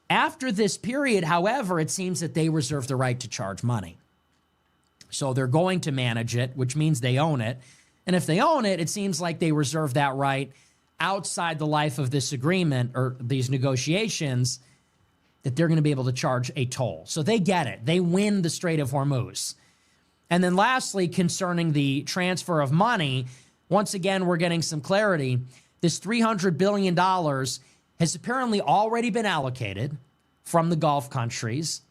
After this period, however, it seems that they reserve the right to charge money. So they're going to manage it, which means they own it. And if they own it, it seems like they reserve that right outside the life of this agreement or these negotiations, that they're going to be able to charge a toll. So they get it. They win the Strait of Hormuz. And then lastly, concerning the transfer of money, once again, we're getting some clarity. This $300 billion has apparently already been allocated from the Gulf countries.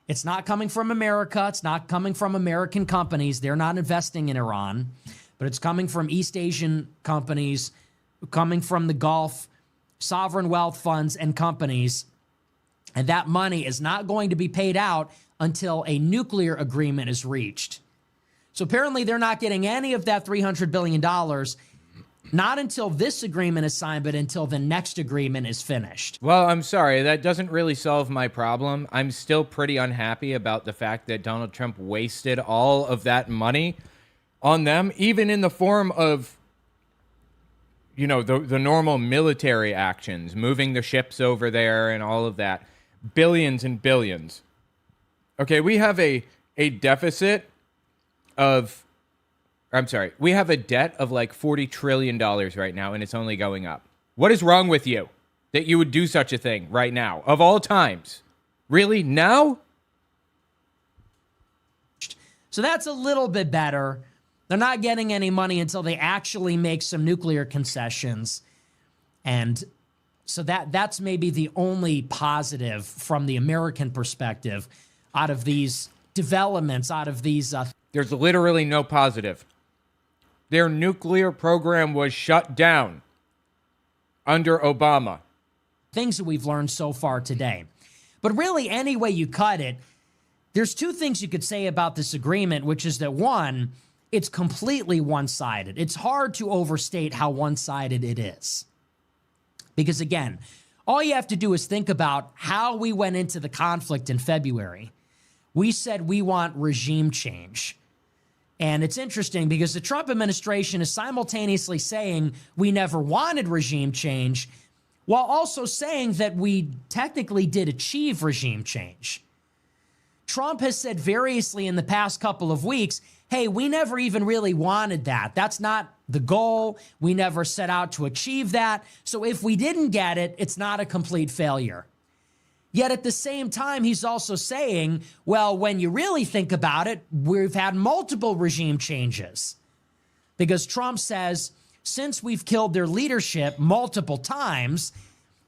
It's not coming from America. It's not coming from American companies. They're not investing in Iran. But it's coming from East Asian companies, coming from the Gulf, sovereign wealth funds and companies. And that money is not going to be paid out until a nuclear agreement is reached. So apparently they're not getting any of that $300 billion, not until this agreement is signed, but until the next agreement is finished. Well, I'm sorry. That doesn't really solve my problem. I'm still pretty unhappy about the fact that Donald Trump wasted all of that money on them, even in the form of, you know, the normal military actions, moving the ships over there and all of that. Billions and billions. Okay, we have a deficit of, we have a debt of like $40 trillion right now, and it's only going up. What is wrong with you that you would do such a thing right now, of all times? Really? Now? So that's a little bit better. They're not getting any money until they actually make some nuclear concessions. And so that's maybe the only positive from the American perspective out of these developments, out of these... There's literally no positive. Their nuclear program was shut down under Obama. Things that we've learned so far today. But really, any way you cut it, there's two things you could say about this agreement, which is that, one, it's completely one-sided. It's hard to overstate how one-sided it is. Because again, all you have to do is think about how we went into the conflict in February. We said we want regime change. And it's interesting because the Trump administration is simultaneously saying we never wanted regime change, while also saying that we technically did achieve regime change. Trump has said variously in the past couple of weeks, hey, we never even really wanted that. That's not the goal. We never set out to achieve that. So if we didn't get it, it's not a complete failure. Yet at the same time, he's also saying, well, when you really think about it, we've had multiple regime changes. Because Trump says, since we've killed their leadership multiple times,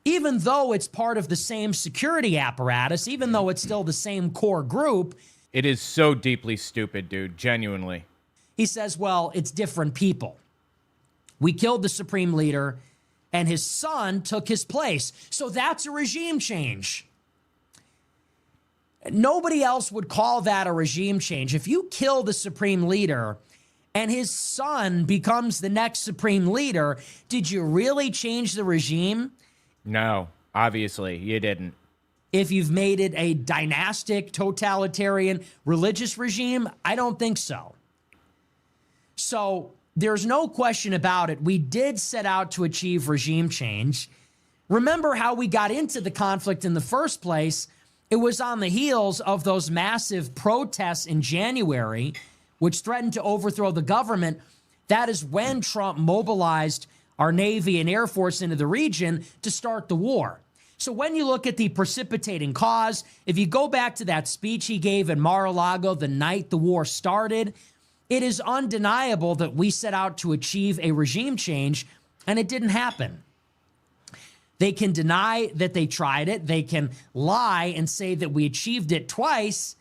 even though it's part of the same security apparatus, even though it's still the same core group. It is so deeply stupid, dude, genuinely. He says, well, it's different people. We killed the supreme leader, and his son took his place. So that's a regime change. Nobody else would call that a regime change. If you kill the supreme leader and his son becomes the next supreme leader, did you really change the regime? No, obviously you didn't. If you've made it a dynastic, totalitarian, religious regime, I don't think so. So there's no question about it. We did set out to achieve regime change. Remember how we got into the conflict in the first place? It was on the heels of those massive protests in January, which threatened to overthrow the government. That is when Trump mobilized our Navy and Air Force into the region to start the war. So when you look at the precipitating cause, if you go back to that speech he gave in Mar-a-Lago the night the war started, it is undeniable that we set out to achieve a regime change, and it didn't happen. They can deny that they tried it. They can lie and say that we achieved it twice,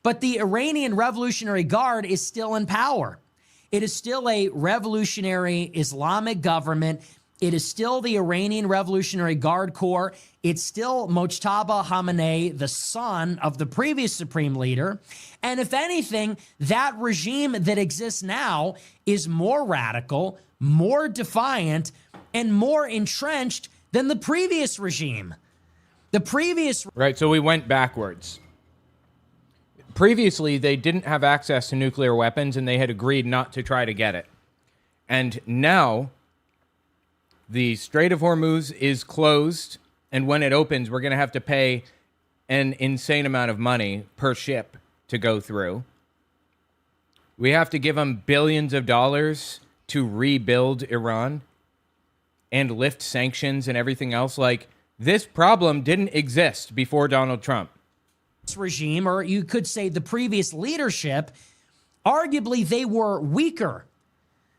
but the Iranian Revolutionary Guard is still in power. It is still a revolutionary Islamic government. It is still the Iranian Revolutionary Guard Corps. It's still Mojtaba Khamenei, the son of the previous supreme leader. And if anything, that regime that exists now is more radical, more defiant, and more entrenched than the previous regime. Right, so we went backwards. Previously, they didn't have access to nuclear weapons, and they had agreed not to try to get it. And now the Strait of Hormuz is closed, and when it opens, we're going to have to pay an insane amount of money per ship to go through. We have to give them billions of dollars to rebuild Iran and lift sanctions and everything else. Like, this problem didn't exist before Donald Trump. This regime, or you could say the previous leadership, arguably they were weaker.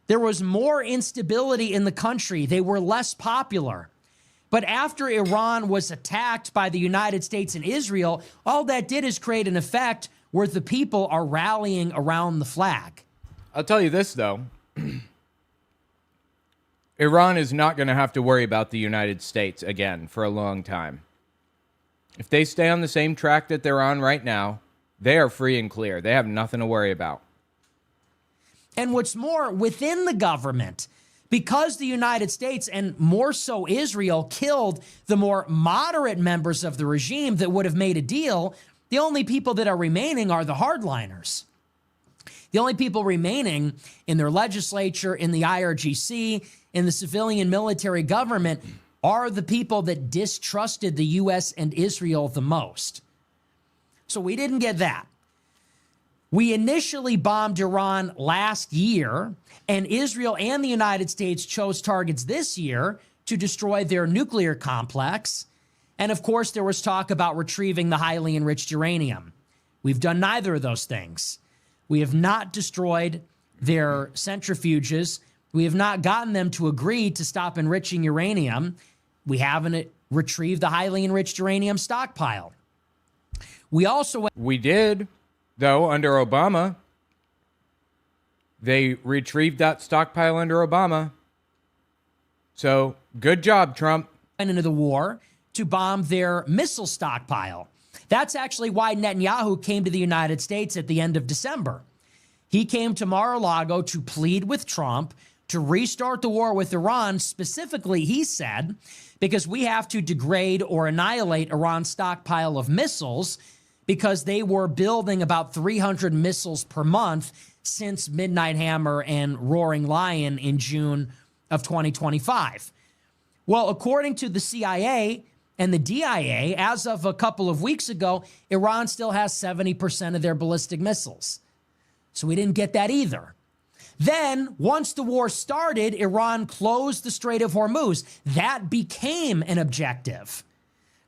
There was more instability in the country. They were less popular. But after Iran was attacked by the United States and Israel, all that did is create an effect where the people are rallying around the flag. I'll tell you this, though. Iran is not going to have to worry about the United States again for a long time. If they stay on the same track that they're on right now, they are free and clear. They have nothing to worry about. And what's more, within the government, because the United States, and more so Israel, killed the more moderate members of the regime that would have made a deal, the only people that are remaining are the hardliners. The only people remaining in their legislature, in the IRGC, in the civilian military government are the people that distrusted the U.S. and Israel the most. So we didn't get that. We initially bombed Iran last year, and Israel and the United States chose targets this year to destroy their nuclear complex. And of course, there was talk about retrieving the highly enriched uranium. We've done neither of those things. We have not destroyed their centrifuges. We have not gotten them to agree to stop enriching uranium. We haven't retrieved the highly enriched uranium stockpile. We did, though, under Obama. They retrieved that stockpile under Obama. So, good job, Trump. Went into the war to bomb their missile stockpile. That's actually why Netanyahu came to the United States at the end of December. He came to Mar-a-Lago to plead with Trump to restart the war with Iran. Specifically, he said, because we have to degrade or annihilate Iran's stockpile of missiles, because they were building about 300 missiles per month since Midnight Hammer and Roaring Lion in June of 2025. Well, according to the CIA and the DIA, as of a couple of weeks ago, Iran still has 70% of their ballistic missiles. So we didn't get that either. Then, once the war started, Iran closed the Strait of Hormuz. That became an objective.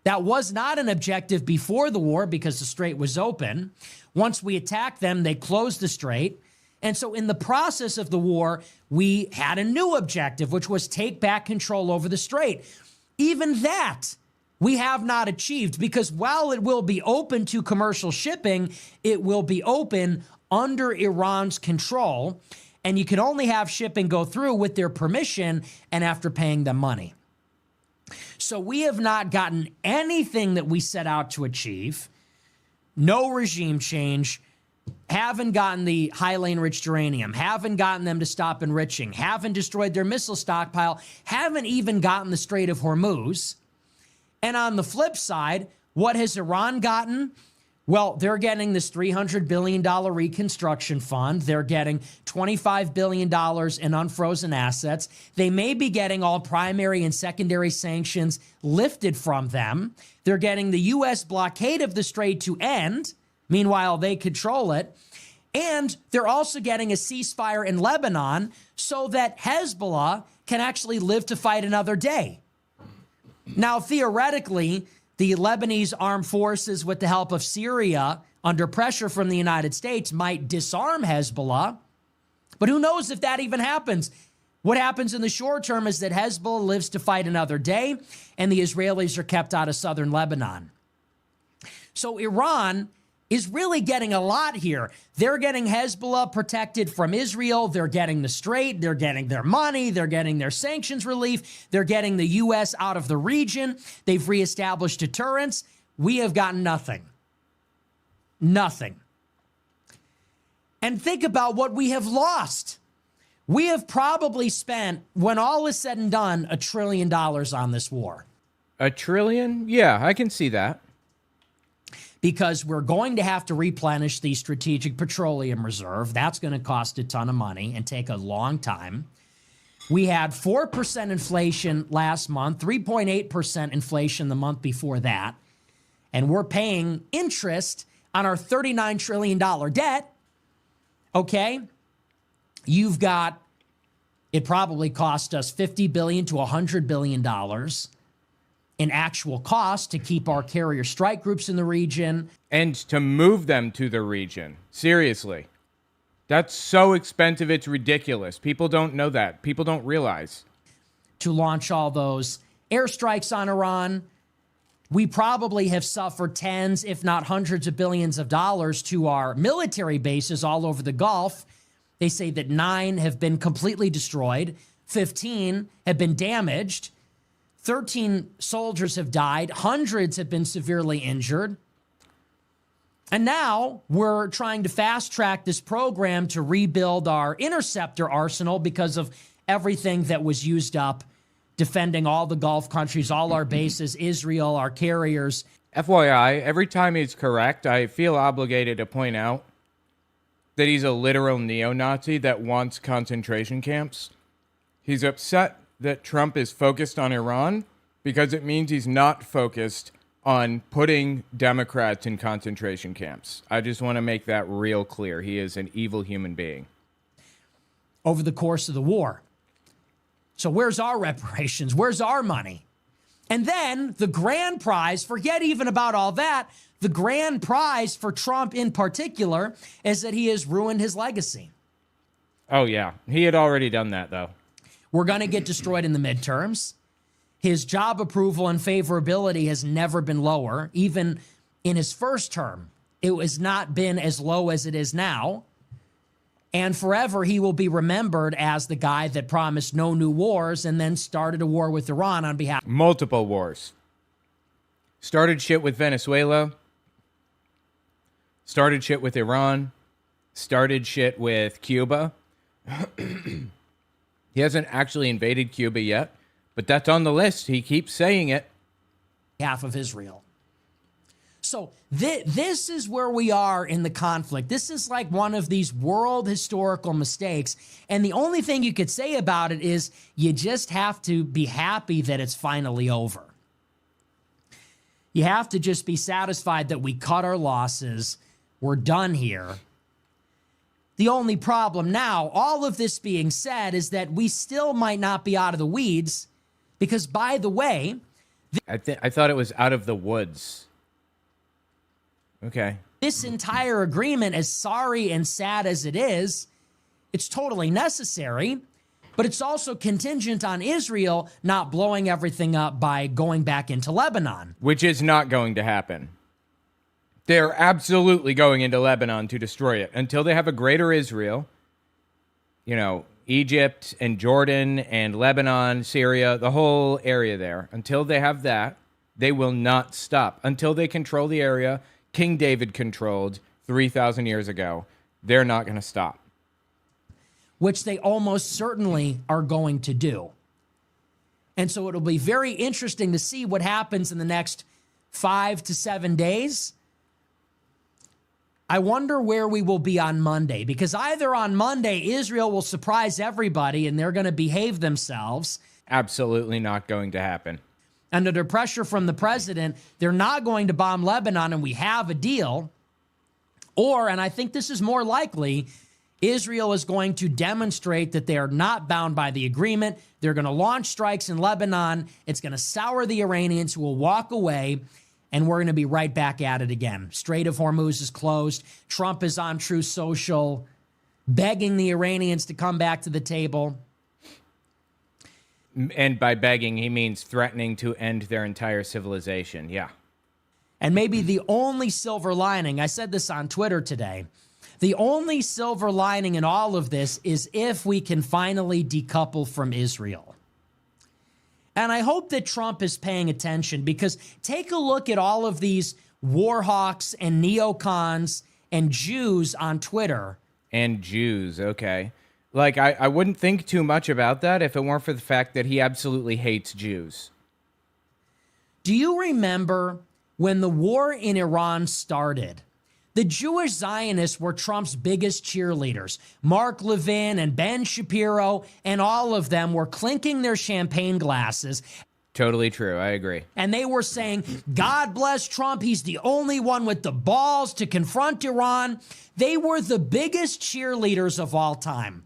That was not an objective before the war because the strait was open. Once we attacked them, they closed the strait. And so in the process of the war, we had a new objective, which was take back control over the strait. Even that we have not achieved, because while it will be open to commercial shipping, it will be open under Iran's control. and you can only have shipping go through with their permission and after paying them money. So we have not gotten anything that we set out to achieve. No regime change. Haven't gotten the highly enriched uranium. Haven't gotten them to stop enriching. Haven't destroyed their missile stockpile. Haven't even gotten the Strait of Hormuz. And on the flip side, what has Iran gotten? Well, they're getting this $300 billion reconstruction fund. They're getting $25 billion in unfrozen assets. They may be getting all primary and secondary sanctions lifted from them. They're getting the U.S. blockade of the strait to end. Meanwhile, they control it. And they're also getting a ceasefire in Lebanon so that Hezbollah can actually live to fight another day. Now, theoretically, the Lebanese armed forces, with the help of Syria, under pressure from the United States, might disarm Hezbollah. But who knows if that even happens? What happens in the short term is that Hezbollah lives to fight another day, and the Israelis are kept out of southern Lebanon. So Iran is really getting a lot here. They're getting Hezbollah protected from Israel. They're getting the strait. They're getting their money. They're getting their sanctions relief. They're getting the U.S. out of the region. They've reestablished deterrence. We have gotten nothing. Nothing. And think about what we have lost. We have probably spent, when all is said and done, $1 trillion on this war. $1 trillion? Yeah, I can see that. Because we're going to have to replenish the strategic petroleum reserve. That's going to cost a ton of money and take a long time. We had 4% inflation last month, 3.8% inflation the month before that. And we're paying interest on our $39 trillion debt. Okay? You've got, it probably cost us $50 billion to $100 billion in actual cost to keep our carrier strike groups in the region. And to move them to the region. Seriously. That's so expensive, it's ridiculous. People don't know that. People don't realize. To launch all those airstrikes on Iran. We probably have suffered tens, if not hundreds of billions of dollars to our military bases all over the Gulf. They say that 9 have been completely destroyed. 15 have been damaged. 13 soldiers have died. Hundreds have been severely injured. And now we're trying to fast track this program to rebuild our interceptor arsenal because of everything that was used up defending all the Gulf countries, all our bases, Israel, our carriers. FYI, every time he's correct, I feel obligated to point out that he's a literal neo-Nazi that wants concentration camps. He's upset that Trump is focused on Iran because it means he's not focused on putting Democrats in concentration camps. I just want to make that real clear. He is an evil human being. Over the course of the war. So where's our reparations? Where's our money? And then the grand prize, forget even about all that, the grand prize for Trump in particular is that he has ruined his legacy. Oh, yeah. He had already done that, though. We're going to get destroyed in the midterms. His job approval and favorability has never been lower. Even in his first term, it has not been as low as it is now. And forever, he will be remembered as the guy that promised no new wars and then started a war with Iran on behalf. Multiple wars. Started shit with Venezuela. Started shit with Iran. Started shit with Cuba. He hasn't actually invaded Cuba yet, but that's on the list. He keeps saying it. Half of Israel. So this is where we are in the conflict. This is like one of these world historical mistakes. And the only thing you could say about it is you just have to be happy that it's finally over. You have to just be satisfied that we cut our losses. We're done here. The only problem now, all of this being said, is that we still might not be out of the weeds because, by the way... I thought it was out of the woods. Okay. This entire agreement, as sorry and sad as it is, it's totally necessary, but it's also contingent on Israel not blowing everything up by going back into Lebanon. Which is not going to happen. They're absolutely going into Lebanon to destroy it until they have a greater Israel. Egypt and Jordan and Lebanon, Syria, the whole area there. Until they have that, they will not stop. Until they control the area King David controlled 3,000 years ago, they're not going to stop. Which they almost certainly are going to do. And so it'll be very interesting to see what happens in the next 5 to 7 days. I wonder where we will be on Monday, because either on Monday, Israel will surprise everybody and they're going to behave themselves. Absolutely not going to happen. And under pressure from the president, they're not going to bomb Lebanon and we have a deal. Or, and I think this is more likely, Israel is going to demonstrate that they are not bound by the agreement. They're going to launch strikes in Lebanon. It's going to sour the Iranians, who will walk away, and we're going to be right back at it again. Strait of Hormuz is closed. Trump is on Truth Social, begging the Iranians to come back to the table. And by begging, he means threatening to end their entire civilization. Yeah. And maybe the only silver lining, I said this on Twitter today, the only silver lining in all of this is if we can finally decouple from Israel. And I hope that Trump is paying attention, because take a look at all of these war hawks and neocons and Jews on Twitter. And Jews, okay. Like, I wouldn't think too much about that if it weren't for the fact that he absolutely hates Jews. Do you remember when the war in Iran started? The Jewish Zionists were Trump's biggest cheerleaders. Mark Levin and Ben Shapiro and all of them were clinking their champagne glasses. Totally true. I agree. And they were saying, God bless Trump. He's the only one with the balls to confront Iran. They were the biggest cheerleaders of all time.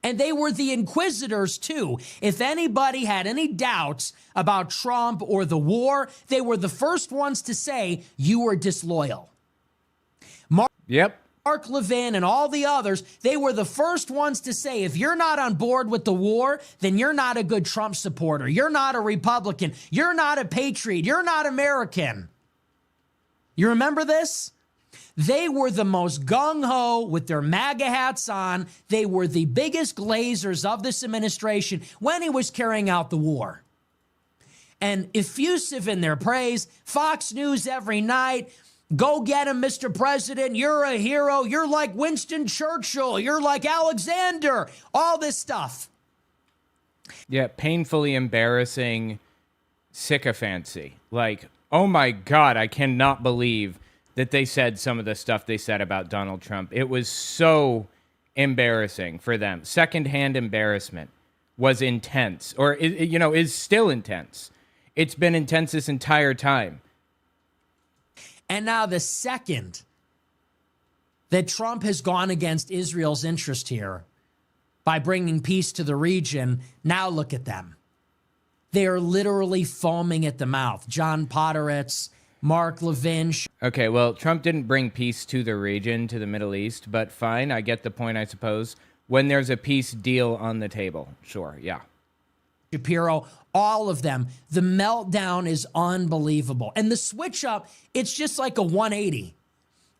And they were the inquisitors, too. If anybody had any doubts about Trump or the war, they were the first ones to say, you were disloyal. Mark Levin and all the others, they were the first ones to say, if you're not on board with the war, then you're not a good Trump supporter. You're not a Republican. You're not a patriot. You're not American. You remember this? They were the most gung-ho with their MAGA hats on. They were the biggest glazers of this administration when he was carrying out the war. And effusive in their praise, Fox News every night, go get him, Mr. President. You're a hero. You're like Winston Churchill. You're like Alexander. All this stuff. Yeah, painfully embarrassing sycophancy. Like, oh my God, I cannot believe that they said some of the stuff they said about Donald Trump. It was so embarrassing for them. Secondhand embarrassment was intense, or, is still intense. It's been intense this entire time. And now the second that Trump has gone against Israel's interest here by bringing peace to the region, now look at them. They are literally foaming at the mouth. John Podhoretz, Mark Levin. Okay, well, Trump didn't bring peace to the region, to the Middle East, but fine, I get the point, I suppose. When there's a peace deal on the table, sure, yeah. Shapiro, all of them. The meltdown is unbelievable. And the switch up, it's just like a 180.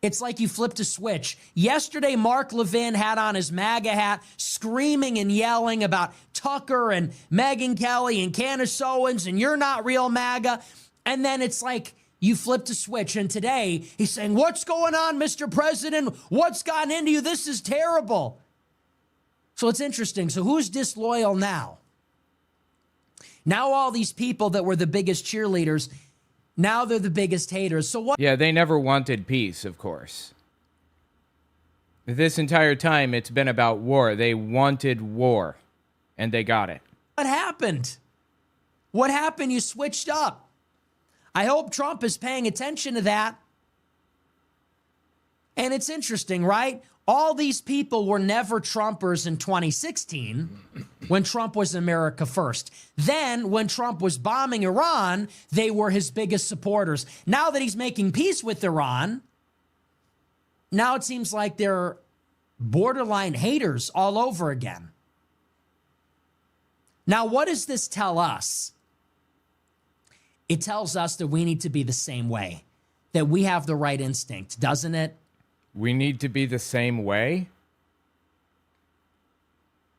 It's like you flipped a switch. Yesterday, Mark Levin had on his MAGA hat, screaming and yelling about Tucker and Megyn Kelly and Candace Owens, and you're not real MAGA. And then it's like you flipped a switch. And today, he's saying, what's going on, Mr. President? What's gotten into you? This is terrible. So it's interesting. So who's disloyal now? Now all these people that were the biggest cheerleaders, now they're the biggest haters. So what? Yeah, they never wanted peace, of course. This entire time, it's been about war. They wanted war, and they got it. What happened? What happened? You switched up. I hope Trump is paying attention to that. And it's interesting, right? All these people were never Trumpers in 2016 when Trump was America first. Then when Trump was bombing Iran, they were his biggest supporters. Now that he's making peace with Iran, now it seems like they're borderline haters all over again. Now, what does this tell us? It tells us that we need to be the same way, that we have the right instinct, doesn't it? We need to be the same way?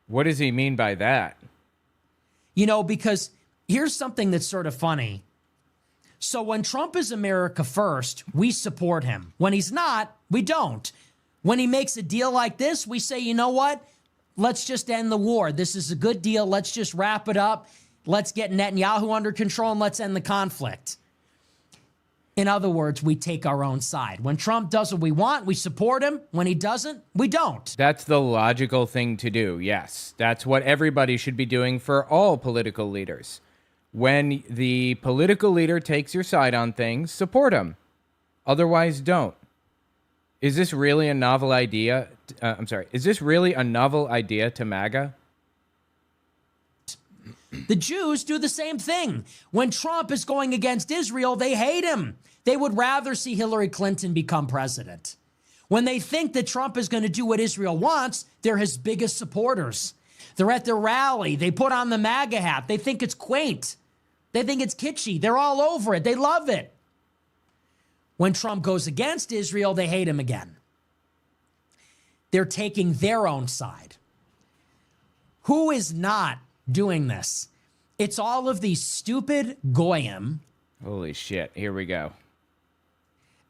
What does he mean by that? You know, because here's something that's sort of funny. So when Trump is America first, we support him. When he's not, we don't. When he makes a deal like this, we say, you know what? Let's just end the war. This is a good deal. Let's just wrap it up. Let's get Netanyahu under control and let's end the conflict. In other words, we take our own side. When Trump does what we want, we support him. When he doesn't, we don't. That's the logical thing to do, yes. That's what everybody should be doing for all political leaders. When the political leader takes your side on things, support him. Otherwise, don't. Is this really a novel idea? Is this really a novel idea to MAGA? The Jews do the same thing. When Trump is going against Israel, they hate him. They would rather see Hillary Clinton become president. When they think that Trump is going to do what Israel wants, they're his biggest supporters. They're at their rally. They put on the MAGA hat. They think it's quaint. They think it's kitschy. They're all over it. They love it. When Trump goes against Israel, they hate him again. They're taking their own side. Who is not doing this? It's all of these stupid goyim. Holy shit, here we go.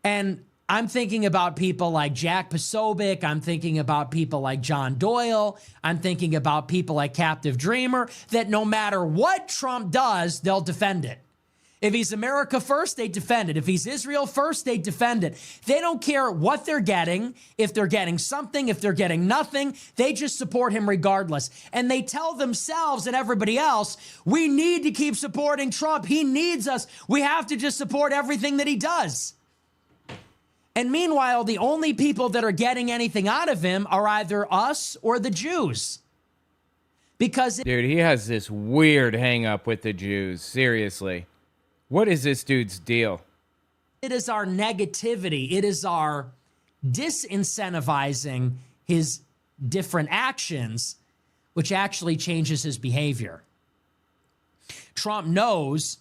And I'm thinking about people like Jack Posobiec. I'm thinking about people like John Doyle. I'm thinking about people like Captive Dreamer, that no matter what Trump does, they'll defend it. If he's America first, they defend it. If he's Israel first, they defend it. They don't care what they're getting, if they're getting something, if they're getting nothing. They just support him regardless. And they tell themselves and everybody else, we need to keep supporting Trump. He needs us. We have to just support everything that he does. And meanwhile, the only people that are getting anything out of him are either us or the Jews. Because dude, he has this weird hang up with the Jews. Seriously. What is this dude's deal? it is our negativity. It is our disincentivizing his different actions, which actually changes his behavior. Trump knows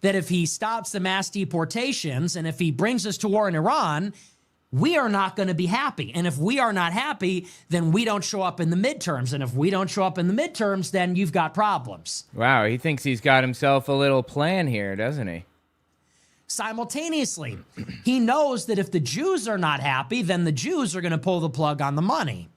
that if he stops the mass deportations and if he brings us to war in Iran, we are not going to be happy. And if we are not happy, then we don't show up in the midterms. And if we don't show up in the midterms, then you've got problems. Wow, he thinks he's got himself a little plan here, doesn't he? Simultaneously, he knows that if the Jews are not happy, then the Jews are going to pull the plug on the money.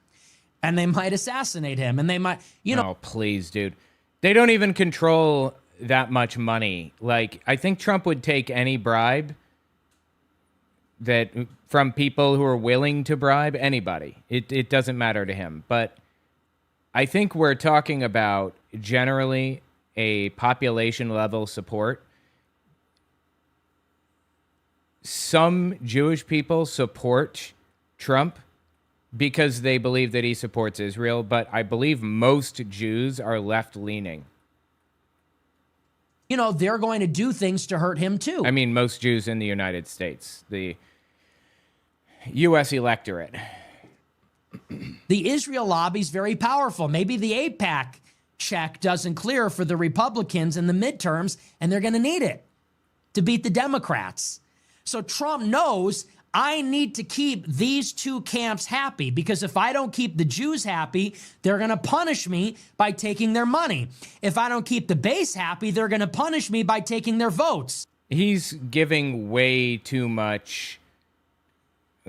And they might assassinate him. And they might, you know. Oh, please, dude. They don't even control that much money. Like, I think Trump would take any bribe that from people who are willing to bribe anybody. It doesn't matter to him. But I think we're talking about generally a population level support. Some Jewish people support Trump because they believe that he supports Israel, but I believe most Jews are left-leaning. You know, they're going to do things to hurt him too. I mean, most Jews in the United States, the U.S. electorate. The Israel lobby's very powerful. Maybe the AIPAC check doesn't clear for the Republicans in the midterms, and they're going to need it to beat the Democrats. So Trump knows I need to keep these two camps happy, because if I don't keep the Jews happy, they're going to punish me by taking their money. If I don't keep the base happy, they're going to punish me by taking their votes. He's giving way too much.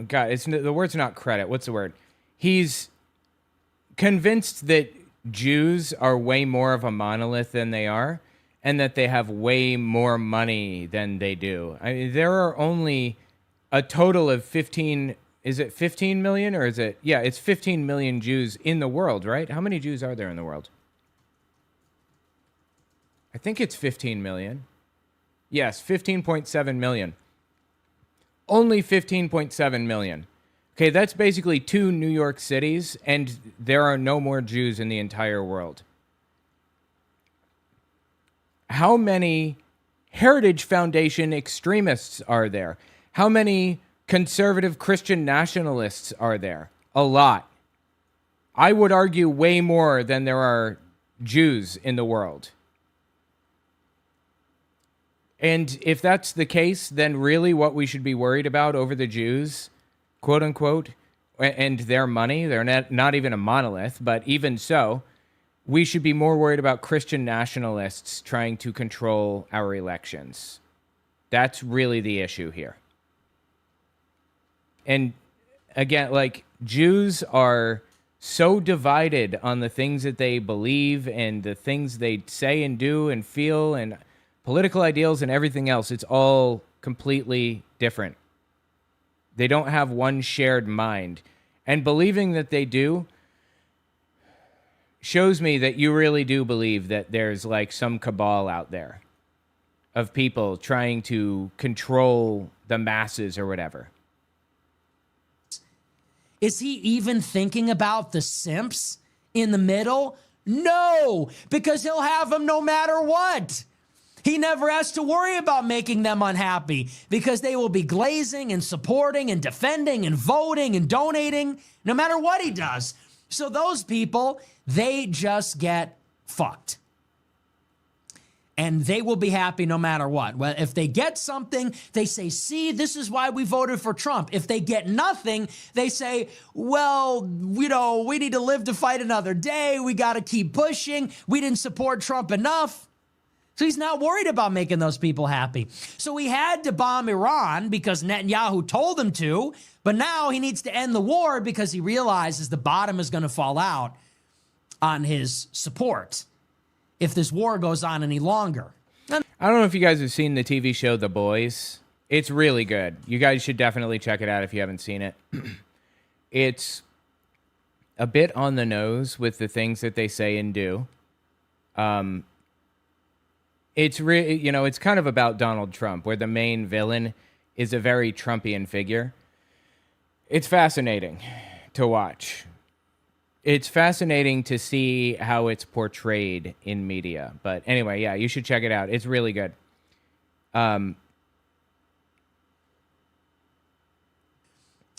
God, the word's not credit. What's the word? He's convinced that Jews are way more of a monolith than they are, and that they have way more money than they do. I mean, there are only a total of 15, is it 15 million or is it, yeah, it's 15 million Jews in the world, right? How many Jews are there in the world? I think it's 15 million. Yes, 15.7 million. Only 15.7 million. Okay, that's basically 2 New York cities, and there are no more Jews in the entire world. How many Heritage Foundation extremists are there? How many conservative Christian nationalists are there? A lot. I would argue way more than there are Jews in the world. And if that's the case, then really what we should be worried about over the Jews, quote unquote, and their money, they're not even a monolith, but even so, we should be more worried about Christian nationalists trying to control our elections. That's really the issue here. And again, like, Jews are so divided on the things that they believe and the things they say and do and feel and political ideals and everything else. It's all completely different. They don't have one shared mind. And believing that they do shows me that you really do believe that there's like some cabal out there of people trying to control the masses or whatever. Is he even thinking about the simps in the middle? No, because he'll have them no matter what. He never has to worry about making them unhappy because they will be glazing and supporting and defending and voting and donating no matter what he does. So those people, they just get fucked. And they will be happy no matter what. Well, if they get something, they say, see, this is why we voted for Trump. If they get nothing, they say, well, you know, we need to live to fight another day. We got to keep pushing. We didn't support Trump enough. So he's not worried about making those people happy. So he had to bomb Iran because Netanyahu told him to, but now he needs to end the war because he realizes the bottom is going to fall out on his support if this war goes on any longer. I don't know if you guys have seen the TV show The Boys. It's really good. You guys should definitely check it out if you haven't seen it. It's a bit on the nose with the things that they say and do. It's really, you know, it's kind of about Donald Trump, where the main villain is a very Trumpian figure. It's fascinating to watch. It's fascinating to see how it's portrayed in media. But anyway, yeah, you should check it out. It's really good. On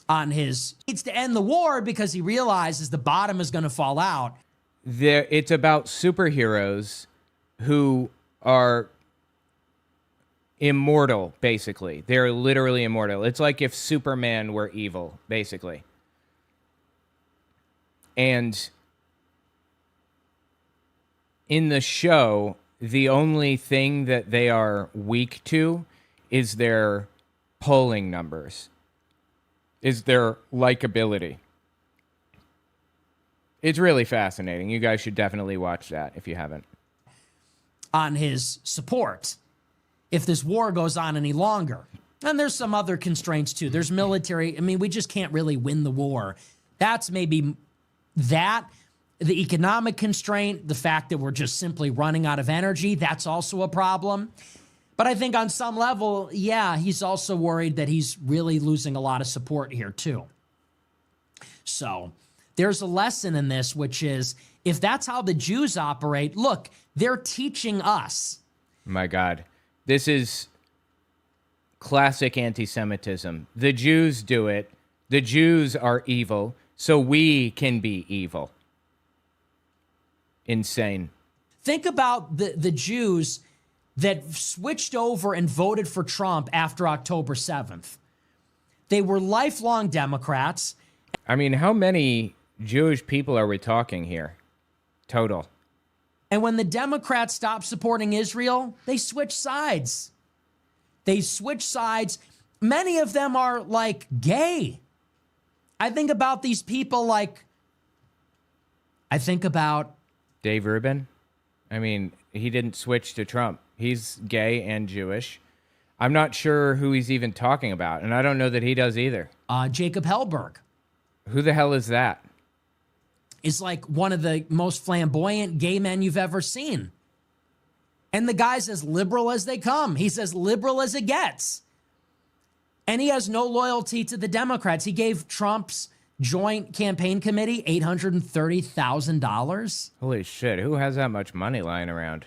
his needs to end the war because he realizes the bottom is going to fall out. It's about superheroes who are immortal, basically. They're literally immortal. It's like if Superman were evil, basically. And in the show, the only thing that they are weak to is their polling numbers, is their likability. It's really fascinating. You guys should definitely watch that if you haven't. On his support if this war goes on any longer. And there's some other constraints too. There's military. I mean, we just can't really win the war. That's maybe that. The economic constraint, the fact that we're just simply running out of energy, that's also a problem. But I think on some level, yeah, he's also worried that he's really losing a lot of support here too. So there's a lesson in this, which is if that's how the Jews operate, look, they're teaching us. My God, this is classic anti-Semitism. The Jews do it. The Jews are evil, so we can be evil. Insane. Think about the Jews that switched over and voted for Trump after October 7th. They were lifelong Democrats. I mean, how many Jewish people are we talking here? Total. And when the Democrats stopped supporting Israel, they switched sides. They switched sides. Many of them are like gay. I think about these people like, I think about Dave Rubin. I mean, he didn't switch to Trump. He's gay and Jewish. I'm not sure who he's even talking about, and I don't know that he does either. Jacob Hellberg. Who the hell is that? Is like one of the most flamboyant gay men you've ever seen. And the guy's as liberal as they come. He's as liberal as it gets. And he has no loyalty to the Democrats. He gave Trump's joint campaign committee $830,000. Holy shit, who has that much money lying around?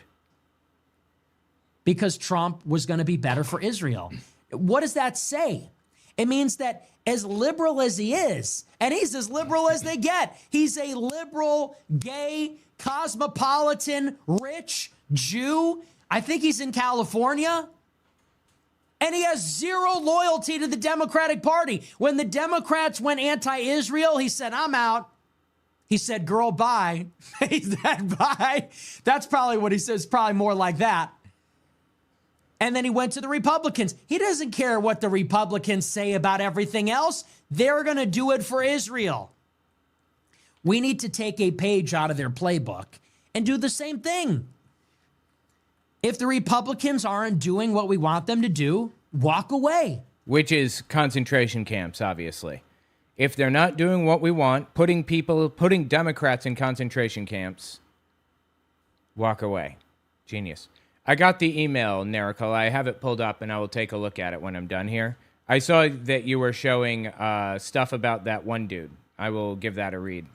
Because Trump was going to be better for Israel. What does that say? It means that as liberal as he is, and he's as liberal as they get, he's a liberal, gay, cosmopolitan, rich Jew. I think he's in California. And he has zero loyalty to the Democratic Party. When the Democrats went anti-Israel, he said, I'm out. He said, girl, bye. He said, bye. That's probably what he says, probably more like that. And then he went to the Republicans. He doesn't care what the Republicans say about everything else. They're going to do it for Israel. We need to take a page out of their playbook and do the same thing. If the Republicans aren't doing what we want them to do, walk away. Which is concentration camps, obviously. If they're not doing what we want, putting Democrats in concentration camps, walk away. Genius. I got the email, Nerical. I have it pulled up, and I will take a look at it when I'm done here. I saw that you were showing stuff about that one dude. I will give that a read.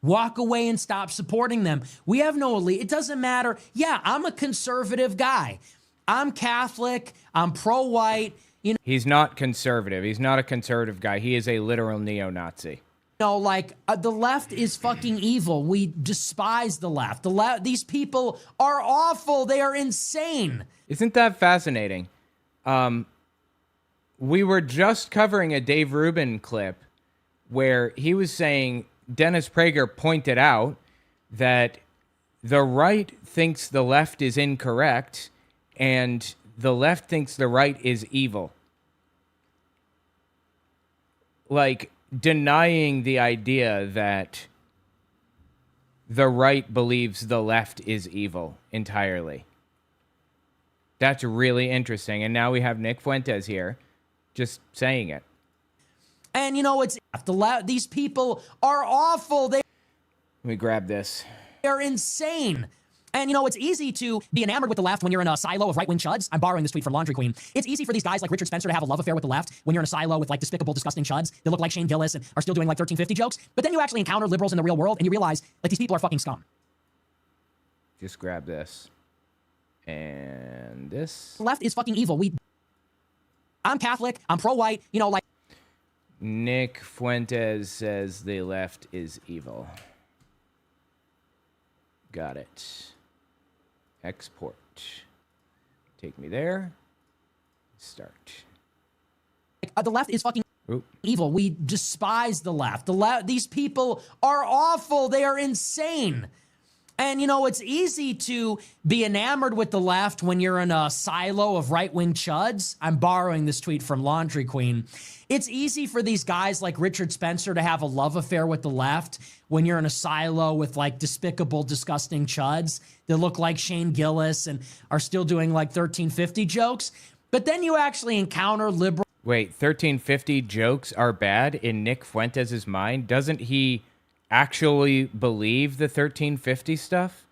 Walk away and stop supporting them. We have no elite. It doesn't matter. Yeah, I'm a conservative guy. I'm Catholic. I'm pro-white. You He's not conservative. He's not a conservative guy. He is a literal neo-Nazi. know, like the left is fucking evil. We despise the left. These people are awful. They are insane. Isn't that fascinating? We were just covering a Dave Rubin clip where he was saying, Dennis Prager pointed out that the right thinks the left is incorrect and the left thinks the right is evil. Like, denying the idea that the right believes the left is evil entirely. That's really interesting. And now we have Nick Fuentes here just saying it. And you know, these people are awful. Let me grab this. They're insane. And you know, it's easy to be enamored with the left when you're in a silo of right-wing chuds. I'm borrowing this tweet from Laundry Queen. It's easy for these guys like Richard Spencer to have a love affair with the left when you're in a silo with like despicable, disgusting chuds that look like Shane Gillis and are still doing like 1350 jokes. But then you actually encounter liberals in the real world and you realize like these people are fucking scum. Just grab this. And this. The left is fucking evil. I'm Catholic. I'm pro-white. You know, like. Nick Fuentes says the left is evil. Got it. Export. Take me there. Start. The left is fucking evil. We despise the left. These people are awful. They are insane. And, you know, it's easy to be enamored with the left when you're in a silo of right-wing chuds. I'm borrowing this tweet from Laundry Queen. It's easy for these guys like Richard Spencer to have a love affair with the left when you're in a silo with like despicable, disgusting chuds that look like Shane Gillis and are still doing like 1350 jokes. But then you actually encounter liberal. Wait, 1350 jokes are bad in Nick Fuentes' mind? Doesn't he actually believe the 1350 stuff?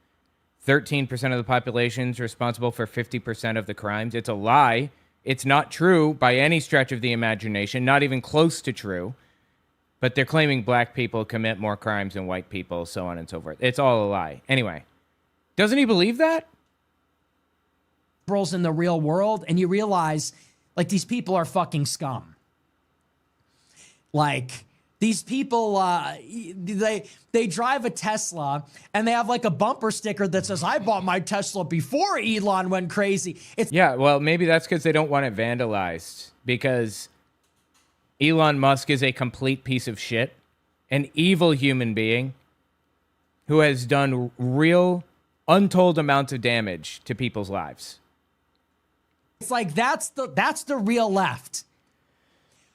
13% of the population is responsible for 50% of the crimes. It's a lie. It's not true by any stretch of the imagination, not even close to true. But they're claiming black people commit more crimes than white people, so on and so forth. It's all a lie. Anyway, doesn't he believe that? Liberals in the real world, and you realize, like, these people are fucking scum. Like, these people, they drive a Tesla and they have like a bumper sticker that says, I bought my Tesla before Elon went crazy. Yeah, well, maybe that's because they don't want it vandalized, because Elon Musk is a complete piece of shit, an evil human being who has done real, untold amounts of damage to people's lives. It's like, that's the real left.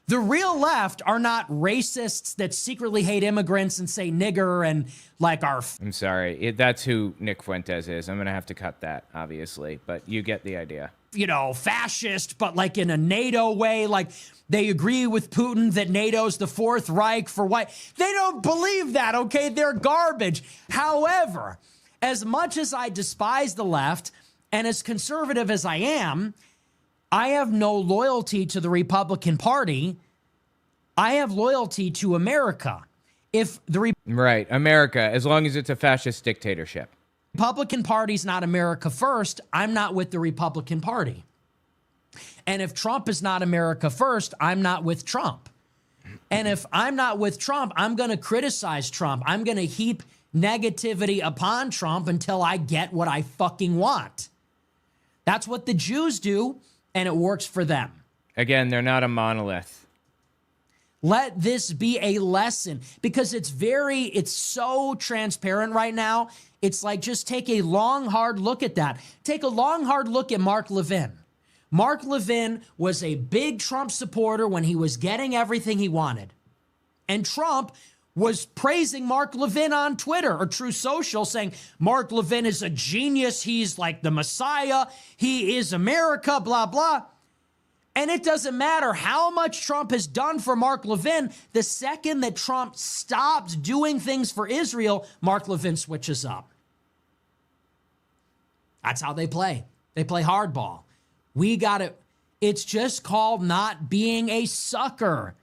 The real left are not racists that secretly hate immigrants and say nigger and like our... I'm sorry. That's who Nick Fuentes is. I'm going to have to cut that, obviously. But you get the idea. You know, fascist, but like in a NATO way. Like they agree with Putin that NATO's the Fourth Reich for white. They don't believe that, okay? They're garbage. However, as much as I despise the left and as conservative as I am, I have no loyalty to the Republican Party. I have loyalty to America. If the Right, America, as long as it's a fascist dictatorship. Republican Party's not America first, I'm not with the Republican Party. And if Trump is not America first, I'm not with Trump. And if I'm not with Trump, I'm going to criticize Trump. I'm going to heap negativity upon Trump until I get what I fucking want. That's what the Jews do. And it works for them. Again, they're not a monolith. Let this be a lesson, because it's so transparent right now. It's like, just take a long, hard look at that. Take a long, hard look at Mark Levin. Mark Levin was a big Trump supporter when he was getting everything he wanted. And Trump was praising Mark Levin on Twitter or True Social, saying Mark Levin is a genius. He's like the Messiah. He is America, blah, blah. And it doesn't matter how much Trump has done for Mark Levin. The second that Trump stops doing things for Israel, Mark Levin switches up. That's how they play. They play hardball. It's just called not being a sucker.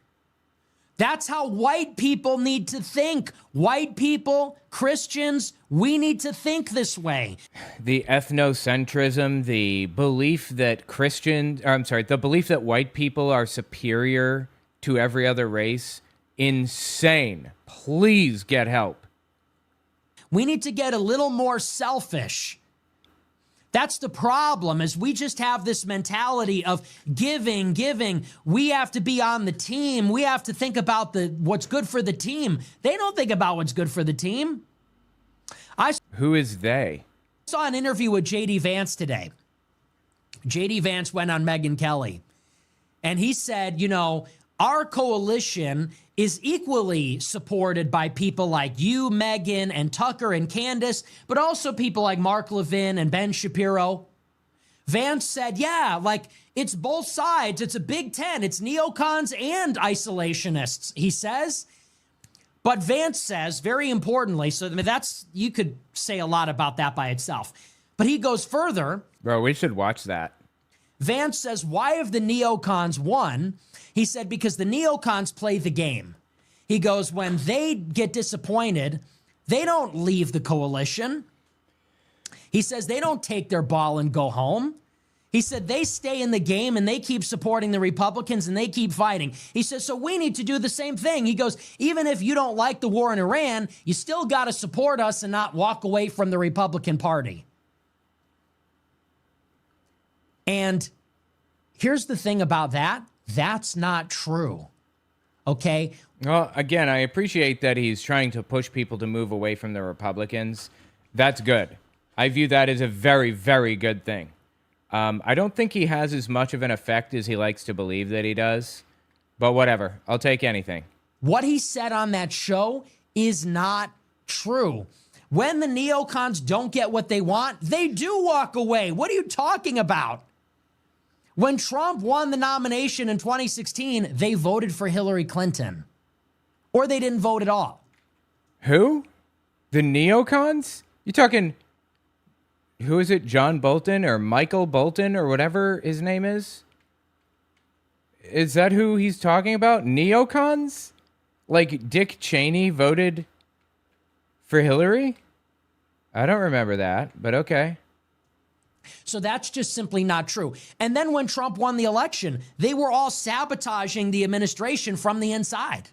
That's how white people need to think. White people, Christians, we need to think this way. The ethnocentrism, the belief that the belief that white people are superior to every other race, insane. Please get help. We need to get a little more selfish. That's the problem, is we just have this mentality of giving. We have to be on the team. We have to think about what's good for the team. They don't think about what's good for the team. Who is they? I saw an interview with J.D. Vance today. J.D. Vance went on Megyn Kelly, and he said, our coalition is equally supported by people like you, Megyn, and Tucker and Candace, but also people like Mark Levin and Ben Shapiro. Vance said, it's both sides. It's a Big Ten. It's neocons and isolationists, he says. But Vance says, very importantly, you could say a lot about that by itself. But he goes further. Bro, we should watch that. Vance says, why have the neocons won? He said, because the neocons play the game. He goes, when they get disappointed, they don't leave the coalition. He says they don't take their ball and go home. He said they stay in the game and they keep supporting the Republicans and they keep fighting. He says, so we need to do the same thing. He goes, even if you don't like the war in Iran, you still got to support us and not walk away from the Republican Party. And here's the thing about that. That's not true. Okay? Well, again, I appreciate that he's trying to push people to move away from the Republicans. That's good. I view that as a very, very good thing. I don't think he has as much of an effect as he likes to believe that he does. But whatever. I'll take anything. What he said on that show is not true. When the neocons don't get what they want, they do walk away. What are you talking about? When Trump won the nomination in 2016, they voted for Hillary Clinton. Or they didn't vote at all. Who? The neocons? You talking, who is it, John Bolton or Michael Bolton or whatever his name is? Is that who he's talking about? Neocons? Like Dick Cheney voted for Hillary? I don't remember that, but okay. So that's just simply not true. And then when Trump won the election, they were all sabotaging the administration from the inside.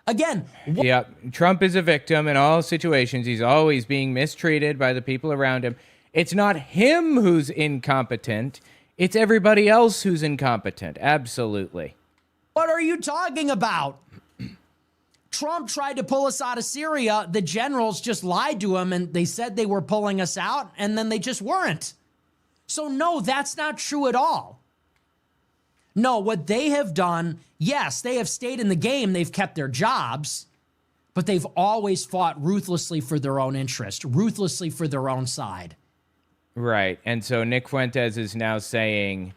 Again. Yeah, Trump is a victim in all situations. He's always being mistreated by the people around him. It's not him who's incompetent. It's everybody else who's incompetent. Absolutely. What are you talking about? Trump tried to pull us out of Syria. The generals just lied to him and they said they were pulling us out, and then they just weren't. So no, that's not true at all. No, what they have done, yes, they have stayed in the game. They've kept their jobs, but they've always fought ruthlessly for their own interest, ruthlessly for their own side. Right. And so Nick Fuentes is now saying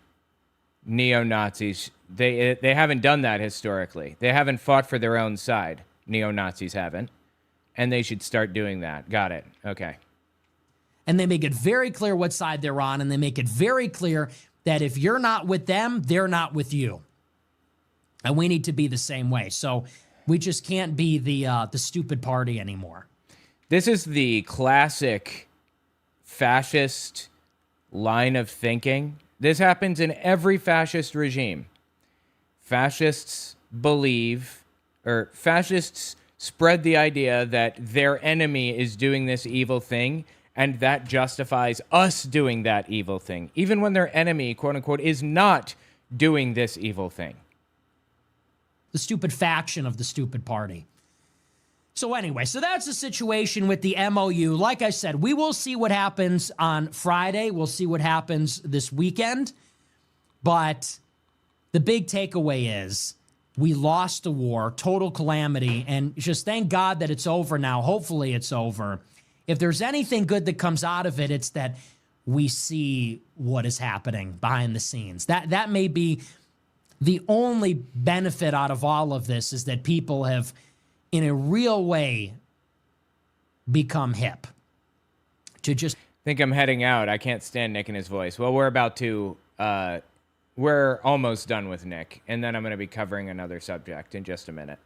neo-Nazis, they haven't done that historically. They haven't fought for their own side. Neo-Nazis haven't. And they should start doing that. Got it. Okay. And they make it very clear what side they're on, and they make it very clear that if you're not with them, they're not with you. And we need to be the same way. So we just can't be the stupid party anymore. This is the classic fascist line of thinking. This happens in every fascist regime. Fascists spread the idea that their enemy is doing this evil thing, and that justifies us doing that evil thing, even when their enemy, quote unquote, is not doing this evil thing. the stupid faction of the stupid party. So anyway, so that's the situation with the MOU. Like I said, we will see what happens on Friday. We'll see what happens this weekend. But the big takeaway is we lost the war, total calamity, and just thank God that it's over now. Hopefully it's over. If there's anything good that comes out of it, it's that we see what is happening behind the scenes. That may be the only benefit out of all of this, is that people have, in a real way, become hip to just think I'm heading out. I can't stand Nick and his voice. Well, we're almost done with Nick, and then I'm going to be covering another subject in just a minute.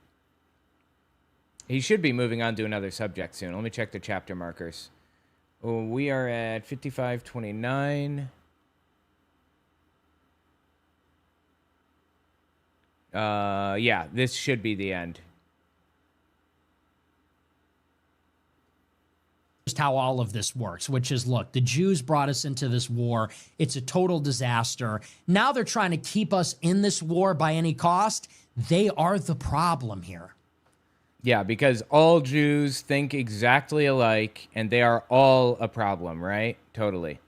He should be moving on to another subject soon. Let me check the chapter markers. Oh, we are at 55:29. Yeah, this should be the end. Just how all of this works, which is, look, the Jews brought us into this war. It's a total disaster. Now they're trying to keep us in this war by any cost. They are the problem here. Yeah, because all Jews think exactly alike, and they are all a problem, right? Totally.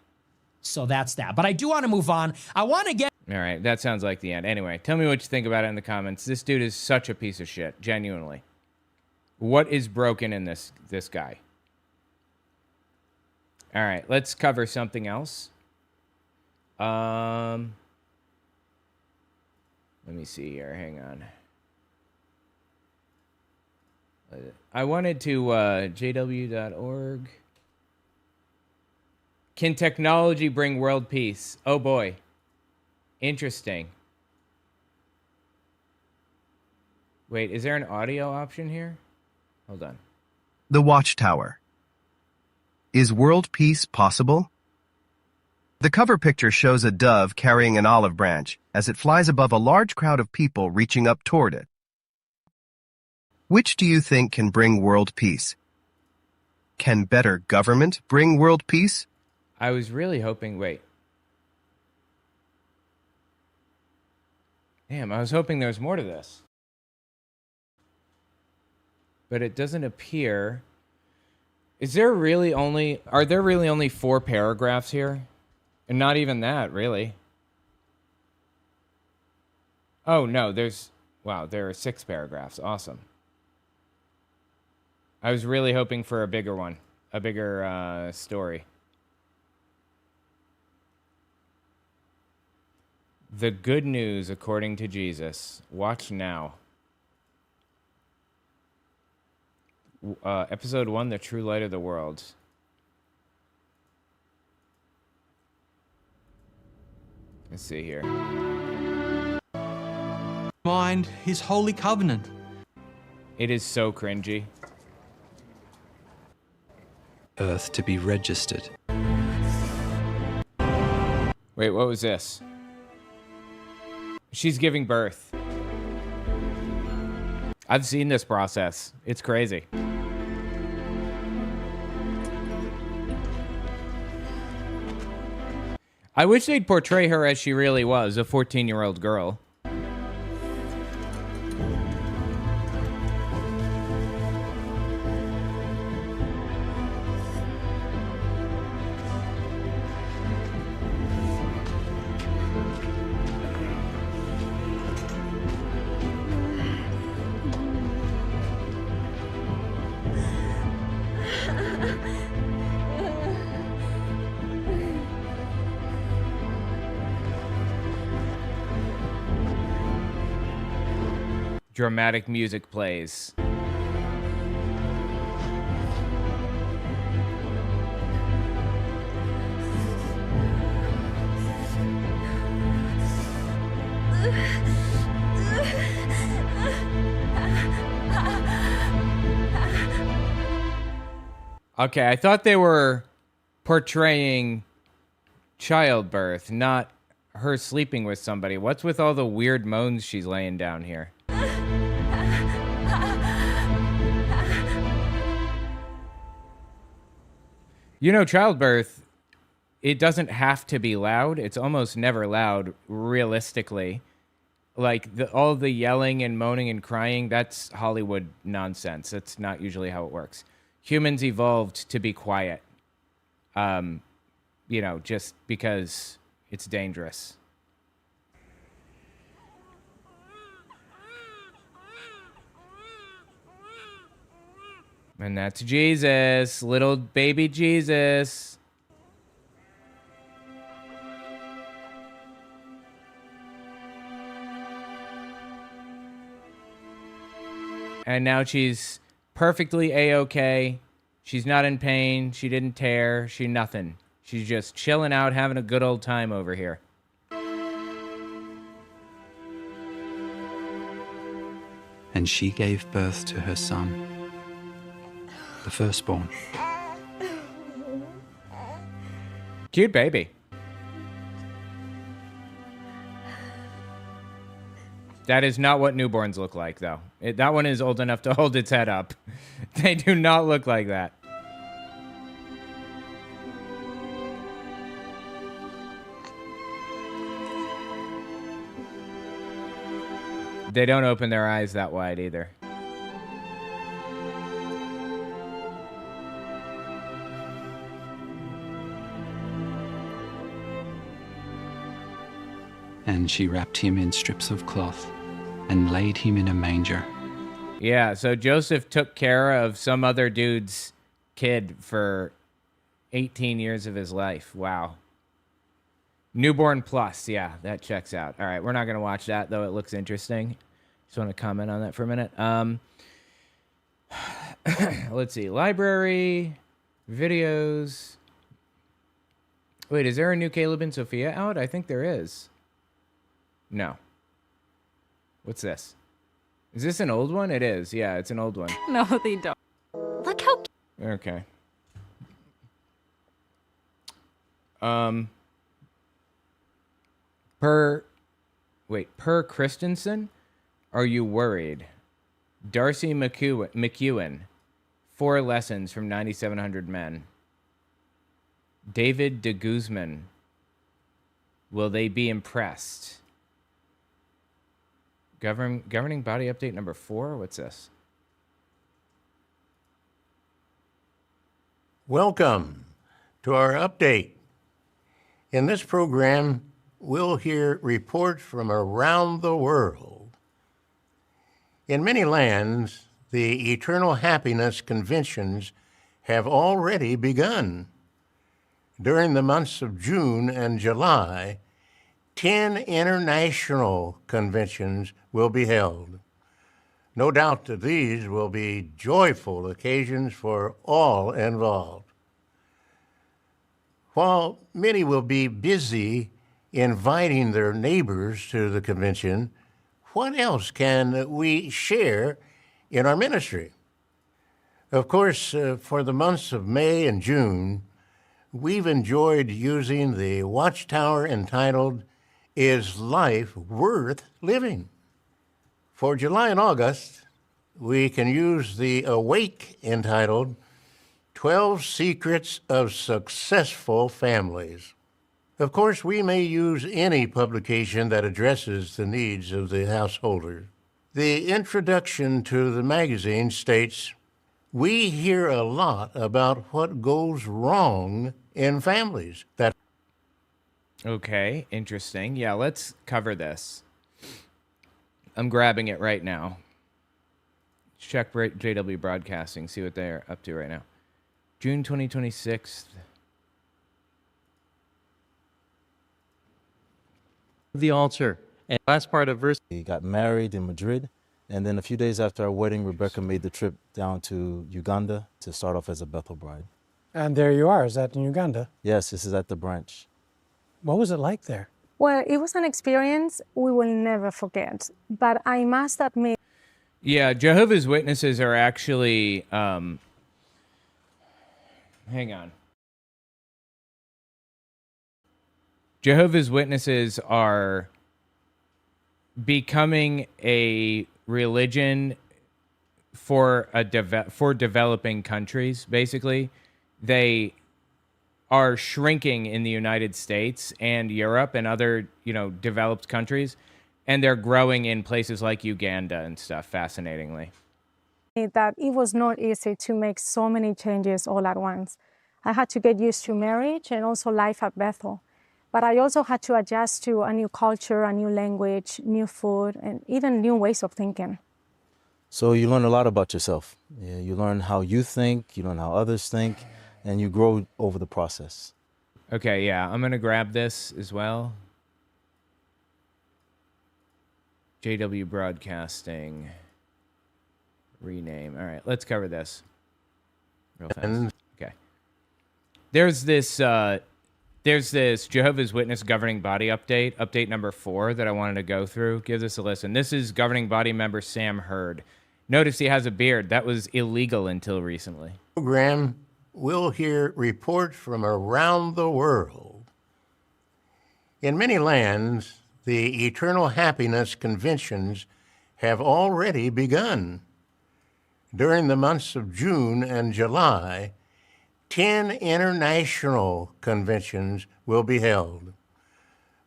So that's that. But I do want to move on. I want to get... All right, that sounds like the end. Anyway, tell me what you think about it in the comments. This dude is such a piece of shit, genuinely. What is broken in this guy? All right, let's cover something else. Let me see here. Hang on. I wanted to jw.org. Can technology bring world peace? Oh boy. Interesting. Wait, is there an audio option here? Hold on. The Watchtower. Is world peace possible? The cover picture shows a dove carrying an olive branch as it flies above a large crowd of people reaching up toward it. Which do you think can bring world peace? Can better government bring world peace? I was really hoping... Wait. Damn, I was hoping there was more to this. But it doesn't appear... Are there really only 4 paragraphs here? And not even that, really. Oh, no, wow, there are 6 paragraphs. Awesome. I was really hoping for a bigger one. A bigger story. The good news according to Jesus. Watch now. Episode 1, The True Light of the World. Let's see here. Mind his holy covenant. It is so cringy. Earth to be registered. Wait, what was this? She's giving birth. I've seen this process. It's crazy. I wish they'd portray her as she really was, a 14-year-old girl. Dramatic music plays. Okay, I thought they were portraying childbirth, not her sleeping with somebody. What's with all the weird moans she's laying down here? You know, childbirth, it doesn't have to be loud. It's almost never loud, realistically. like all the yelling and moaning and crying, that's Hollywood nonsense. That's not usually how it works. Humans evolved to be quiet, just because it's dangerous. And that's Jesus, little baby Jesus. And now she's perfectly A-okay. She's not in pain. She didn't tear. She nothing. She's just chilling out, having a good old time over here. And she gave birth to her son, the firstborn. Cute baby. That is not what newborns look like, though. That one is old enough to hold its head up. They do not look like that. They don't open their eyes that wide either. And she wrapped him in strips of cloth and laid him in a manger. Yeah, so Joseph took care of some other dude's kid for 18 years of his life. Wow. Newborn Plus, yeah, that checks out. All right, we're not going to watch that, though it looks interesting. Just want to comment on that for a minute. Let's see. Library, videos. Wait, is there a new Caleb and Sophia out? I think there is. No. What's this? Is this an old one? It is. Yeah, it's an old one. No, they don't. Look how... Okay. Per Christensen, are you worried? Darcy McEwen, 4 lessons from 9,700 men. David de Guzman, will they be impressed? Governing body update number 4? What's this? Welcome to our update. In this program, we'll hear reports from around the world. In many lands, the Eternal Happiness Conventions have already begun. During the months of June and July, 10 international conventions will be held. No doubt that these will be joyful occasions for all involved. While many will be busy inviting their neighbors to the convention, what else can we share in our ministry? Of course, for the months of May and June, we've enjoyed using the watchtower entitled, Is Life Worth Living? For July and August, we can use the Awake entitled, 12 Secrets of Successful Families. Of course, we may use any publication that addresses the needs of the householder. The introduction to the magazine states, we hear a lot about what goes wrong in families. Okay, interesting. Yeah, let's cover this. I'm grabbing it right now. Check JW Broadcasting, see what they're up to right now. June 2026. The altar. And last part of verse, we got married in Madrid, and then a few days after our wedding, Rebecca made the trip down to Uganda to start off as a Bethel bride. And there you are. Is that in Uganda? Yes, this is at the branch. What was it like there? Well, it was an experience we will never forget, but I must admit. Yeah, Jehovah's Witnesses are actually, hang on. Jehovah's Witnesses are becoming a religion for developing countries, basically. They are shrinking in the United States and Europe and other, developed countries. And they're growing in places like Uganda and stuff, fascinatingly. That it was not easy to make so many changes all at once. I had to get used to marriage and also life at Bethel. But I also had to adjust to a new culture, a new language, new food, and even new ways of thinking. So you learn a lot about yourself. Yeah, you learn how you think, you learn how others think, and you grow over the process. Okay, yeah, I'm going to grab this as well. JW Broadcasting. Rename. All right, let's cover this real fast. Okay. There's this Jehovah's Witness governing body update number 4 that I wanted to go through. Give this a listen. This is governing body member Sam Hurd. Notice he has a beard. That was illegal until recently. Program, we'll hear reports from around the world. In many lands, the Eternal Happiness Conventions have already begun. During the months of June and July, 10 international conventions will be held.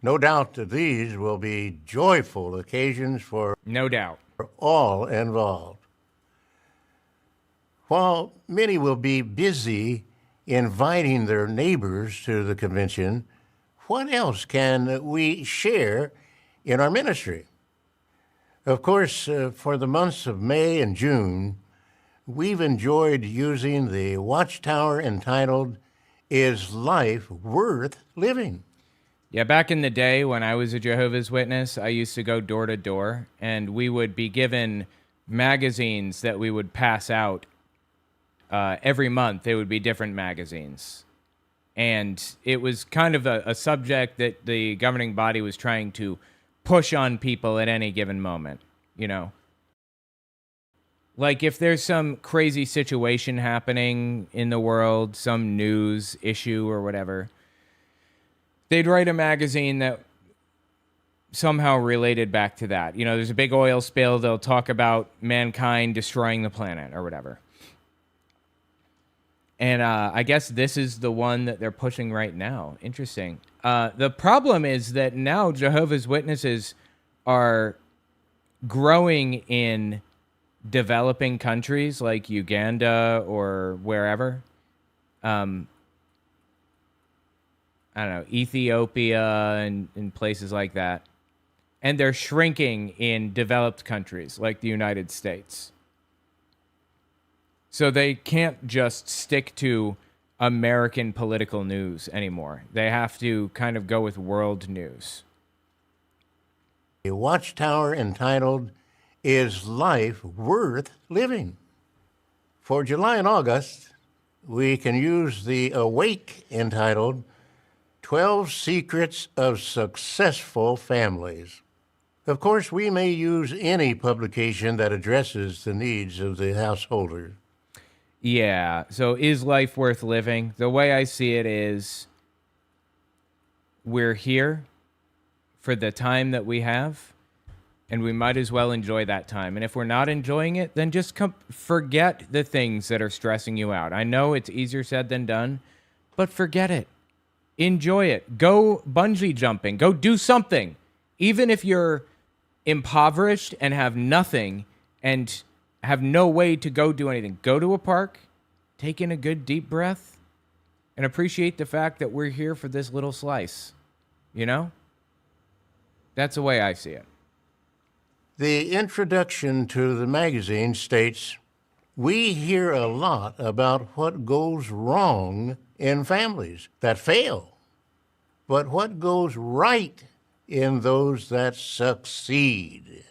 No doubt that these will be joyful occasions for no doubt all involved. While many will be busy inviting their neighbors to the convention, what else can we share in our ministry? Of course, for the months of May and June, we've enjoyed using the watchtower entitled, Is Life Worth Living? Yeah, back in the day when I was a Jehovah's Witness, I used to go door to door, and we would be given magazines that we would pass out every month. They would be different magazines. And it was kind of a subject that the governing body was trying to push on people at any given moment, you know? Like if there's some crazy situation happening in the world, some news issue or whatever, they'd write a magazine that somehow related back to that. You know, there's a big oil spill, they'll talk about mankind destroying the planet or whatever. And I guess this is the one that they're pushing right now. Interesting. The problem is that now Jehovah's Witnesses are growing in developing countries like Uganda or wherever. I don't know, Ethiopia and places like that. And they're shrinking in developed countries like the United States. So they can't just stick to American political news anymore. They have to kind of go with world news. A watchtower entitled, Is Life Worth Living? For July and August, we can use the Awake entitled, 12 Secrets of Successful Families. Of course, we may use any publication that addresses the needs of the householder. Yeah, so is life worth living? The way I see it is we're here for the time that we have, and we might as well enjoy that time. And if we're not enjoying it, then just forget the things that are stressing you out. I know it's easier said than done, but forget it. Enjoy it. Go bungee jumping. Go do something. Even if you're impoverished and have nothing and have no way to go do anything, go to a park, take in a good deep breath, and appreciate the fact that we're here for this little slice. You know? That's the way I see it. The introduction to the magazine states, we hear a lot about what goes wrong in families that fail, but what goes right in those that succeed.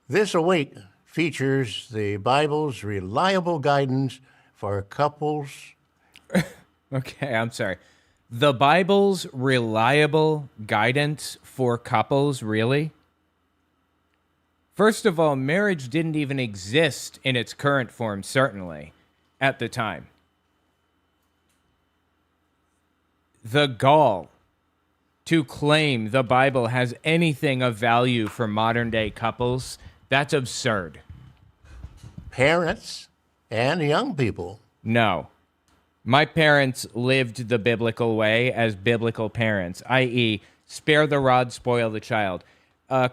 This Awake features the Bible's reliable guidance for couples. Okay, I'm sorry. The Bible's reliable guidance for couples, really? First of all, marriage didn't even exist in its current form, certainly, at the time. The gall to claim the Bible has anything of value for modern-day couples, that's absurd. Parents and young people. No. My parents lived the biblical way as biblical parents, i.e., spare the rod, spoil the child.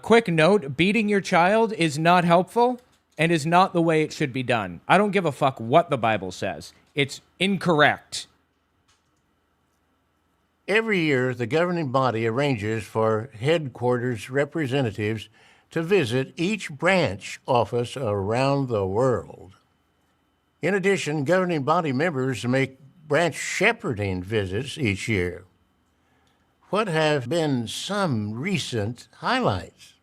Quick note, beating your child is not helpful and is not the way it should be done. I don't give a fuck what the Bible says. It's incorrect. Every year, the governing body arranges for headquarters representatives to visit each branch office around the world. In addition, governing body members make branch shepherding visits each year. What have been some recent highlights?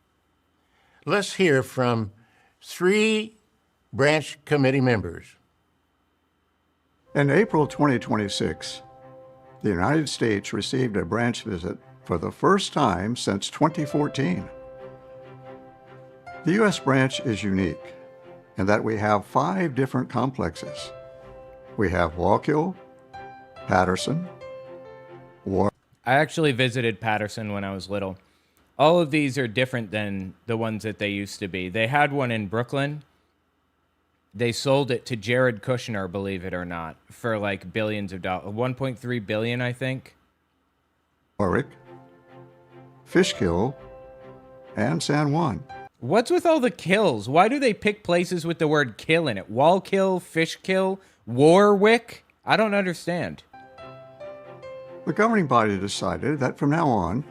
Let's hear from 3 branch committee members. In April 2026, the United States received a branch visit for the first time since 2014. The U.S. branch is unique in that we have 5 different complexes. We have Wallkill, Patterson, War. I actually visited Patterson when I was little. All of these are different than the ones that they used to be. They had one in Brooklyn. They sold it to Jared Kushner, believe it or not, for like billions of dollars. 1.3 billion, I think. Warwick, Fishkill, and San Juan. What's with all the kills? Why do they pick places with the word kill in it? Wallkill, Fishkill, Warwick? I don't understand. The governing body decided that from now on,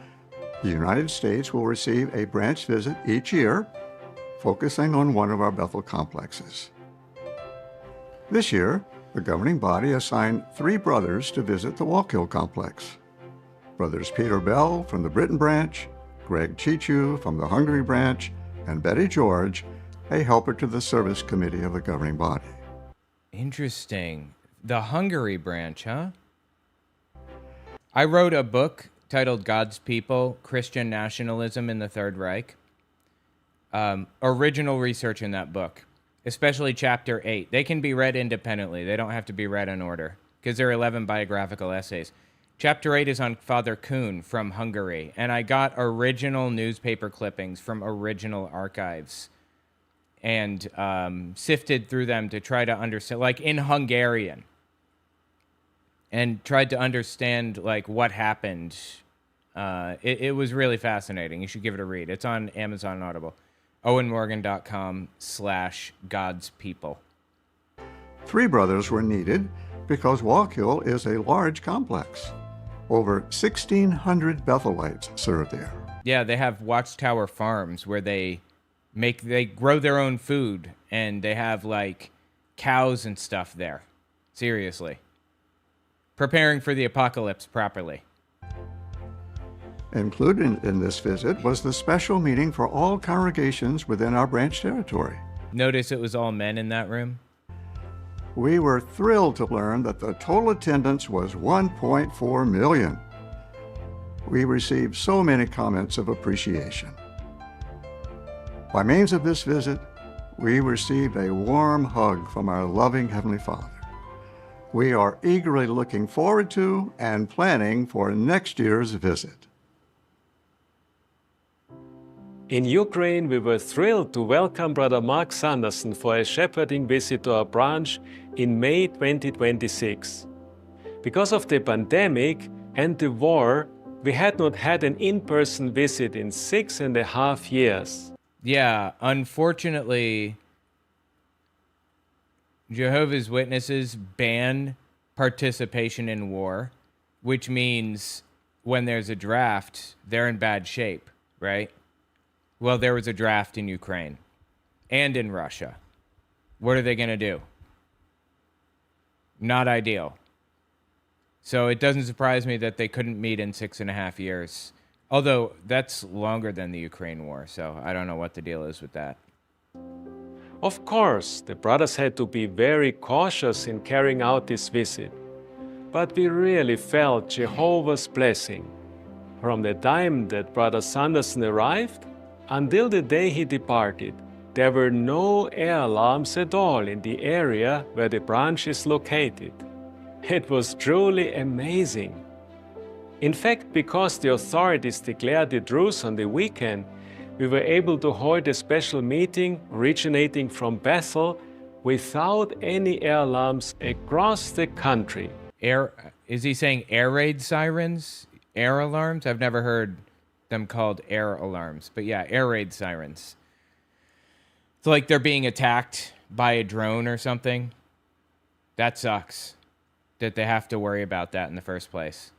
the United States will receive a branch visit each year, focusing on one of our Bethel complexes. This year, the governing body assigned 3 brothers to visit the Wallkill complex. Brothers Peter Bell from the Britain branch, Greg Chichu from the Hungary branch, and Betty George, a helper to the service committee of the governing body. Interesting. The Hungary branch, huh? I wrote a book titled God's People, Christian Nationalism in the Third Reich. Original research in that book, especially chapter 8. They can be read independently. They don't have to be read in order because they're 11 biographical essays. Chapter 8 is on Father Kuhn from Hungary, and I got original newspaper clippings from original archives and sifted through them to try to understand, like in Hungarian, and tried to understand like what happened. It was really fascinating. You should give it a read. It's on Amazon and Audible. owenmorgan.com/God's People. 3 brothers were needed because Wallkill is a large complex. Over 1,600 Bethelites serve there. Yeah, they have Watchtower Farms where they grow their own food, and they have like cows and stuff there. Seriously. Preparing for the apocalypse properly. Included in this visit was the special meeting for all congregations within our branch territory. Notice it was all men in that room. We were thrilled to learn that the total attendance was 1.4 million. We received so many comments of appreciation. By means of this visit, we received a warm hug from our loving Heavenly Father. We are eagerly looking forward to and planning for next year's visit. In Ukraine, we were thrilled to welcome Brother Mark Sanderson for a shepherding visit to our branch in May 2026. Because of the pandemic and the war, we had not had an in-person visit in 6.5 years. Yeah, unfortunately, Jehovah's Witnesses ban participation in war, which means when there's a draft, they're in bad shape, right? Well, there was a draft in Ukraine and in Russia. What are they going to do? Not ideal. So it doesn't surprise me that they couldn't meet in 6.5 years. Although that's longer than the Ukraine war, so I don't know what the deal is with that. Of course, the brothers had to be very cautious in carrying out this visit. But we really felt Jehovah's blessing. From the time that Brother Sanderson arrived until the day he departed, there were no air alarms at all in the area where the branch is located. It was truly amazing. In fact, because the authorities declared the truce on the weekend, we were able to hold a special meeting originating from Bethel without any air alarms across the country. Is he saying air raid sirens? Air alarms? I've never heard them called air alarms. But yeah, air raid sirens. It's like they're being attacked by a drone or something. That sucks that they have to worry about that in the first place.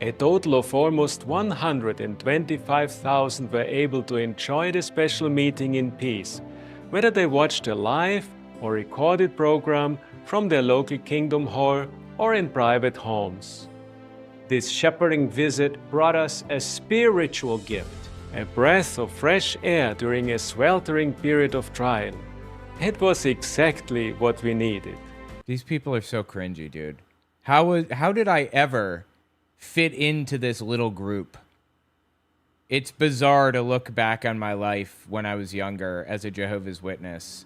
A total of almost 125,000 were able to enjoy the special meeting in peace, whether they watched a live or recorded program from their local kingdom hall or in private homes. This shepherding visit brought us a spiritual gift, a breath of fresh air during a sweltering period of trial. It was exactly what we needed. These people are so cringy, dude. How did I ever fit into this little group? It's bizarre to look back on my life when I was younger as a Jehovah's Witness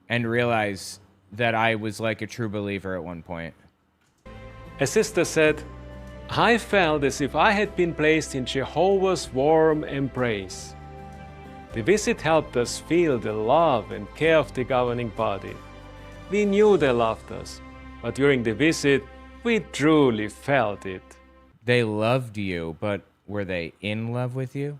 and realize that I was like a true believer at one point. A sister said, I felt as if I had been placed in Jehovah's warm embrace. The visit helped us feel the love and care of the governing body. We knew they loved us, but during the visit, we truly felt it. They loved you, but were they in love with you?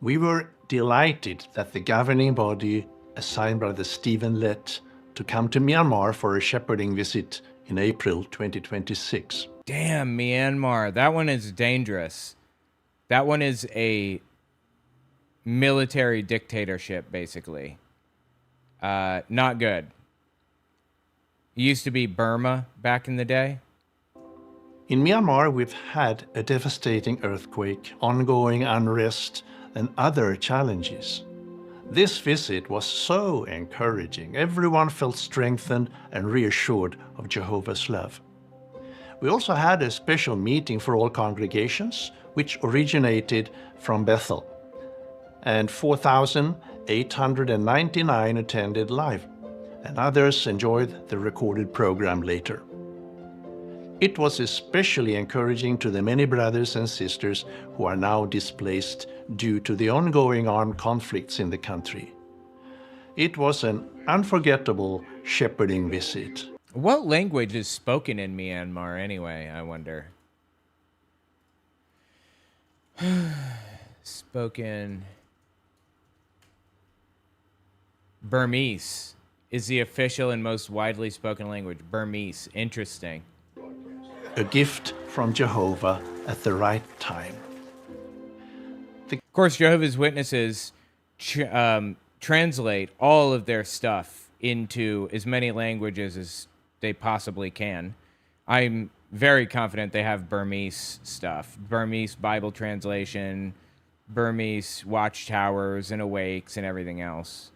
We were delighted that the governing body assigned Brother Stephen Lett to come to Myanmar for a shepherding visit in April 2026. Damn, Myanmar. That one is dangerous. That one is a military dictatorship, basically. Not good. It used to be Burma back in the day. In Myanmar, we've had a devastating earthquake, ongoing unrest, and other challenges. This visit was so encouraging. Everyone felt strengthened and reassured of Jehovah's love. We also had a special meeting for all congregations, which originated from Bethel, and 4,899 attended live, and others enjoyed the recorded program later. It was especially encouraging to the many brothers and sisters who are now displaced due to the ongoing armed conflicts in the country. It was an unforgettable shepherding visit. What language is spoken in Myanmar anyway, I wonder? Spoken... Burmese is the official and most widely spoken language. Burmese. Interesting. A gift from Jehovah at the right time. Of course, Jehovah's Witnesses translate all of their stuff into as many languages as they possibly can. I'm very confident they have Burmese stuff. Burmese Bible translation, Burmese watchtowers and awakes and everything else.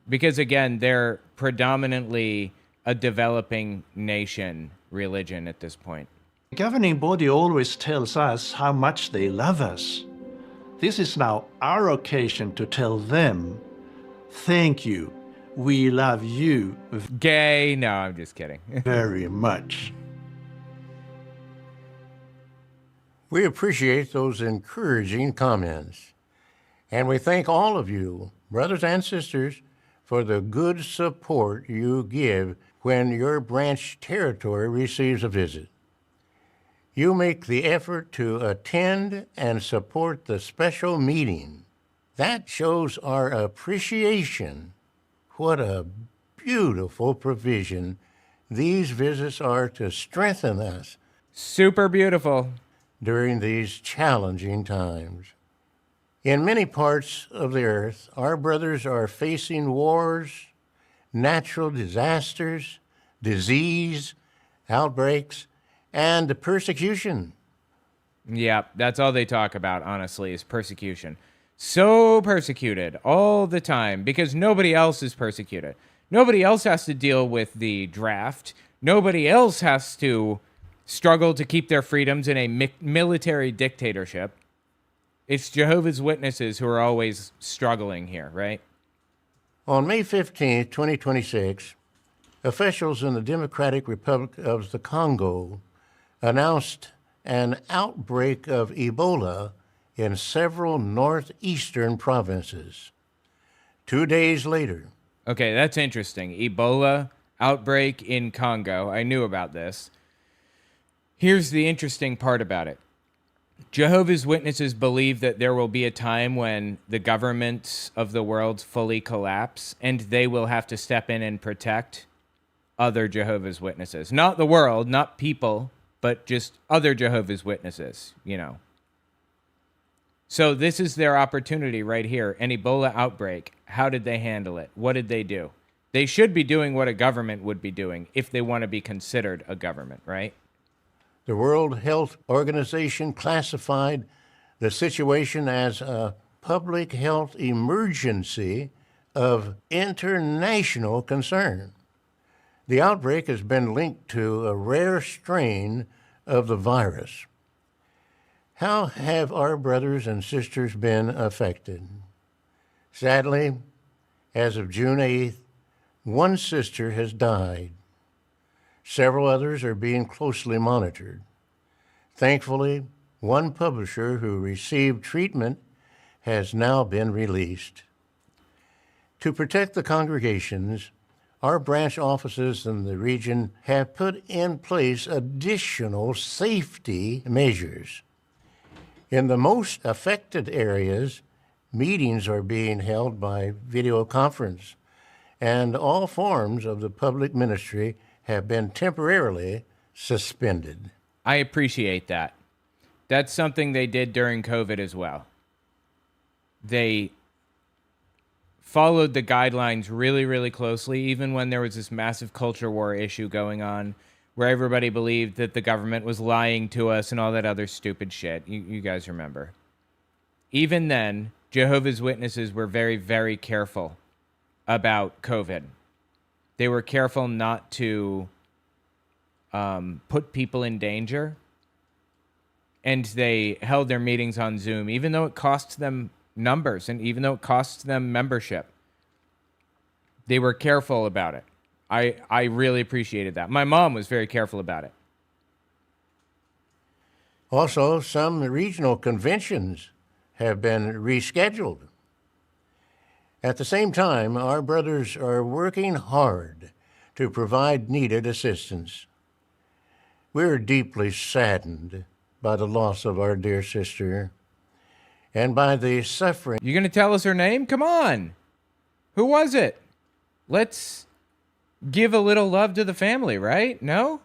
Because, again, they're predominantly a developing nation religion at this point. The governing body always tells us how much they love us. This is now our occasion to tell them, thank you, we love you. Gay? No, I'm just kidding. Very much. We appreciate those encouraging comments. And we thank all of you, brothers and sisters, for the good support you give when your branch territory receives a visit. You make the effort to attend and support the special meeting. That shows our appreciation. What a beautiful provision these visits are to strengthen us. Super beautiful. During these challenging times. In many parts of the earth, our brothers are facing wars, natural disasters, disease, outbreaks, and persecution. Yeah, that's all they talk about, honestly, is persecution. So persecuted all the time because nobody else is persecuted. Nobody else has to deal with the draft. Nobody else has to struggle to keep their freedoms in a military dictatorship. It's Jehovah's Witnesses who are always struggling here, right? On May 15, 2026, officials in the Democratic Republic of the Congo announced an outbreak of Ebola in several northeastern provinces. 2 days later. Okay, that's interesting. Ebola outbreak in Congo. I knew about this. Here's the interesting part about it. Jehovah's Witnesses believe that there will be a time when the governments of the world fully collapse and they will have to step in and protect other Jehovah's Witnesses. Not the world, not people, but just other Jehovah's Witnesses, you know. So this is their opportunity right here. An Ebola outbreak. How did they handle it? What did they do? They should be doing what a government would be doing if they want to be considered a government, right? The World Health Organization classified the situation as a public health emergency of international concern. The outbreak has been linked to a rare strain of the virus. How have our brothers and sisters been affected? Sadly, as of June 8th, one sister has died. Several others are being closely monitored. Thankfully, one publisher who received treatment has now been released. To protect the congregations, our branch offices in the region have put in place additional safety measures. In the most affected areas, meetings are being held by video conference, and all forms of the public ministry have been temporarily suspended. I appreciate that. That's something they did during COVID as well. They followed the guidelines really, really closely, even when there was this massive culture war issue going on where everybody believed that the government was lying to us and all that other stupid shit. You guys remember. Even then, Jehovah's Witnesses were very, very careful about COVID. They were careful not to put people in danger. And they held their meetings on Zoom, even though it cost them numbers and even though it costs them membership. They were careful about it. I really appreciated that. My mom was very careful about it. Also, some regional conventions have been rescheduled. At the same time, our brothers are working hard to provide needed assistance. We're deeply saddened by the loss of our dear sister and by the suffering. You gonna tell us her name? Come on. Who was it? Let's give a little love to the family, right? No?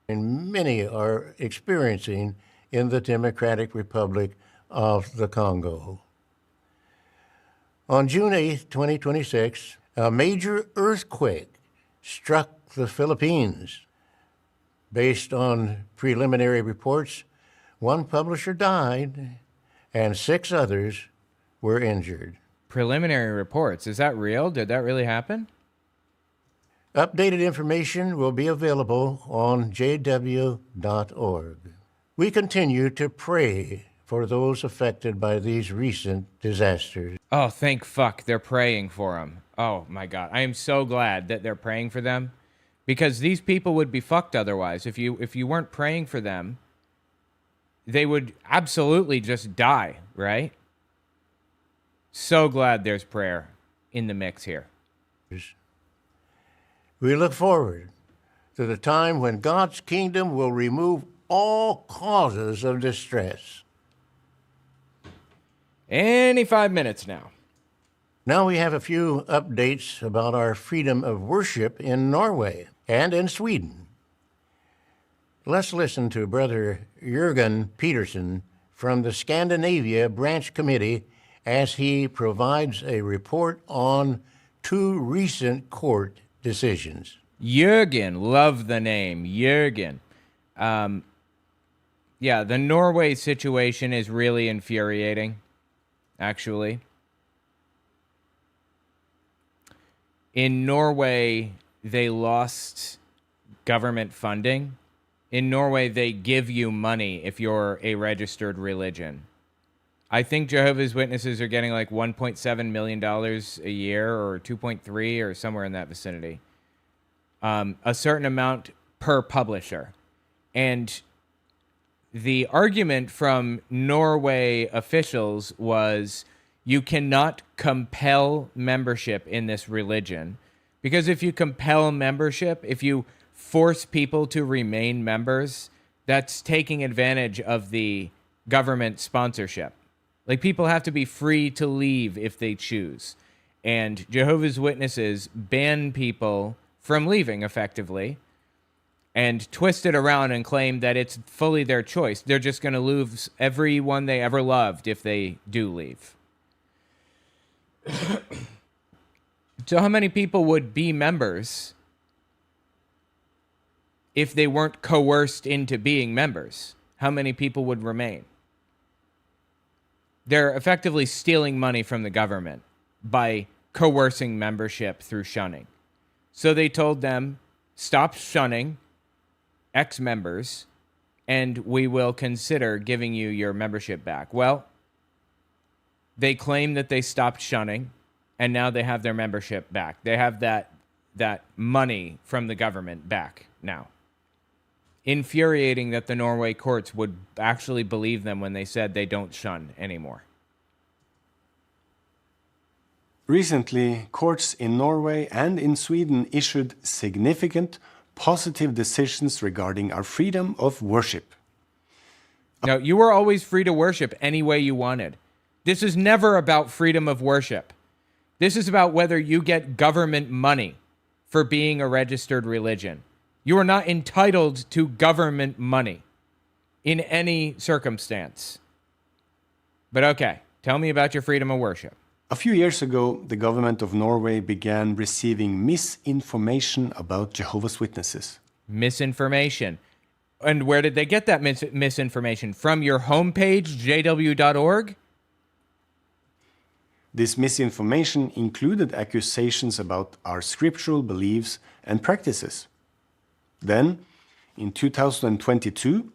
And many are experiencing in the Democratic Republic of the Congo. On June 8th, 2026, a major earthquake struck the Philippines. Based on preliminary reports, one publisher died and 6 others were injured. Preliminary reports. Is that real? Did that really happen? Updated information will be available on jw.org. We continue to pray for those affected by these recent disasters. Oh, thank fuck. They're praying for them. Oh, my God. I am so glad that they're praying for them because these people would be fucked otherwise. If you weren't praying for them, they would absolutely just die, right? So glad there's prayer in the mix here. We look forward to the time when God's kingdom will remove all causes of distress. Any 5 minutes now. Now we have a few updates about our freedom of worship in Norway and in Sweden. Let's listen to Brother Jørgen Peterson from the Scandinavia Branch Committee as he provides a report on 2 recent court decisions. Jørgen, love the name, Jørgen. Yeah, the Norway situation is really infuriating, actually. In Norway, they lost government funding. In Norway, they give you money if you're a registered religion. I think Jehovah's Witnesses are getting like $1.7 million a year or 2.3 or somewhere in that vicinity. A certain amount per publisher. And the argument from Norway officials was you cannot compel membership in this religion. Because if you compel membership, if you force people to remain members, that's taking advantage of the government sponsorship. Like, people have to be free to leave if they choose. And Jehovah's Witnesses ban people from leaving, effectively, and twist it around and claim that it's fully their choice. They're just going to lose everyone they ever loved if they do leave. So how many people would be members if they weren't coerced into being members? How many people would remain? They're effectively stealing money from the government by coercing membership through shunning. So they told them, stop shunning ex-members, and we will consider giving you your membership back. Well, they claim that they stopped shunning, and now they have their membership back. They have that money from the government back now. Infuriating that the Norway courts would actually believe them when they said they don't shun anymore. Recently, courts in Norway and in Sweden issued significant positive decisions regarding our freedom of worship. Now, you were always free to worship any way you wanted. This is never about freedom of worship. This is about whether you get government money for being a registered religion. You are not entitled to government money in any circumstance. But okay, tell me about your freedom of worship. A few years ago, the government of Norway began receiving misinformation about Jehovah's Witnesses. Misinformation. And where did they get that misinformation? From your homepage, jw.org? This misinformation included accusations about our scriptural beliefs and practices. Then, in 2022,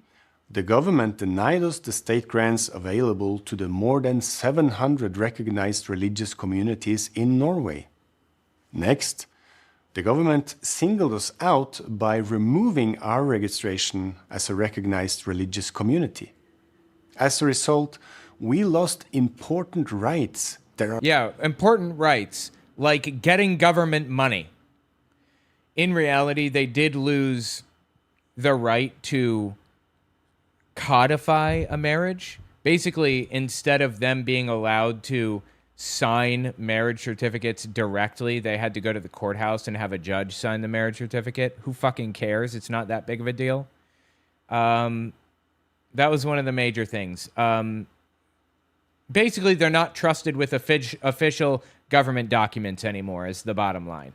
the government denied us the state grants available to the more than 700 recognized religious communities in Norway. Next, the government singled us out by removing our registration as a recognized religious community. As a result, we lost important rights. Important rights, like getting government money. In reality, they did lose the right to codify a marriage. Basically, instead of them being allowed to sign marriage certificates directly, they had to go to the courthouse and have a judge sign the marriage certificate. Who fucking cares? It's not that big of a deal. That was one of the major things. Basically, they're not trusted with official government documents anymore, is the bottom line.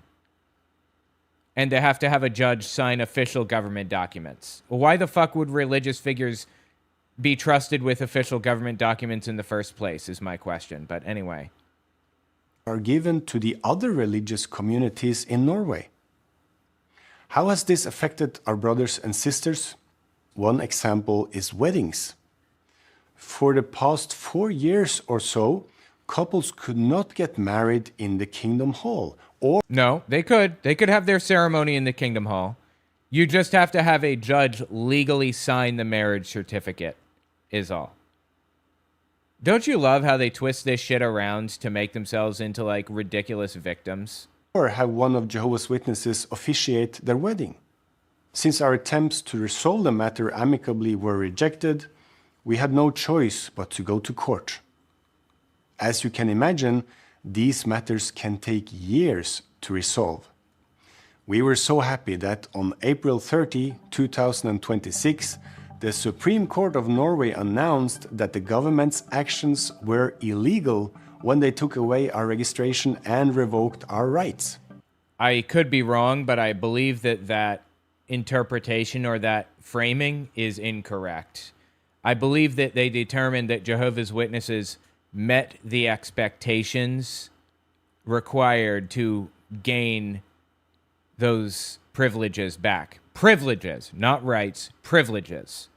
And they have to have a judge sign official government documents. Well, why the fuck would religious figures be trusted with official government documents in the first place, is my question. But anyway. Are given to the other religious communities in Norway. How has this affected our brothers and sisters? One example is weddings. For the past 4 years or so, couples could not get married in the Kingdom Hall. No, they could. They could have their ceremony in the Kingdom Hall. You just have to have a judge legally sign the marriage certificate, is all. Don't you love how they twist this shit around to make themselves into, like, ridiculous victims? Or have one of Jehovah's Witnesses officiate their wedding. Since our attempts to resolve the matter amicably were rejected, we had no choice but to go to court. As you can imagine, these matters can take years to resolve. We were so happy that on April 30, 2026, the Supreme Court of Norway announced that the government's actions were illegal when they took away our registration and revoked our rights. I could be wrong, but I believe that interpretation or that framing is incorrect. I believe that they determined that Jehovah's Witnesses met the expectations required to gain those privileges back. Privileges, not rights, privileges.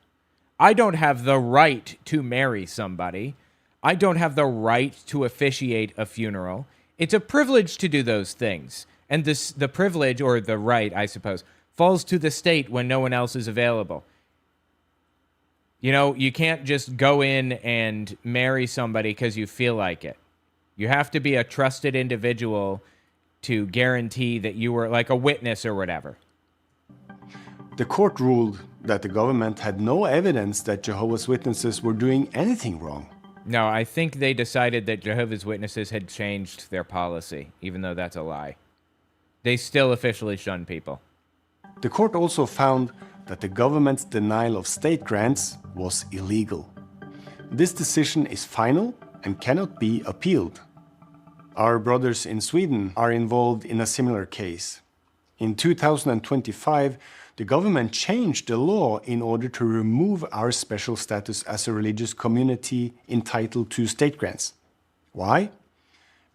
I don't have the right to marry somebody. I don't have the right to officiate a funeral. It's a privilege to do those things. And the privilege, or the right, I suppose, falls to the state when no one else is available. You know, you can't just go in and marry somebody because you feel like it. You have to be a trusted individual to guarantee that you were like a witness or whatever. The court ruled that the government had no evidence that Jehovah's Witnesses were doing anything wrong. No, I think they decided that Jehovah's Witnesses had changed their policy, even though that's a lie. They still officially shun people. The court also found that the government's denial of state grants was illegal. This decision is final and cannot be appealed. Our brothers in Sweden are involved in a similar case. In 2025, the government changed the law in order to remove our special status as a religious community entitled to state grants. Why?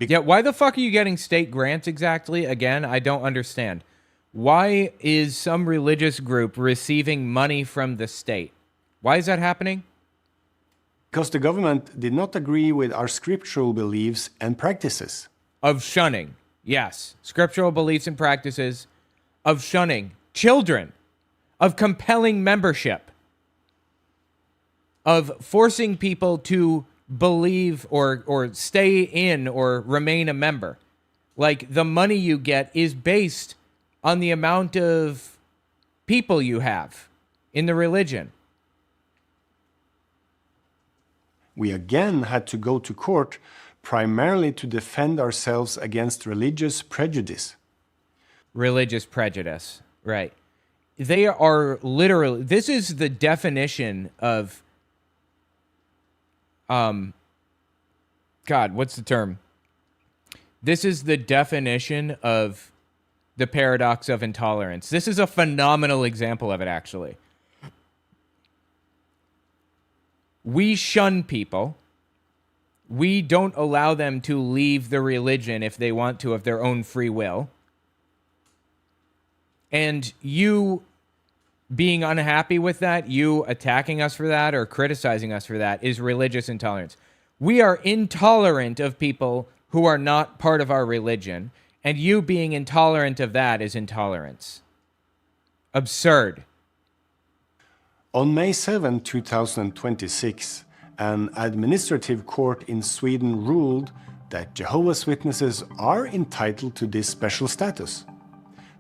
Yeah, why the fuck are you getting state grants exactly? Again, I don't understand. Why is some religious group receiving money from the state? Why is that happening? Because the government did not agree with our scriptural beliefs and practices. Of shunning, yes. Scriptural beliefs and practices of shunning children, of compelling membership, of forcing people to believe or stay in or remain a member. Like, the money you get is based on the amount of people you have in the religion. We again had to go to court primarily to defend ourselves against religious prejudice. Religious prejudice, right. They are literally, this is the definition of, God, what's the term? This is the definition of the paradox of intolerance. This is a phenomenal example of it, actually. We shun people. We don't allow them to leave the religion if they want to, of their own free will. And you being unhappy with that, you attacking us for that or criticizing us for that is religious intolerance. We are intolerant of people who are not part of our religion, and you being intolerant of that is intolerance. Absurd. On May 7, 2026, an administrative court in Sweden ruled that Jehovah's Witnesses are entitled to this special status.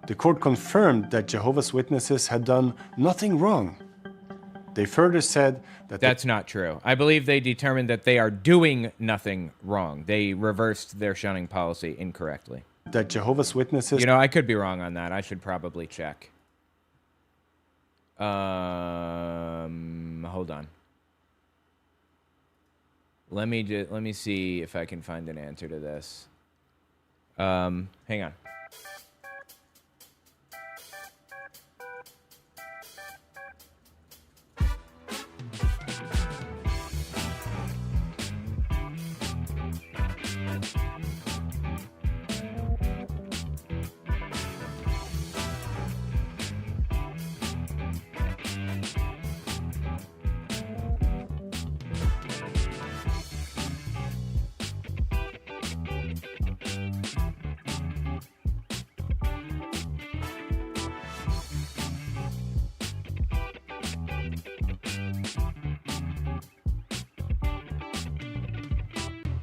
The court confirmed that Jehovah's Witnesses had done nothing wrong. They further said that... That's not true. I believe they determined that they are doing nothing wrong. They reversed their shunning policy incorrectly. That Jehovah's Witnesses... You know, I could be wrong on that. I should probably check. Hold on. Let me see if I can find an answer to this. Hang on.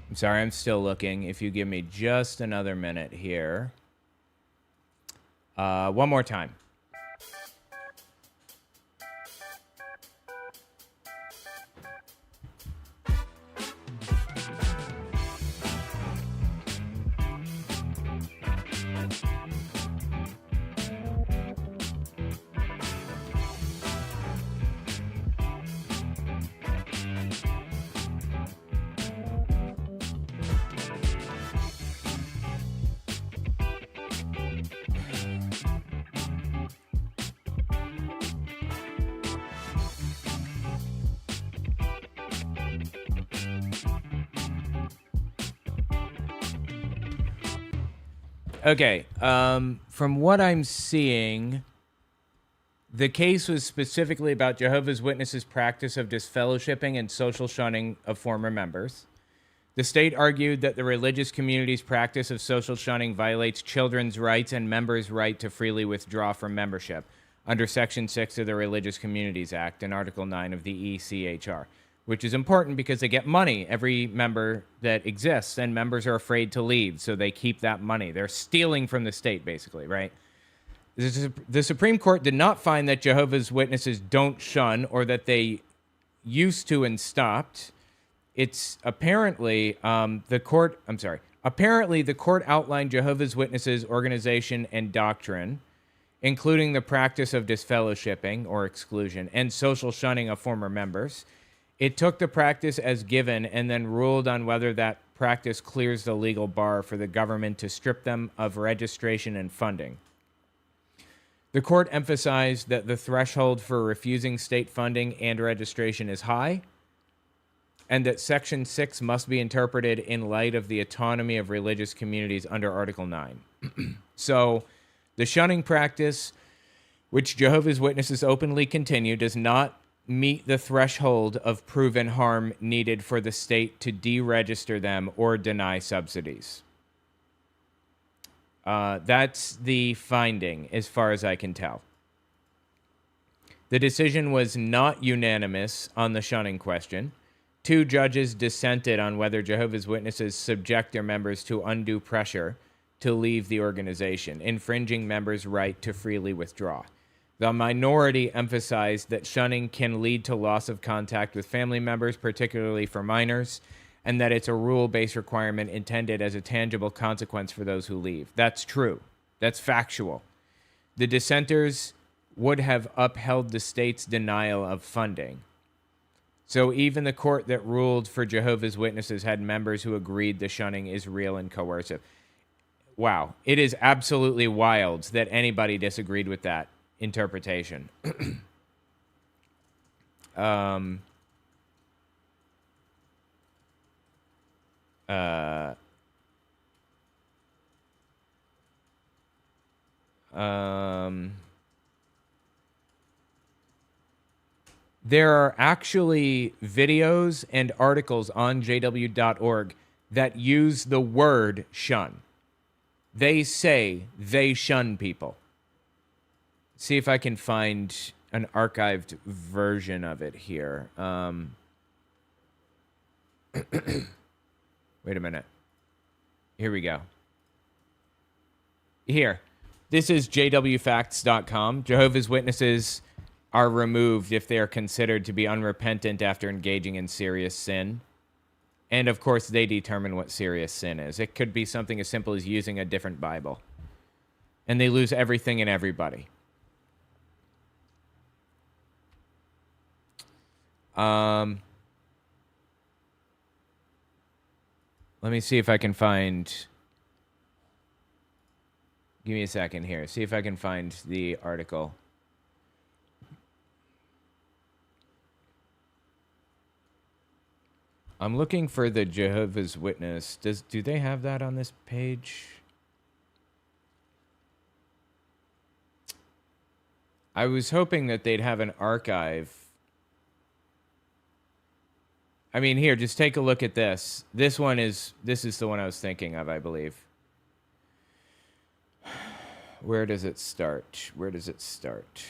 I'm sorry, I'm still looking. If you give me just another minute here. One more time. Okay, from what I'm seeing, the case was specifically about Jehovah's Witnesses' practice of disfellowshipping and social shunning of former members. The state argued that the religious community's practice of social shunning violates children's rights and members' right to freely withdraw from membership under Section 6 of the Religious Communities Act and Article 9 of the ECHR, which is important because they get money, every member that exists, and members are afraid to leave, so they keep that money. They're stealing from the state, basically, right? The Supreme Court did not find that Jehovah's Witnesses don't shun or that they used to and stopped. It's apparently apparently the court outlined Jehovah's Witnesses organization and doctrine, including the practice of disfellowshipping or exclusion and social shunning of former members. It took the practice as given and then ruled on whether that practice clears the legal bar for the government to strip them of registration and funding. The court emphasized that the threshold for refusing state funding and registration is high, and that Section 6 must be interpreted in light of the autonomy of religious communities under Article 9. So, the shunning practice, which Jehovah's Witnesses openly continue, does not meet the threshold of proven harm needed for the state to deregister them or deny subsidies. That's the finding, as far as I can tell. The decision was not unanimous on the shunning question. 2 judges dissented on whether Jehovah's Witnesses subject their members to undue pressure to leave the organization, infringing members' right to freely withdraw. The minority emphasized that shunning can lead to loss of contact with family members, particularly for minors, and that it's a rule-based requirement intended as a tangible consequence for those who leave. That's true. That's factual. The dissenters would have upheld the state's denial of funding. So even the court that ruled for Jehovah's Witnesses had members who agreed the shunning is real and coercive. Wow. It is absolutely wild that anybody disagreed with that interpretation. There are actually videos and articles on jw.org that use the word shun. They say they shun people. See if I can find an archived version of it here. Wait a minute. Here we go. Here. This is jwfacts.com. Jehovah's Witnesses are removed if they are considered to be unrepentant after engaging in serious sin. And of course, they determine what serious sin is. It could be something as simple as using a different Bible. And they lose everything and everybody. Let me see if I can find... Give me a second here. See if I can find the article. I'm looking for the Jehovah's Witness. Do they have that on this page? I was hoping that they'd have an archive. I mean, here, just take a look at this. This is the one I was thinking of, I believe. Where does it start? Where does it start?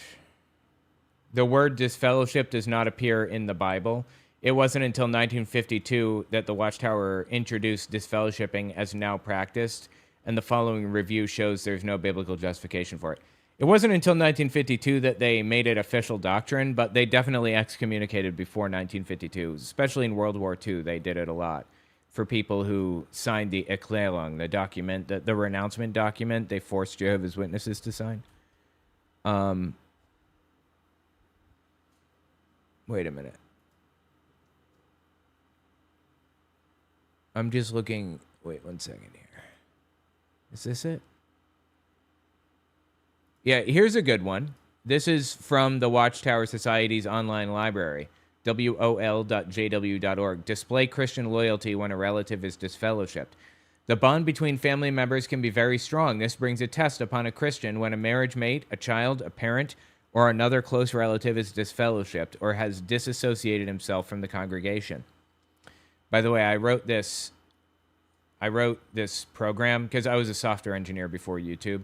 The word disfellowship does not appear in the Bible. It wasn't until 1952 that the Watchtower introduced disfellowshipping as now practiced, and the following review shows there's no biblical justification for it. It wasn't until 1952 that they made it official doctrine, but they definitely excommunicated before 1952, especially in World War II. They did it a lot. For people who signed the Erklärung, the document, the renouncement document, they forced Jehovah's Witnesses to sign. Wait a minute. I'm just looking. Wait 1 second here. Is this it? Yeah, here's a good one. This is from the Watchtower Society's online library. wol.jw.org. Display Christian loyalty when a relative is disfellowshipped. The bond between family members can be very strong. This brings a test upon a Christian when a marriage mate, a child, a parent, or another close relative is disfellowshipped or has disassociated himself from the congregation. By the way, I wrote this program because I was a software engineer before YouTube.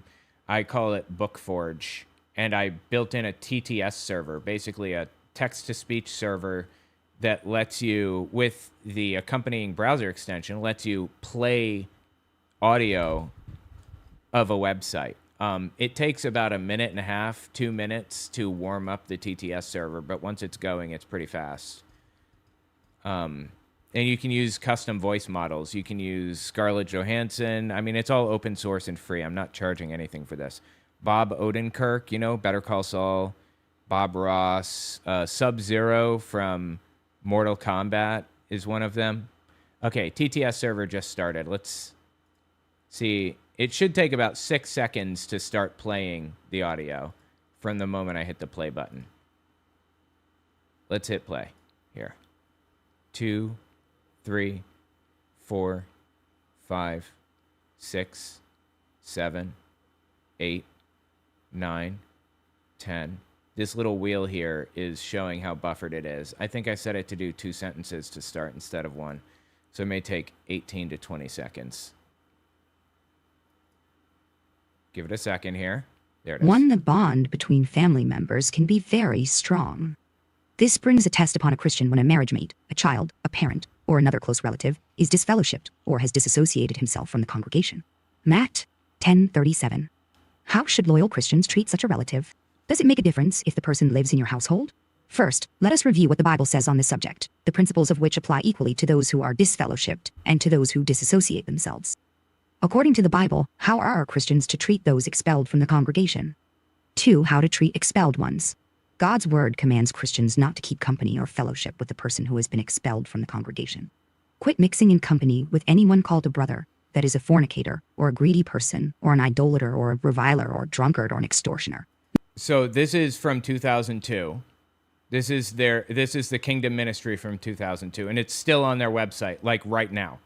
I call it BookForge, and I built in a TTS server, basically a text-to-speech server that lets you, with the accompanying browser extension, lets you play audio of a website. It takes about 1.5 minutes, 2 minutes to warm up the TTS server, but once it's going, it's pretty fast. And you can use custom voice models. You can use Scarlett Johansson. I mean, it's all open source and free. I'm not charging anything for this. Bob Odenkirk, you know, Better Call Saul. Bob Ross. Sub-Zero from Mortal Kombat is one of them. Okay, TTS server just started. Let's see. It should take about 6 seconds to start playing the audio from the moment I hit the play button. Let's hit play here. 2, 3, 4, 5, 6, 7, 8, 9, 10. This little wheel here is showing how buffered it is. I think I set it to do 2 sentences to start instead of 1. So it may take 18 to 20 seconds. Give it a second here. There it is. 1. The bond between family members can be very strong. This brings a test upon a Christian when a marriage mate, a child, a parent, or another close relative is disfellowshipped or has disassociated himself from the congregation. Matt 10:37. How should loyal Christians treat such a relative? Does it make a difference if the person lives in your household? First, let us review what the Bible says on this subject, the principles of which apply equally to those who are disfellowshipped and to those who disassociate themselves. According to the Bible, how are Christians to treat those expelled from the congregation? 2. How to treat expelled ones. God's word commands Christians not to keep company or fellowship with the person who has been expelled from the congregation. Quit mixing in company with anyone called a brother, that is a fornicator, or a greedy person, or an idolater, or a reviler, or a drunkard, or an extortioner. So this is from 2002. This is the Kingdom Ministry from 2002, and it's still on their website, like right now.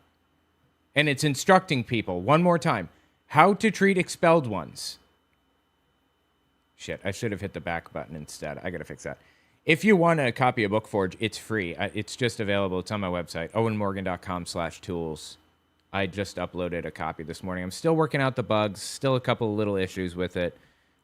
And it's instructing people, one more time, how to treat expelled ones. Shit, I should have hit the back button instead. I gotta fix that. If you want a copy of Bookforge, it's free. It's just available. It's on my website, owenmorgan.com/tools. I just uploaded a copy this morning. I'm still working out the bugs, still a couple of little issues with it,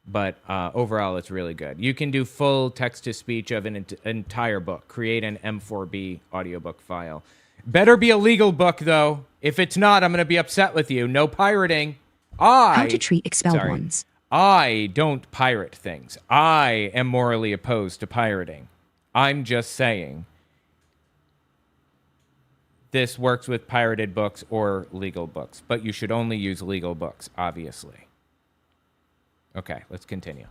but overall, it's really good. You can do full text-to-speech of an entire book. Create an M4B audiobook file. Better be a legal book, though. If it's not, I'm going to be upset with you. No pirating. How to treat expelled ones. I don't pirate things. I am morally opposed to pirating. I'm just saying this works with pirated books or legal books, but you should only use legal books, obviously. Okay, let's continue.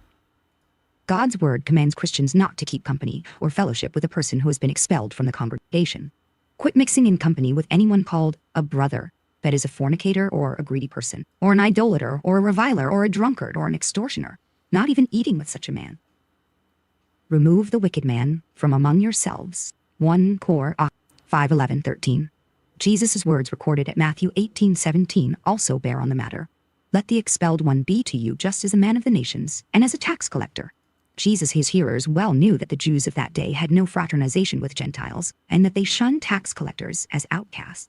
God's word commands Christians not to keep company or fellowship with a person who has been expelled from the congregation. Quit mixing in company with anyone called a brother, that is a fornicator or a greedy person, or an idolater, or a reviler, or a drunkard, or an extortioner, not even eating with such a man. Remove the wicked man from among yourselves. 1 Cor 5:11-13. Jesus' words recorded at Matthew 18:17 also bear on the matter. Let the expelled one be to you just as a man of the nations, and as a tax collector. Jesus, his hearers, well knew that the Jews of that day had no fraternization with Gentiles, and that they shunned tax collectors as outcasts.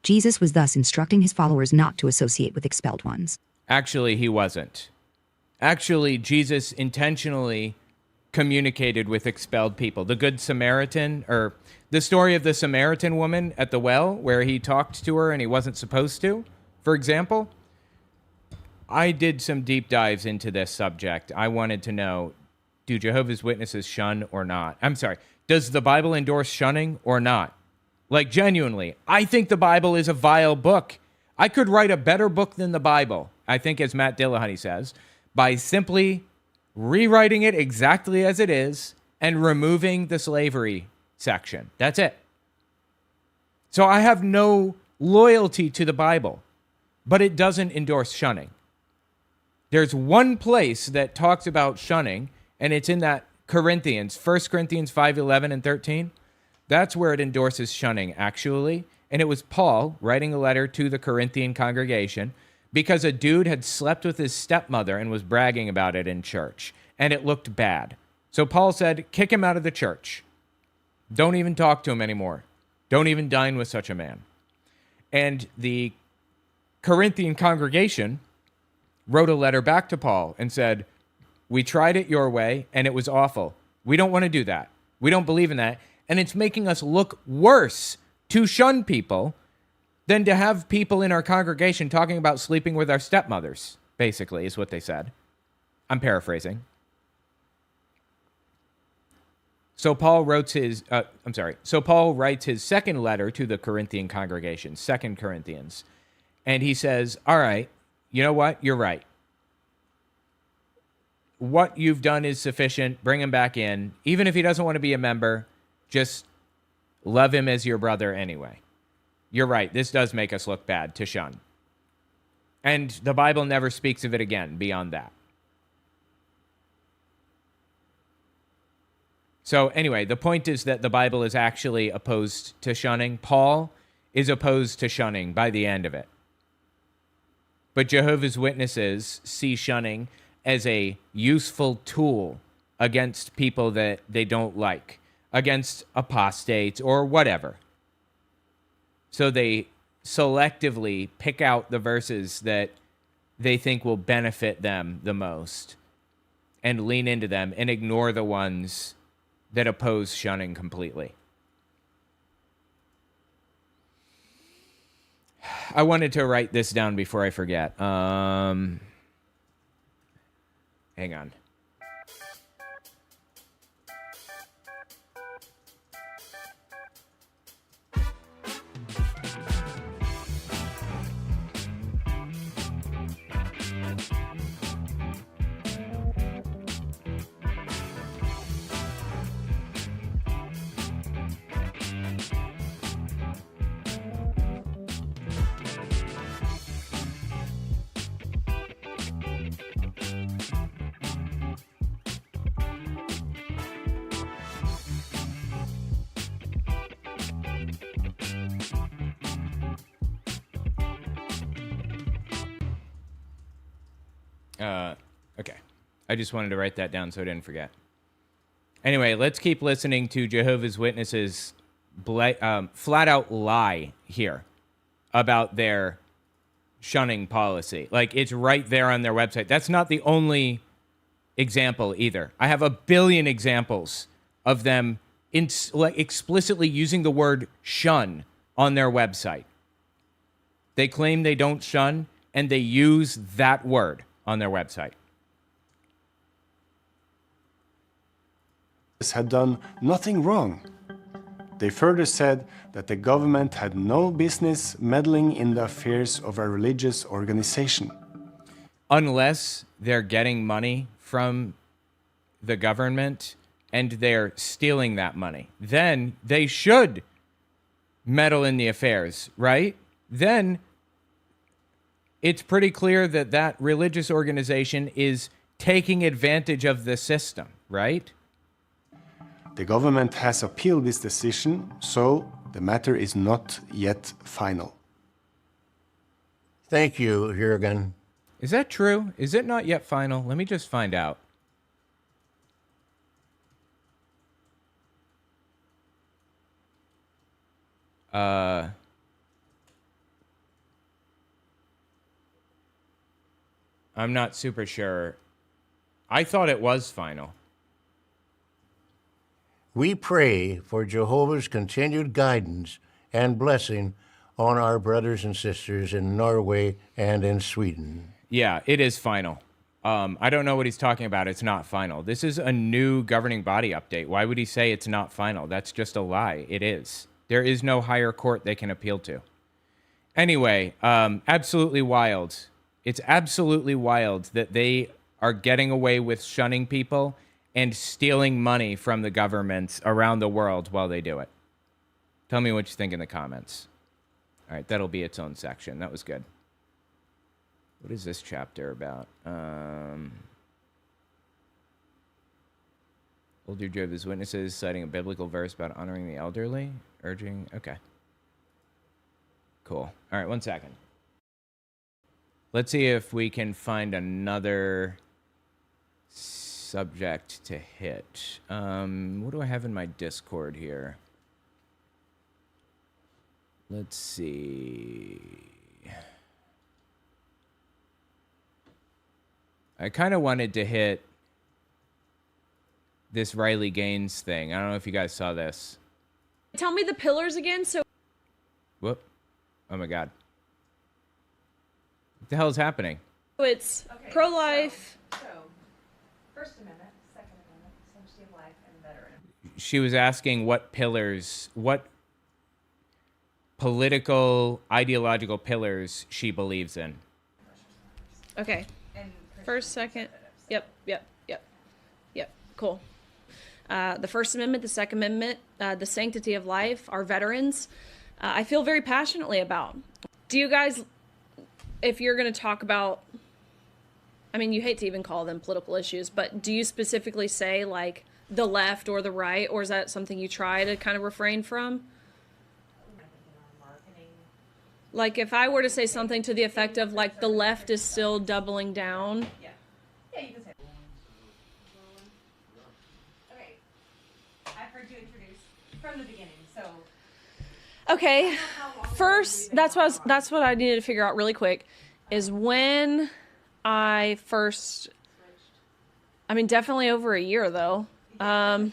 Jesus was thus instructing his followers not to associate with expelled ones. Actually, he wasn't. Actually, Jesus intentionally communicated with expelled people. The Good Samaritan, or the story of the Samaritan woman at the well, where he talked to her and he wasn't supposed to, for example. I did some deep dives into this subject. I wanted to know, do Jehovah's Witnesses shun or not? I'm sorry, does the Bible endorse shunning or not? Like, genuinely, I think the Bible is a vile book. I could write a better book than the Bible, I think, as Matt Dillahunty says, by simply rewriting it exactly as it is and removing the slavery section. That's it. So I have no loyalty to the Bible, but it doesn't endorse shunning. There's one place that talks about shunning, and it's in that Corinthians, 1 Corinthians 5:11 and 13. That's where it endorses shunning, actually. And it was Paul writing a letter to the Corinthian congregation because a dude had slept with his stepmother and was bragging about it in church, and it looked bad. So Paul said, kick him out of the church. Don't even talk to him anymore. Don't even dine with such a man. And the Corinthian congregation wrote a letter back to Paul and said, we tried it your way, and it was awful. We don't want to do that. We don't believe in that. And it's making us look worse to shun people than to have people in our congregation talking about sleeping with our stepmothers. basically, is what they said. I'm paraphrasing. So Paul writes his second letter to the Corinthian congregation, 2 Corinthians. And he says, all right, you know what? You're right. What you've done is sufficient. Bring him back in. Even if he doesn't want to be a member, just love him as your brother anyway. You're right. This does make us look bad to shun. And the Bible never speaks of it again beyond that. So anyway, the point is that the Bible is actually opposed to shunning. Paul is opposed to shunning by the end of it. But Jehovah's Witnesses see shunning as a useful tool against people that they don't like, against apostates or whatever. So they selectively pick out the verses that they think will benefit them the most and lean into them and ignore the ones that oppose shunning completely. I wanted to write this down before I forget. Hang on. Okay. I just wanted to write that down so I didn't forget. Anyway, let's keep listening to Jehovah's Witnesses flat out lie here about their shunning policy. Like, it's right there on their website. That's not the only example either. I have a billion examples of them explicitly using the word shun on their website. They claim they don't shun, and they use that word on their website. Had done nothing wrong. They further said that the government had no business meddling in the affairs of a religious organization. Unless they're getting money from the government and they're stealing that money, then they should meddle in the affairs, right? Then it's pretty clear that that religious organization is taking advantage of the system, right? The government has appealed this decision, so the matter is not yet final. Thank you, Jürgen. Is that true? Is it not yet final? Let me just find out. I'm not super sure. I thought it was final. We pray for Jehovah's continued guidance and blessing on our brothers and sisters in Norway and in Sweden. Yeah, it is final. I don't know what he's talking about. It's not final. This is a new governing body update. Why would he say it's not final? That's just a lie. It is. There is no higher court they can appeal to. Anyway, absolutely wild. It's absolutely wild that they are getting away with shunning people and stealing money from the governments around the world while they do it. Tell me what you think in the comments. All right, that'll be its own section. That was good. What is this chapter about? Older Jehovah's Witnesses citing a biblical verse about honoring the elderly, urging... Okay. Cool. All right, 1 second. Let's see if we can find another subject to hit. What do I have in my Discord here? Let's see. I kind of wanted to hit this Riley Gaines thing. I don't know if you guys saw this. Tell me the pillars again. So. Whoop. Oh my God. What the hell is happening? It's pro-life. First Amendment, Second Amendment, sanctity of life, and veteran. She was asking what pillars, what political, ideological pillars she believes in. Okay. First, second. Yep. Cool. The First Amendment, the Second Amendment, the sanctity of life, our veterans, I feel very passionately about. Do you guys, if you're going to talk about, I mean, you hate to even call them political issues, but do you specifically say like the left or the right, or is that something you try to kind of refrain from? Like if I were to say something to the effect of like the left is still doubling down. Yeah, you can say. Okay, I've heard you introduce from the beginning, so. Okay, first, that's what I needed to figure out really quick, is when I first, I mean, definitely over a year though. I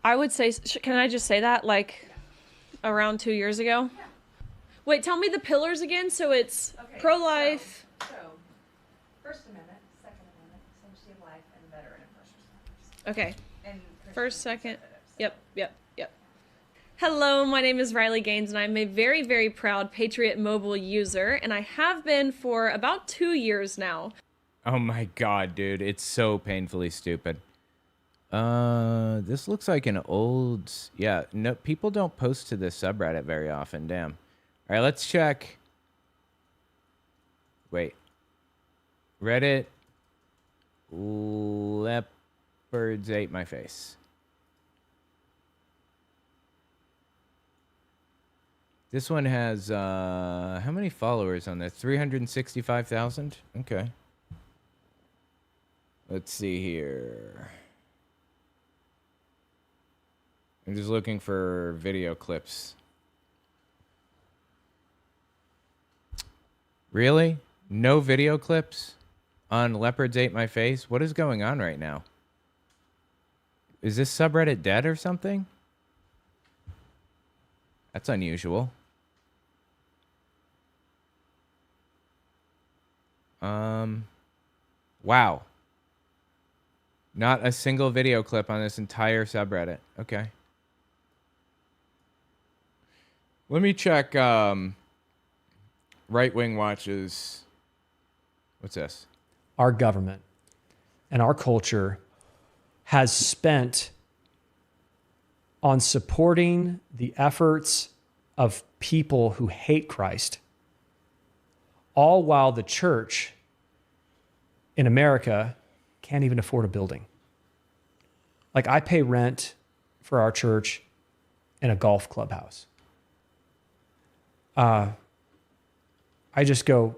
would say, can I just say that, like around 2 years ago? Yeah. Wait, tell me the pillars again. So it's pro-life. So, First Amendment, Second Amendment, sanctity of life, and veteran and first responders. Okay. And First, second. Yep. Hello, my name is Riley Gaines, and I'm a very, very proud Patriot Mobile user, and I have been for about 2 years now. Oh my god, dude, it's so painfully stupid. This looks like an old, yeah, no, people don't post to this subreddit very often, damn. All right, let's check. Wait. Reddit. Leopards ate my face. This one has, how many followers on this? 365,000? Okay. Let's see here. I'm just looking for video clips. Really? No video clips on Leopards Ate My Face? What is going on right now? Is this subreddit dead or something? That's unusual. Wow. Not a single video clip on this entire subreddit. Okay. Let me check Right Wing Watch's. What's this? Our government and our culture has spent on supporting the efforts of people who hate Christ, all while the church in America can't even afford a building. Like, I pay rent for our church in a golf clubhouse. I just go,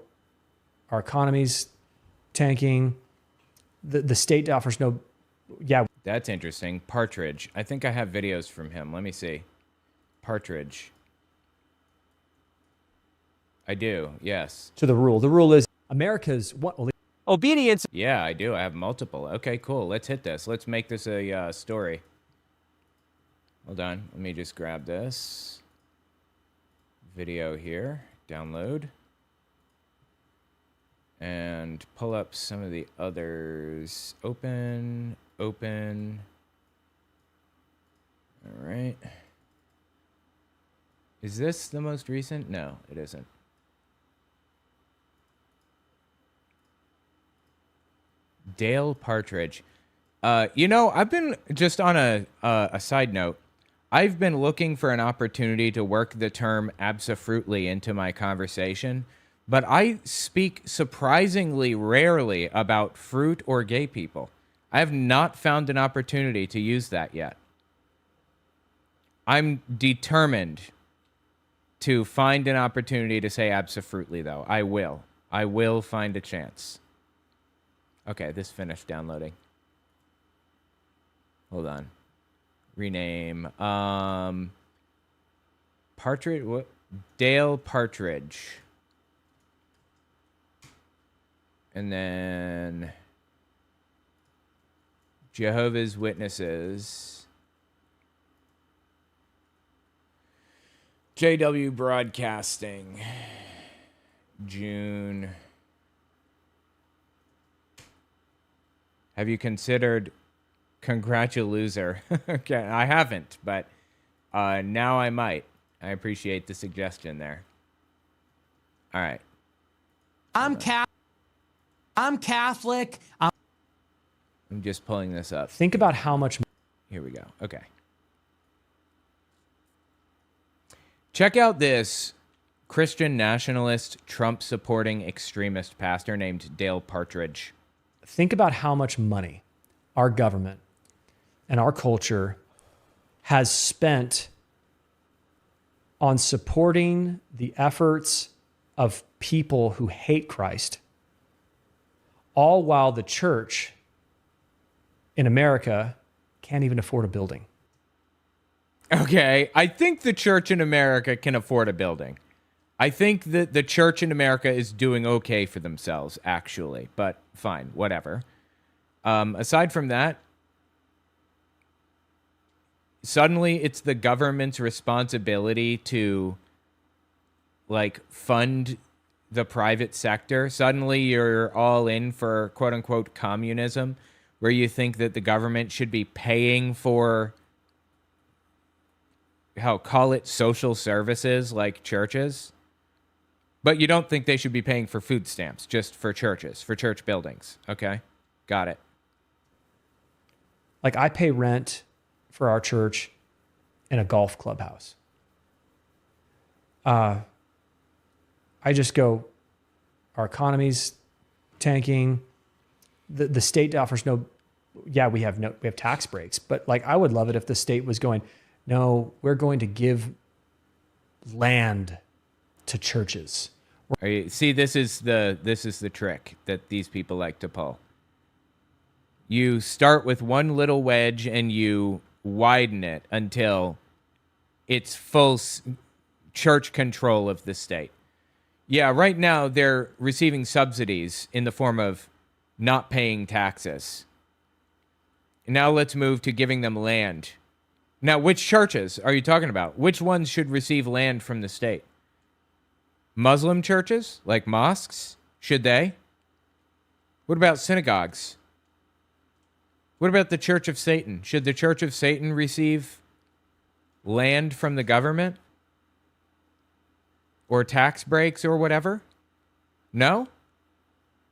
our economy's tanking. The state offers no, yeah. That's interesting. Partridge. I think I have videos from him. Let me see. Partridge. I do, yes. To the rule. The rule is America's obedience. Yeah, I do. I have multiple. Okay, cool. Let's hit this. Let's make this a story. Hold on. Let me just grab this video here. Download. And pull up some of the others. Open. All right. Is this the most recent? No, it isn't. Dale Partridge. You know, I've been just on a side note. I've been looking for an opportunity to work the term abso-fruitly into my conversation, but I speak surprisingly rarely about fruit or gay people. I have not found an opportunity to use that yet. I'm determined to find an opportunity to say abso-fruitly, though. I will. I will find a chance. Okay, this finished downloading. Hold on. Rename. Partridge. What? Dale Partridge. And then Jehovah's Witnesses. JW Broadcasting. June. Have you considered Congratuluser? Okay, I haven't, but now I might. I appreciate the suggestion there. All right. I'm Catholic. I'm just pulling this up. Think about how much. Here we go. Okay. Check out this Christian nationalist, Trump-supporting extremist pastor named Dale Partridge. Think about how much money our government and our culture has spent on supporting the efforts of people who hate Christ, all while the church in America can't even afford a building. Okay, I think the church in America can afford a building. I think that the church in America is doing okay for themselves, actually, but fine, whatever. Aside from that, suddenly it's the government's responsibility to, like, fund the private sector. Suddenly you're all in for quote-unquote communism, where you think that the government should be paying for, call it social services like churches. But you don't think they should be paying for food stamps, just for churches, for church buildings. Okay, got it. Like, I pay rent for our church in a golf clubhouse. I just go, our economy's tanking. The state offers no, we have tax breaks, but like, I would love it if the state was going, no, we're going to give land to churches. See, this is the trick that these people like to pull. You start with one little wedge and you widen it until it's full church control of the state. Yeah, right now they're receiving subsidies in the form of not paying taxes. Now let's move to giving them land. Now, which churches are you talking about? Which ones should receive land from the state? Muslim churches, like mosques? Should they? What about synagogues? What about the Church of Satan? Should the Church of Satan receive land from the government? Or tax breaks or whatever? No?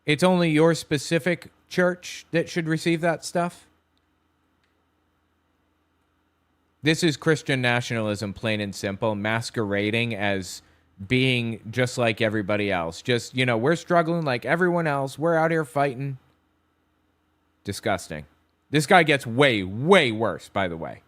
It's only your specific church that should receive that stuff? This is Christian nationalism, plain and simple, masquerading as being just like everybody else. Just, we're struggling like everyone else. We're out here fighting. Disgusting. This guy gets way, way worse, by the way.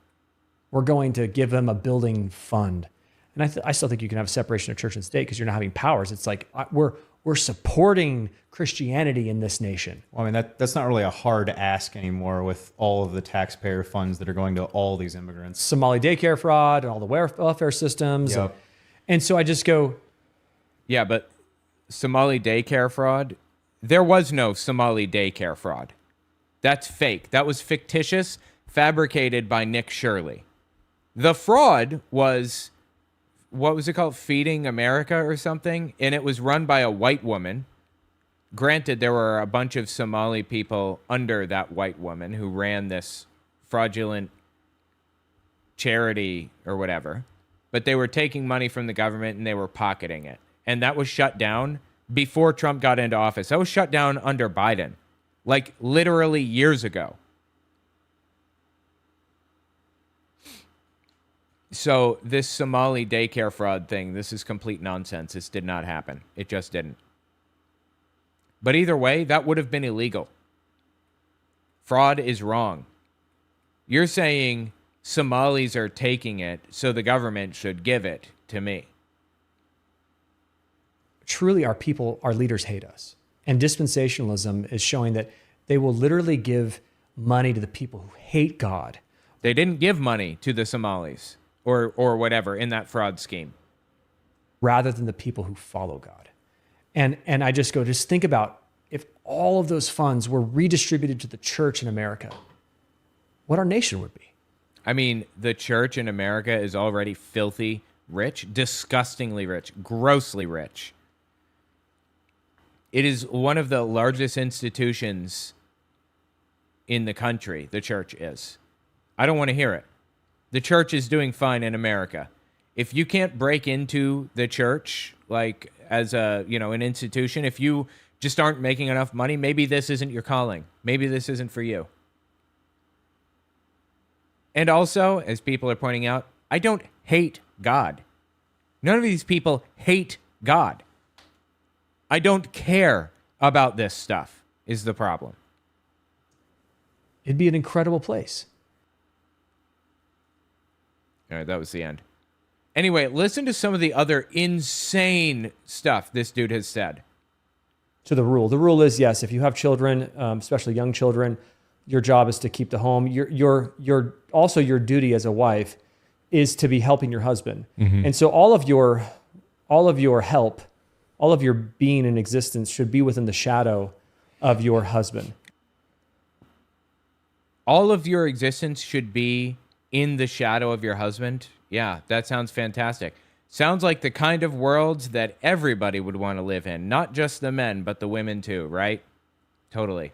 We're going to give them a building fund. And I still think you can have a separation of church and state because you're not having powers. It's like we're supporting Christianity in this nation. Well, I mean, that's not really a hard ask anymore with all of the taxpayer funds that are going to all these immigrants. Somali daycare fraud and all the welfare systems. Yep. And so I just go... Yeah, but Somali daycare fraud? There was no Somali daycare fraud. That's fake. That was fictitious, fabricated by Nick Shirley. The fraud was... what was it called? Feeding America or something? And it was run by a white woman. Granted, there were a bunch of Somali people under that white woman who ran this fraudulent charity or whatever. But they were taking money from the government and they were pocketing it. And that was shut down before Trump got into office. That was shut down under Biden. Like literally years ago. So this Somali daycare fraud thing, this is complete nonsense. This did not happen. It just didn't. But either way, that would have been illegal. Fraud is wrong. You're saying Somalis are taking it, so the government should give it to me. Truly, our people, our leaders hate us. And dispensationalism is showing that they will literally give money to the people who hate God. They didn't give money to the Somalis. Or whatever in that fraud scheme. Rather than the people who follow God. And I just think about if all of those funds were redistributed to the church in America, what our nation would be. I mean, the church in America is already filthy rich, disgustingly rich, grossly rich. It is one of the largest institutions in the country. The church is. I don't want to hear it. The church is doing fine in America. If you can't break into the church, like as a, an institution, if you just aren't making enough money, maybe this isn't your calling. Maybe this isn't for you. And also, as people are pointing out, I don't hate God. None of these people hate God. I don't care about this stuff is the problem. It'd be an incredible place. All right, that was the end. Anyway, listen to some of the other insane stuff this dude has said. To the rule. The rule is, yes, if you have children, especially young children, your job is to keep the home. Your also your duty as a wife is to be helping your husband. And so all of your help, all of your being in existence should be within the shadow of your husband. All of your existence should be in the shadow of your husband. Yeah, that sounds fantastic. Sounds like the kind of world that everybody would want to live in. Not just the men, but the women too, right? Totally.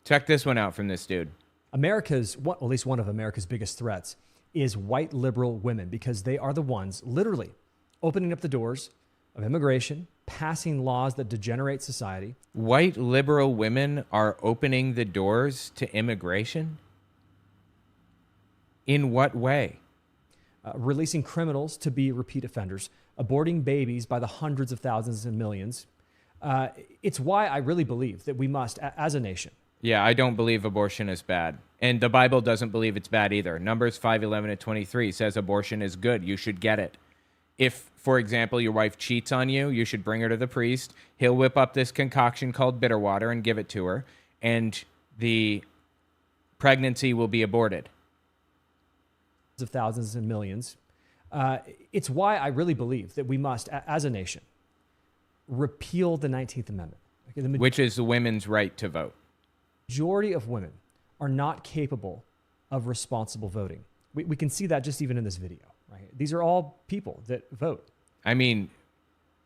Check this one out from this dude. America's, well, at least one of America's biggest threats is white liberal women, because they are the ones literally opening up the doors of immigration, passing laws that degenerate society. White liberal women are opening the doors to immigration? In what way? Releasing criminals to be repeat offenders, aborting babies by the hundreds of thousands and millions. It's why I really believe that we must, as a nation. Yeah, I don't believe abortion is bad. And the Bible doesn't believe it's bad either. Numbers 5:11-23 says abortion is good. You should get it. If, for example, your wife cheats on you, you should bring her to the priest. He'll whip up this concoction called bitter water and give it to her. And the pregnancy will be aborted. Of thousands and millions. It's why I really believe that we must, as a nation, repeal the 19th Amendment. Okay, which is the women's right to vote. Majority of women are not capable of responsible voting. We can see that just even in this video. Right? These are all people that vote. I mean,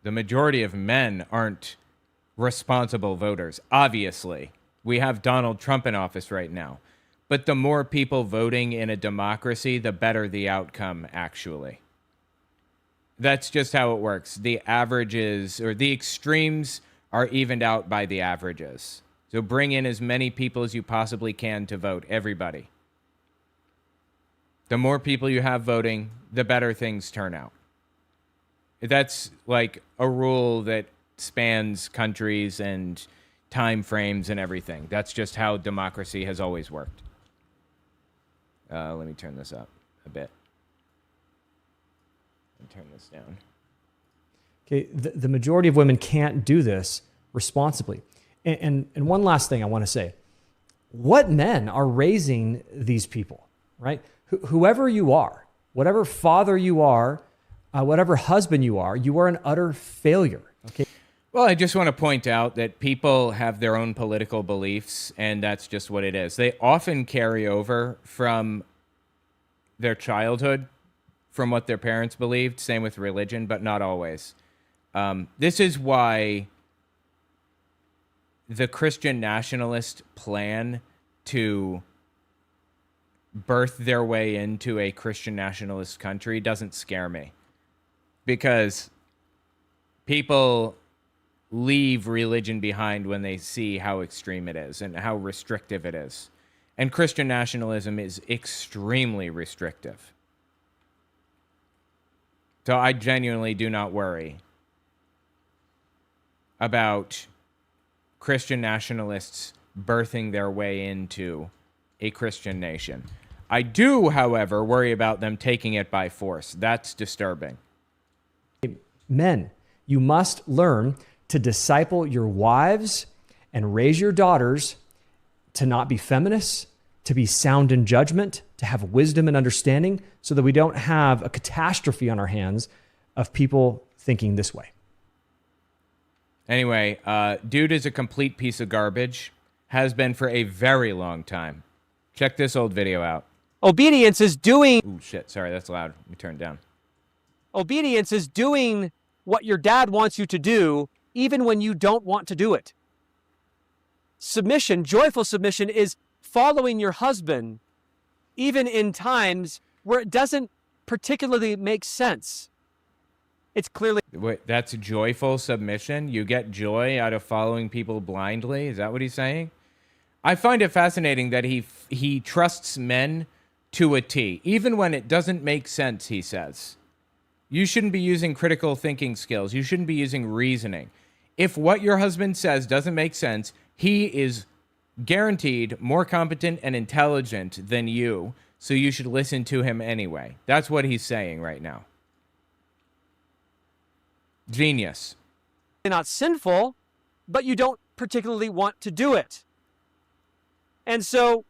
the majority of men aren't responsible voters, obviously. We have Donald Trump in office right now. But the more people voting in a democracy, the better the outcome, actually. That's just how it works. The averages, or the extremes, are evened out by the averages. So bring in as many people as you possibly can to vote, everybody. The more people you have voting, the better things turn out. That's like a rule that spans countries and time frames and everything. That's just how democracy has always worked. Let me turn this up a bit. And turn this down. Okay, the majority of women can't do this responsibly. And one last thing I want to say. What men are raising these people, right? Whoever you are, whatever father you are, whatever husband you are an utter failure, okay? Well, I just want to point out that people have their own political beliefs, and that's just what it is. They often carry over from their childhood, from what their parents believed, same with religion, but not always. This is why the Christian nationalist plan to birth their way into a Christian nationalist country doesn't scare me. Because people leave religion behind when they see how extreme it is and how restrictive it is. And Christian nationalism is extremely restrictive. So I genuinely do not worry about Christian nationalists birthing their way into a Christian nation. I do, however, worry about them taking it by force. That's disturbing. Men, you must learn to disciple your wives and raise your daughters to not be feminists, to be sound in judgment, to have wisdom and understanding, so that we don't have a catastrophe on our hands of people thinking this way. Anyway, dude is a complete piece of garbage. Has been for a very long time. Check this old video out. Obedience is doing... Ooh, shit. Sorry, that's loud. Let me turn it down. Obedience is doing what your dad wants you to do, even when you don't want to do it. Submission, joyful submission, is following your husband even in times where it doesn't particularly make sense. It's clearly... Wait, that's joyful submission? You get joy out of following people blindly? Is that what he's saying? I find it fascinating that he trusts men to a T, even when it doesn't make sense, he says. You shouldn't be using critical thinking skills. You shouldn't be using reasoning. If what your husband says doesn't make sense, he is guaranteed more competent and intelligent than you, so you should listen to him anyway. That's what he's saying right now. Genius. Not sinful, but you don't particularly want to do it. And so,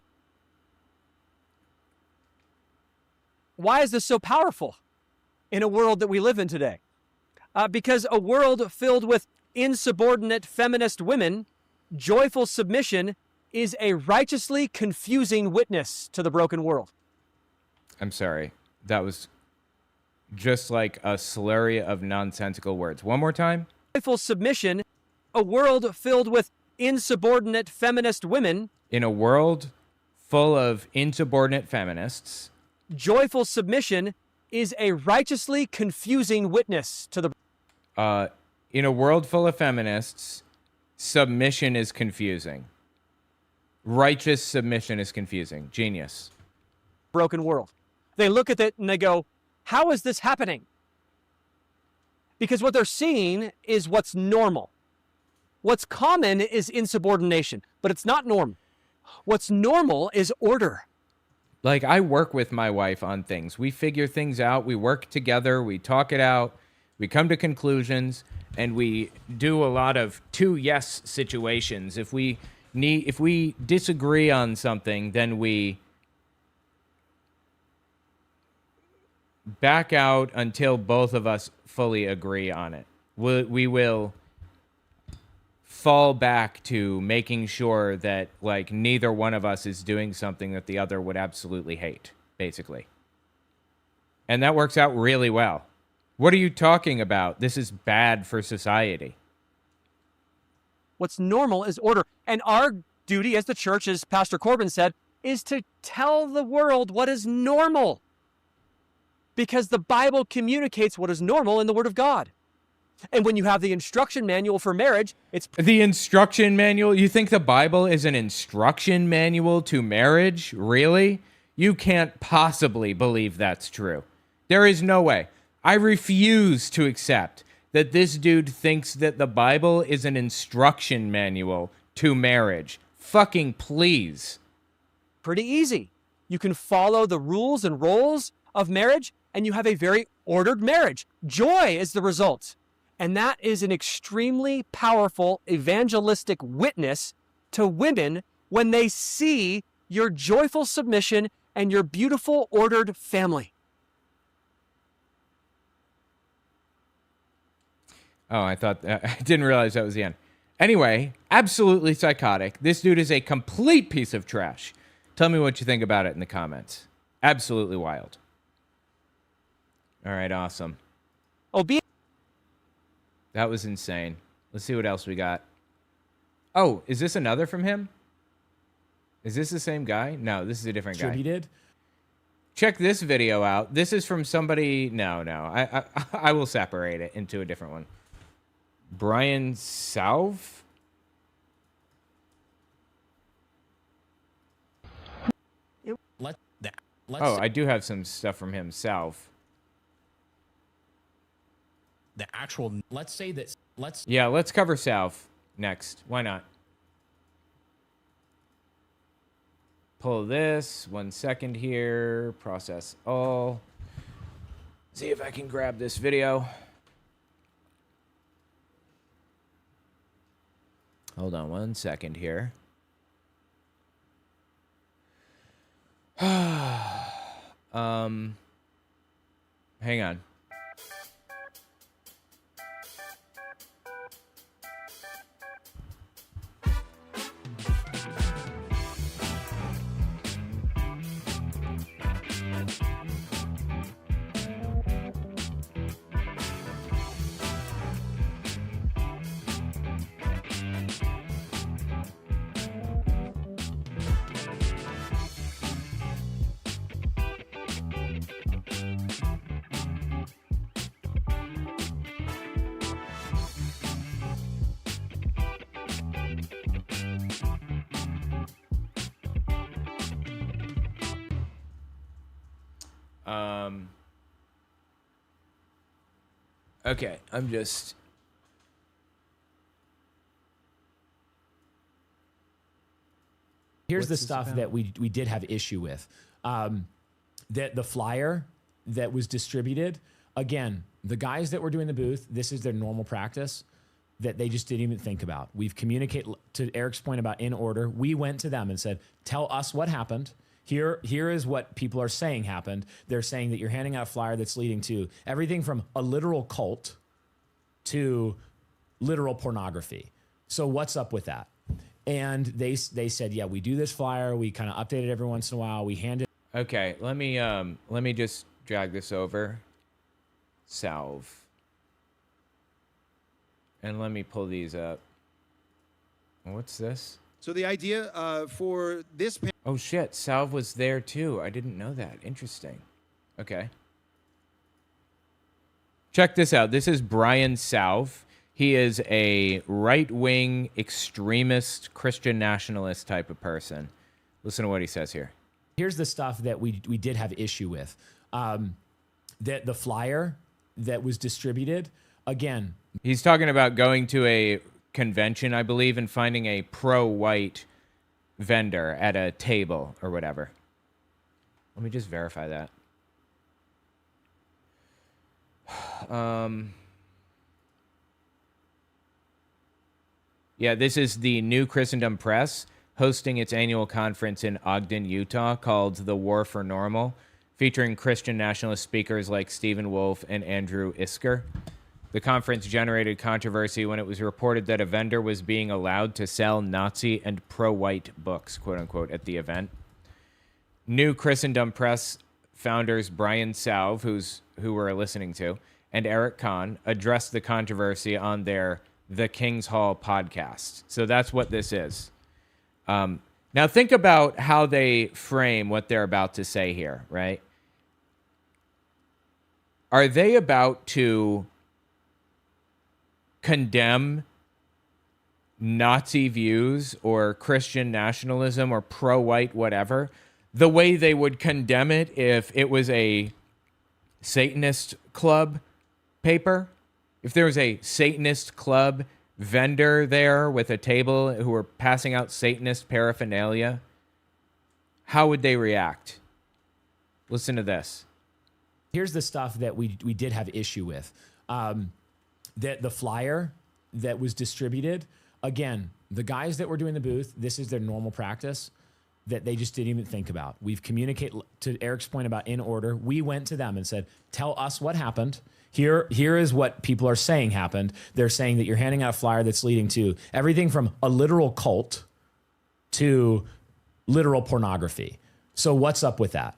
why is this so powerful in a world that we live in today? Because a world filled with insubordinate feminist women, joyful submission is a righteously confusing witness to the broken world. I'm sorry. That was just like a slurry of nonsensical words. One more time. Joyful submission, a world filled with insubordinate feminist women. In a world full of insubordinate feminists. Joyful submission is a righteously confusing witness to the... In a world full of feminists, submission is confusing. Righteous submission is confusing. Genius. Broken world. They look at it and they go, how is this happening? Because what they're seeing is what's normal. What's common is insubordination, but it's not normal. What's normal is order. Like, I work with my wife on things. We figure things out. We work together. We talk it out. We come to conclusions, and we do a lot of 2 yes situations. If we disagree on something, then we back out until both of us fully agree on it. We will fall back to making sure that, like, neither one of us is doing something that the other would absolutely hate, basically. And that works out really well. What are you talking about? This is bad for society. What's normal is order. And our duty as the church, as Pastor Corbin said, is to tell the world what is normal. Because the Bible communicates what is normal in the Word of God. And when you have the instruction manual for marriage, it's... The instruction manual? You think the Bible is an instruction manual to marriage? Really? You can't possibly believe that's true. There is no way. I refuse to accept that this dude thinks that the Bible is an instruction manual to marriage. Fucking please. Pretty easy. You can follow the rules and roles of marriage, and you have a very ordered marriage. Joy is the result. And that is an extremely powerful evangelistic witness to women when they see your joyful submission and your beautiful ordered family. Oh, I didn't realize that was the end. Anyway, absolutely psychotic. This dude is a complete piece of trash. Tell me what you think about it in the comments. Absolutely wild. All right, awesome. That was insane. Let's see what else we got. Oh, is this another from him? Is this the same guy? No, this is a different guy. He did. Check this video out. This is from somebody... No. I will separate it into a different one. Brian Sauve? I do have some stuff from him. Sauve. The actual... Let's say that... Yeah, let's cover Sauve next. Why not? Pull this. 1 second here. Process all. See if I can grab this video. Hold on 1 second here. Hang on. Okay, I'm just... Here's What's the this stuff about? that we did have issue with. That the flyer that was distributed, again, the guys that were doing the booth, this is their normal practice that they just didn't even think about. We've communicated, to Eric's point about in order, we went to them and said, tell us what happened. Here is what people are saying happened. They're saying that you're handing out a flyer that's leading to everything from a literal cult to literal pornography. So what's up with that? And they said, yeah, we do this flyer. We kind of update it every once in a while. We hand it. Okay, let me just drag this over. Salve. And let me pull these up. What's this? So the idea for this... Oh shit, Salve was there too. I didn't know that. Interesting. Okay. Check this out. This is Brian Salve. He is a right-wing extremist Christian nationalist type of person. Listen to what he says here. Here's the stuff that we did have issue with. That the flyer that was distributed, again... He's talking about going to a convention, I believe, and finding a pro-white vendor at a table or whatever. Let me just verify that. Yeah, this is the New Christendom Press hosting its annual conference in Ogden, Utah, called The War for Normal, featuring Christian nationalist speakers like Stephen Wolfe and Andrew Isker. The conference generated controversy when it was reported that a vendor was being allowed to sell Nazi and pro-white books, quote unquote, at the event. New Christendom Press founders Brian Salve, who we're listening to, and Eric Kahn addressed the controversy on their The King's Hall podcast. So that's what this is. Now think about how they frame what they're about to say here, right? Are they about to condemn Nazi views or Christian nationalism or pro-white whatever the way they would condemn it if it was a Satanist club paper? If there was a Satanist club vendor there with a table who were passing out Satanist paraphernalia, how would they react? Listen to this. Here's the stuff that we did have issue with. That the flyer that was distributed, again, the guys that were doing the booth, this is their normal practice that they just didn't even think about. We've communicated, to Eric's point about in order, we went to them and said, tell us what happened. Here is what people are saying happened. They're saying that you're handing out a flyer that's leading to everything from a literal cult to literal pornography. So what's up with that?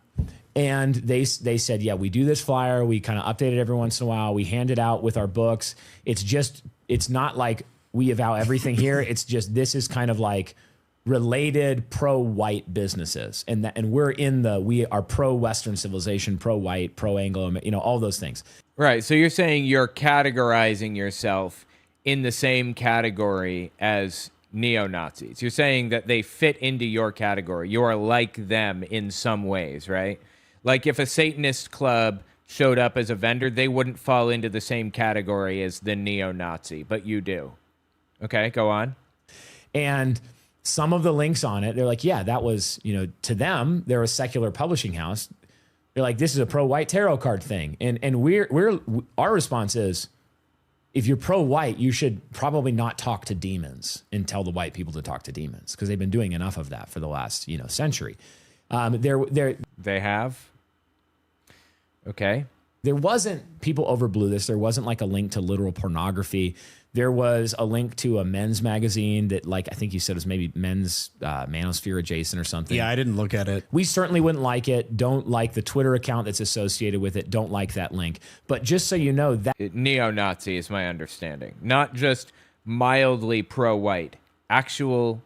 And they said, yeah, we do this flyer. We kind of update it every once in a while. We hand it out with our books. It's not like we avow everything here. It's just, this is kind of like related pro-white businesses. And we are pro-Western civilization, pro-white, pro-Anglo, all those things. Right. So you're saying you're categorizing yourself in the same category as neo-Nazis. You're saying that they fit into your category. You're like them in some ways, right? Like if a Satanist club showed up as a vendor, they wouldn't fall into the same category as the neo-Nazi, but you do. Okay, go on. And some of the links on it, they're like, yeah, that was, to them, they're a secular publishing house. They're like, this is a pro-white tarot card thing. And our response is, if you're pro-white, you should probably not talk to demons and tell the white people to talk to demons, because they've been doing enough of that for the last, century. They have? Okay. There wasn't, people overblew this. There wasn't like a link to literal pornography. There was a link to a men's magazine that, like, I think you said it was maybe men's manosphere adjacent or something. Yeah, I didn't look at it. We certainly wouldn't like it. Don't like the Twitter account that's associated with it. Don't like that link. But just so you know, that neo-Nazi is my understanding. Not just mildly pro-white. Actual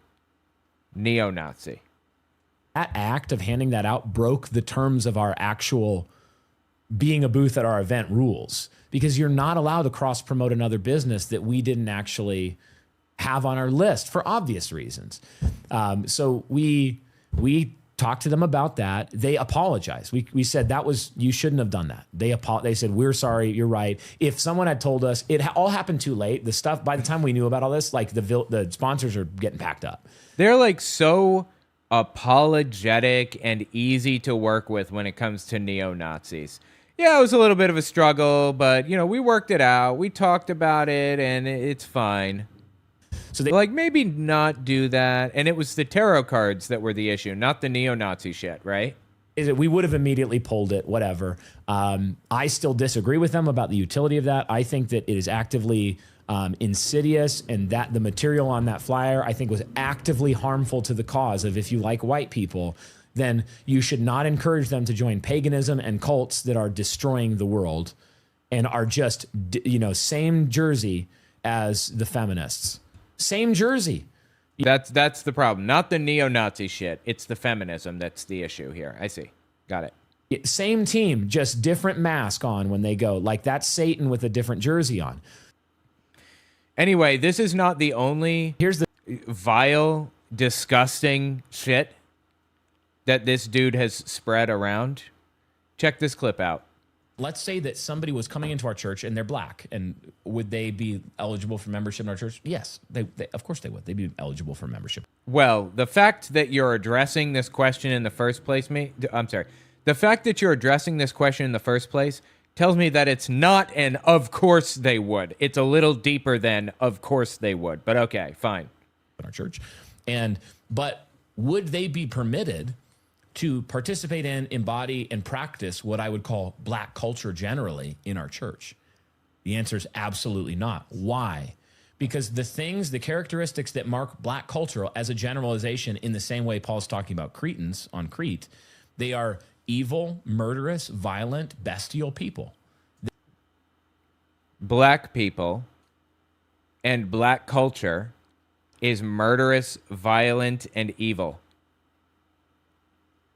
neo-Nazi. That act of handing that out broke the terms of our actual being a booth at our event rules, because you're not allowed to cross-promote another business that we didn't actually have on our list for obvious reasons. So we talked to them about that. They apologized. We said you shouldn't have done that. They said, we're sorry, you're right. If someone had told us, all happened too late. The stuff, by the time we knew about all this, like the sponsors are getting packed up. They're like so apologetic and easy to work with when it comes to neo-Nazis. Yeah, it was a little bit of a struggle, but we worked it out. We talked about it and it's fine. So they like maybe not do that. And it was the tarot cards that were the issue, not the neo-Nazi shit, right? We would have immediately pulled it, whatever. I still disagree with them about the utility of that. I think that it is actively insidious, and that the material on that flyer, I think, was actively harmful to the cause of, if you like white people, then you should not encourage them to join paganism and cults that are destroying the world and are just, same jersey as the feminists. Same jersey. That's the problem. Not the neo-Nazi shit. It's the feminism that's the issue here. I see. Got it. Same team, just different mask on when they go. Like, that's Satan with a different jersey on. Anyway, this is not the only vile, disgusting shit that this dude has spread around. Check this clip out. Let's say that somebody was coming into our church and they're black, and would they be eligible for membership in our church? Yes, they of course they would. They'd be eligible for membership. Well, the fact that you're addressing this question in the first place, the fact that you're addressing this question in the first place tells me that it's not an of course they would. It's a little deeper than of course they would. But okay, fine. In our church, but would they be permitted to participate in, embody, and practice what I would call black culture generally in our church? The answer is absolutely not. Why? Because the characteristics that mark black culture as a generalization, in the same way Paul's talking about Cretans on Crete, they are evil, murderous, violent, bestial people. Black people and black culture is murderous, violent, and evil.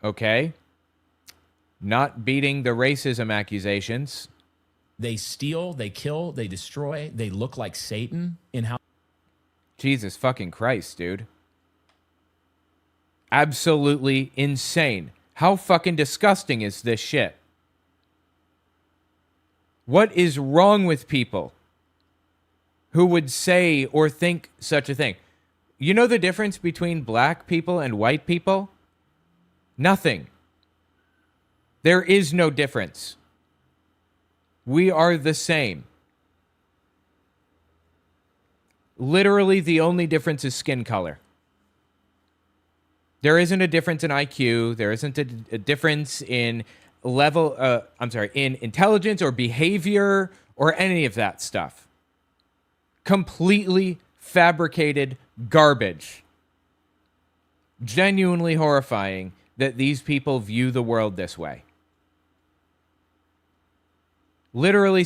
Okay? Not beating the racism accusations. They steal, they kill, they destroy, they look like Satan in how... Jesus fucking Christ, dude. Absolutely insane. How fucking disgusting is this shit? What is wrong with people who would say or think such a thing? You know the difference between black people and white people? Nothing. There is no difference. We are the same. Literally, the only difference is skin color. There isn't a difference in IQ. There isn't a difference in in intelligence or behavior or any of that stuff. Completely fabricated garbage. Genuinely horrifying that these people view the world this way. Literally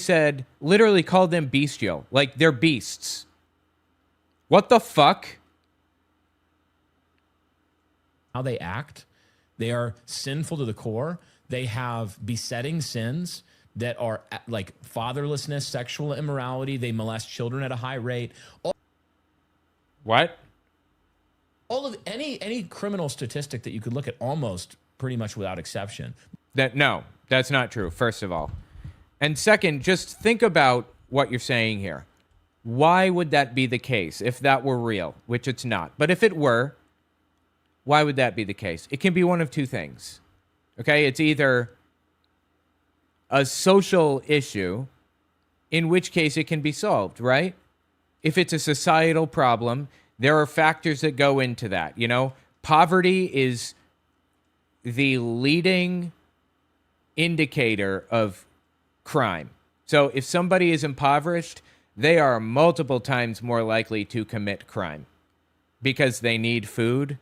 called them bestial. Like, they're beasts. What the fuck? How they act. They are sinful to the core. They have besetting sins that are like fatherlessness, sexual immorality. They molest children at a high rate. What? All of any criminal statistic that you could look at, almost pretty much without exception. No, that's not true, first of all. And second, just think about what you're saying here. Why would that be the case if that were real? Which it's not. But if it were, why would that be the case? It can be one of two things. Okay, it's either a social issue, in which case it can be solved, right? If it's a societal problem, there are factors that go into that. Poverty is the leading indicator of crime. So if somebody is impoverished, they are multiple times more likely to commit crime because they need food,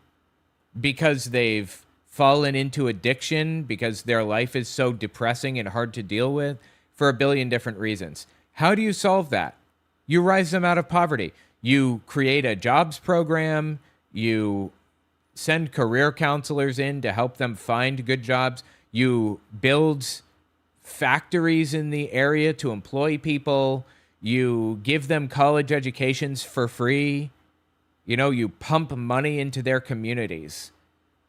because they've fallen into addiction, because their life is so depressing and hard to deal with, for a billion different reasons. How do you solve that? You rise them out of poverty. You create a jobs program. You send career counselors in to help them find good jobs. You build factories in the area to employ people. You give them college educations for free. You pump money into their communities.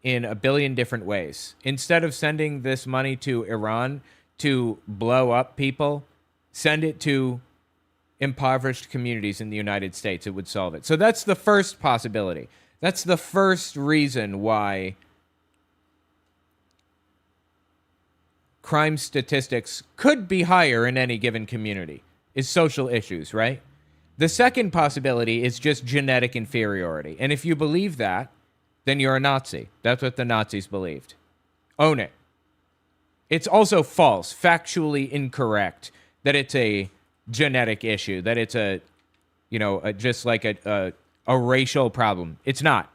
in a billion different ways. Instead of sending this money to Iran to blow up people, send it to impoverished communities in the United States. It would solve it. So that's the first possibility. That's the first reason why crime statistics could be higher in any given community, is social issues, right? The second possibility is just genetic inferiority. And if you believe that, then you're a Nazi. That's what the Nazis believed. Own it. It's also false, factually incorrect, that it's a genetic issue, that it's a, just like a racial problem. It's not.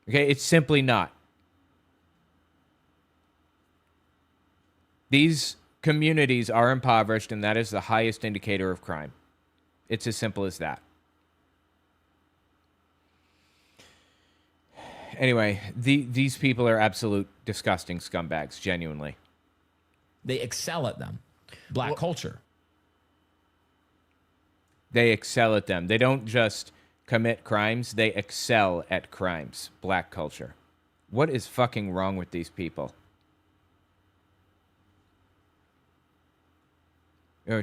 Okay? It's simply not. These communities are impoverished, and that is the highest indicator of crime. It's as simple as that. Anyway, these people are absolute disgusting scumbags, genuinely. They excel at them. Black culture. They excel at them. They don't just commit crimes, they excel at crimes. Black culture. What is fucking wrong with these people?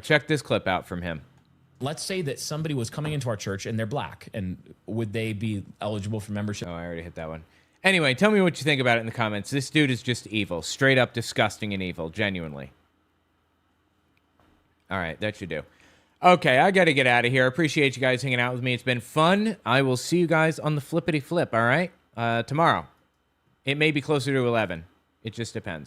Check this clip out from him. Let's say that somebody was coming into our church and they're black, and would they be eligible for membership? Oh, I already hit that one. Anyway, tell me what you think about it in the comments. This dude is just evil. Straight up disgusting and evil. Genuinely. All right, that should do. Okay, I got to get out of here. Appreciate you guys hanging out with me. It's been fun. I will see you guys on the flippity flip, all right? Tomorrow. It may be closer to 11. It just depends.